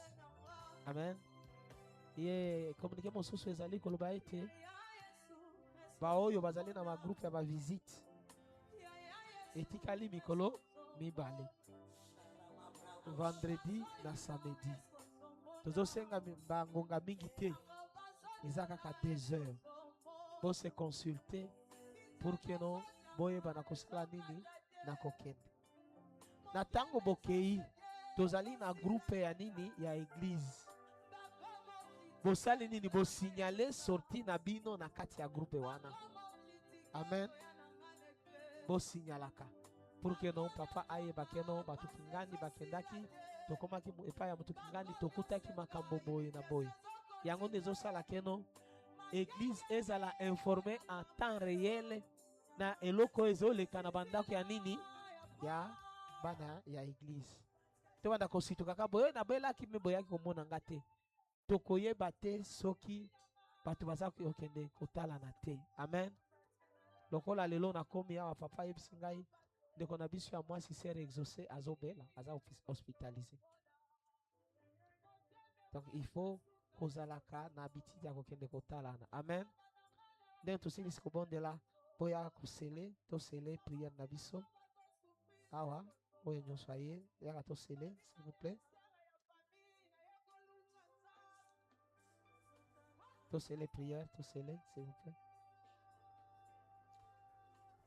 Amen. Ye communiqué mosusu ezali koloba ete baoyo bazali na ma groupe ya ba visite etikali mikolo mibale vendredi na samedi tozosenga bangonga mingi te eza kaka 2 heures bo se consulter pour que non boyeba na kosala nini na kokende na tango bokei tozali na groupe ya nini ya église bosali nini bosignale sorti na bino na kati ya groupe wana. Amen. Bosignalaka pour que non papa ayeba ke non batu kingani bakendaki tokomaki epai ya mutu kingani tokutaki makambo boye na boye yango nde ezosala ke non église ezala informé en temps réel na eloko ezoleka na bandako ya nini ya bana ya église to banda kositokaka boye na boyelaki me boyaki komona nga te tokoyeba te soki bato baza kokende kotala na te. Amen. Lokola lelo nakomi awa papa yebisi ngai ndeko na biso ya mwasi sere exaucé azobela aza hospitalisé. Donc il faut kozalaka na habitude ya kokende kotala na. Amen. Nde tosilisi kobondela boya kosele tosele prière na biso awa oyo nyonso aye yaka tosele s'il vous plaît. Tosele prière, tosele s'il vous plaît.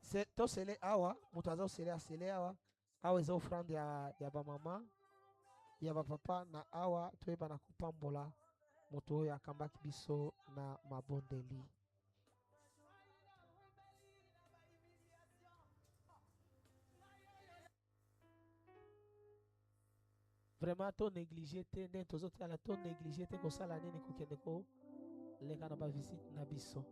C'est tosele awa, mutazo sele asele awa. Awa eza offrande ya ba mama, ya ba papa na awa toyeba na kopambola moto oyo akambaki biso na mabondeli. Vraiment to négliger te nde tozotala to négliger te kosala nini kokende ko leka na ba visite na biso.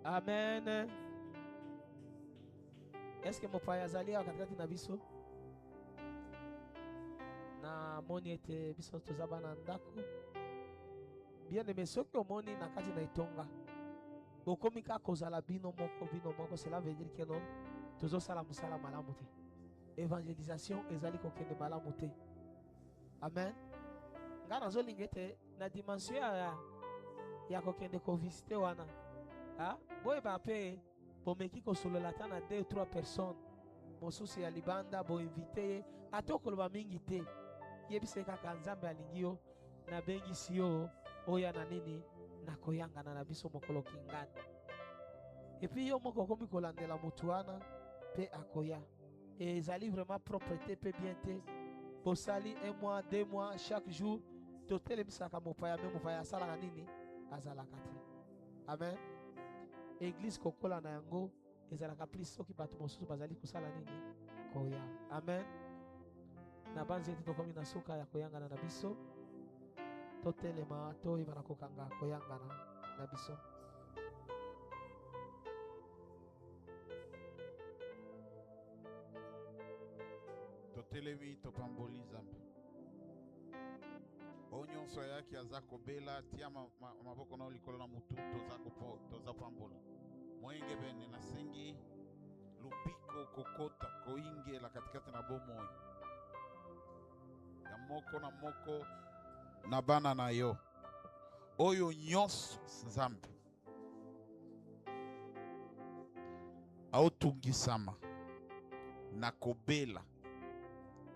Amen. Est-ce que mopaya azali awa katikati na biso? Na moni ete biso toza bana ndako. Bien aimé, soki omoni na kati na etonga bokomi kaka kozala bino moko, cela veut dire que non tozosala mosala malamu te. Évangélisation ezali kokende malamu te. Amen. Nga nazolinga ete na dimension ya kokende kovisite wana boyeba mpe bomeki kosolola ata na 2 ou 3 personnes mosusu ya libanda boinvite ye ata okoloba mingi te yebise kaka Nzambe alingi yo nabengisi yo oya na nini na koyangana na biso mokolo kingani epuis yo moko okomi kolandela motu wana mpe akoya ezali vraiment propreté mpe bien te bosali 1 mois 2 mois chaque jour totelemisaka mopaya me mopaya asalaka nini azalaka te. Amen. Église kokola na yango ezalaka plus soki bato mosusu bazali kosala nini koya. Amen. Na banzi ete tokomi na suka ya koyangana na biso totelema toyeba na kokanga koyangana na biso. Totelemi topamboli Nzambe oyo nyonso ayaki aza kobela tia maboko na likolo na mutu toza pambola moyenge bene nasengi lupiko kokota koingela katikati na bomoi ya moko na moko na bana na yo oyo nyonso Nzambe aotungisama na kobela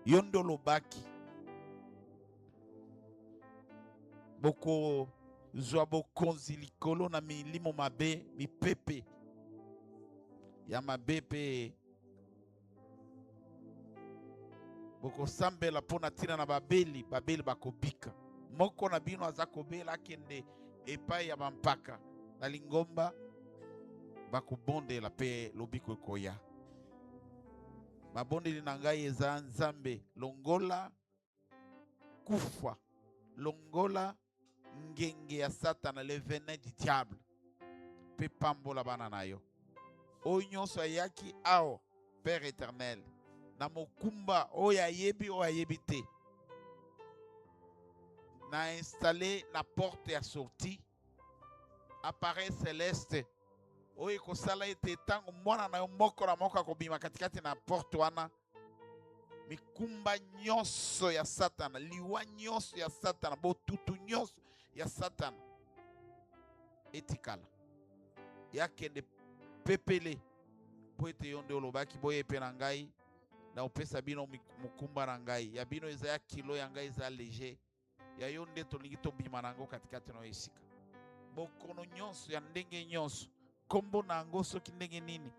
yondo lobaki boko zwa bokonzi likolo na milimo mabe mipepe ya mabe pe boko sambela pona tina na babeli bakobika moko na bino aza kobela akende epai ya bampaka na lingomba bakobondela pe lobiko ekoya mabondeli na ngai eza nzambe longola kufa longola ngenge ya satana le venin du diable pe pambola bana na yo oyo nyonso ayaki awa Père éternel na mokumba oyo ayebi oyo ayebi te na installé na porte ya sortie appareil céleste oyo ekosala ete ntango mwana na yo moko na moko akobima katikati na porte wana mikumba nyonso ya satana liwa nyonso ya satana botutu nyonso ya satana etikala yakende pepele po ete yo nde olobaki boye epe na ngai na opesa bino mokumba na ngai ya bino eza ya kilo ya ngai eza léger ya yo nde tolingi tobima na yango katikati na esika bokono nyonso ya ndenge nyonso kombo na yango soki ndenge nini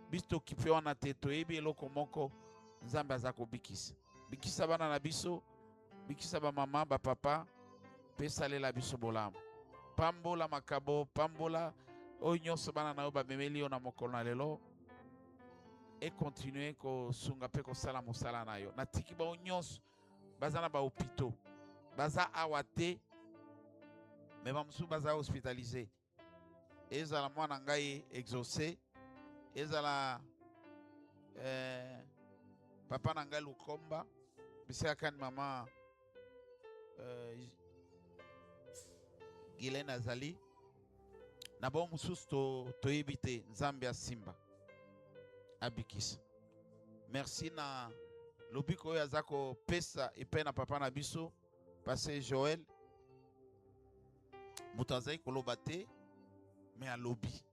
biso tokipe wana te toyebi eloko moko nzambe aza kobikisa bikisa bana na biso bikisa bamama bapapa mpe salela biso bolamu pambola makabo pambola oyo nyonso bana na yo bamemeli yo na mokolo na lelo ekontinue kosunga mpe kosala mosala na yo natiki bao nyonso baza na bahopito baza awa te me bamosusu baza hospitalize ezala mwana ngai exaucé ezala papa na ngai lukomba bisaka ni mama Guylaine azali na bao mosusu toyebi te nzambe asimba abikisa merci na lobiko oyo aza kopesa epai na papa na biso Pasteur Joël moto azali koloba te me alobi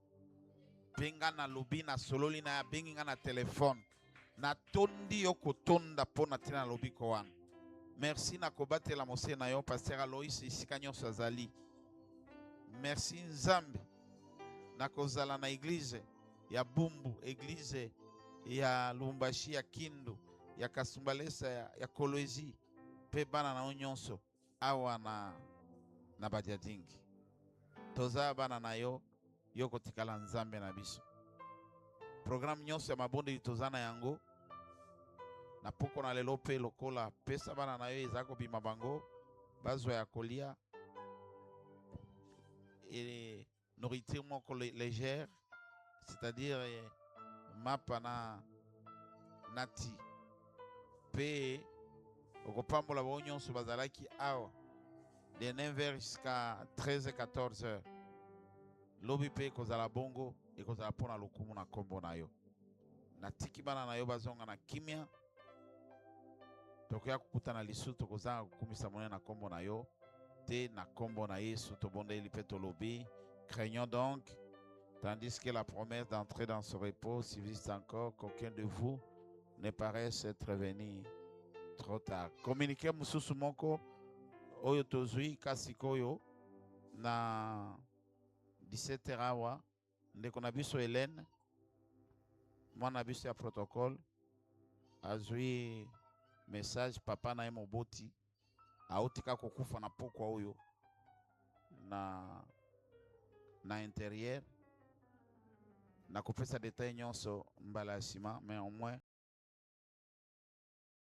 mpe nga na lobi na sololi na abengi nga na telefone natondi yo kotonda mpo na tina na lobiko wana merci na kobatela mose na yo Pasteur Aloïs esika nyonso azali merci nzambe na kozala na eglize ya Bumbu eglize ya Lubumbashi ya Kindu ya Kasumbalesa ya Kolwezi mpe bana na yo nyonso awa na Badiadingi toza bana na yo yo kotikala nzambe na biso programme nyonso ya mabondeli toza na yango na poko na lelo mpe lokola pesa bana na yo eza kobima bango bazwa ya kolia et nourriture moko légère c'est-à-dire mapa na ti mpe okopambola bao nyonso bazalaki awa de 9h jusqu'à 13h-14h lobi mpe ekozala bongo ekozala mpona lokumu na nkombo na yo natiki bana na yo bazonga na kimia tokoya kokutana lisusu tokozanga kokumisa monene na nkombo na yo te na nkombo na Yesu tobondeli mpe tolobi craignons donc tandis que la promesse d'entrer dans ce repos subsiste encore qu'aucun de vous ne paraisse être venu trop tard. Communiquez mususu moko oyo tozui kasi koyo na 17h awa ndeko na biso Hélène mwana biso ya protocole azui message papa na ye moboti aotika kokufa na pokwa oyo na intérieur na kopesa detail nyonso mbala ya nsima mais au moins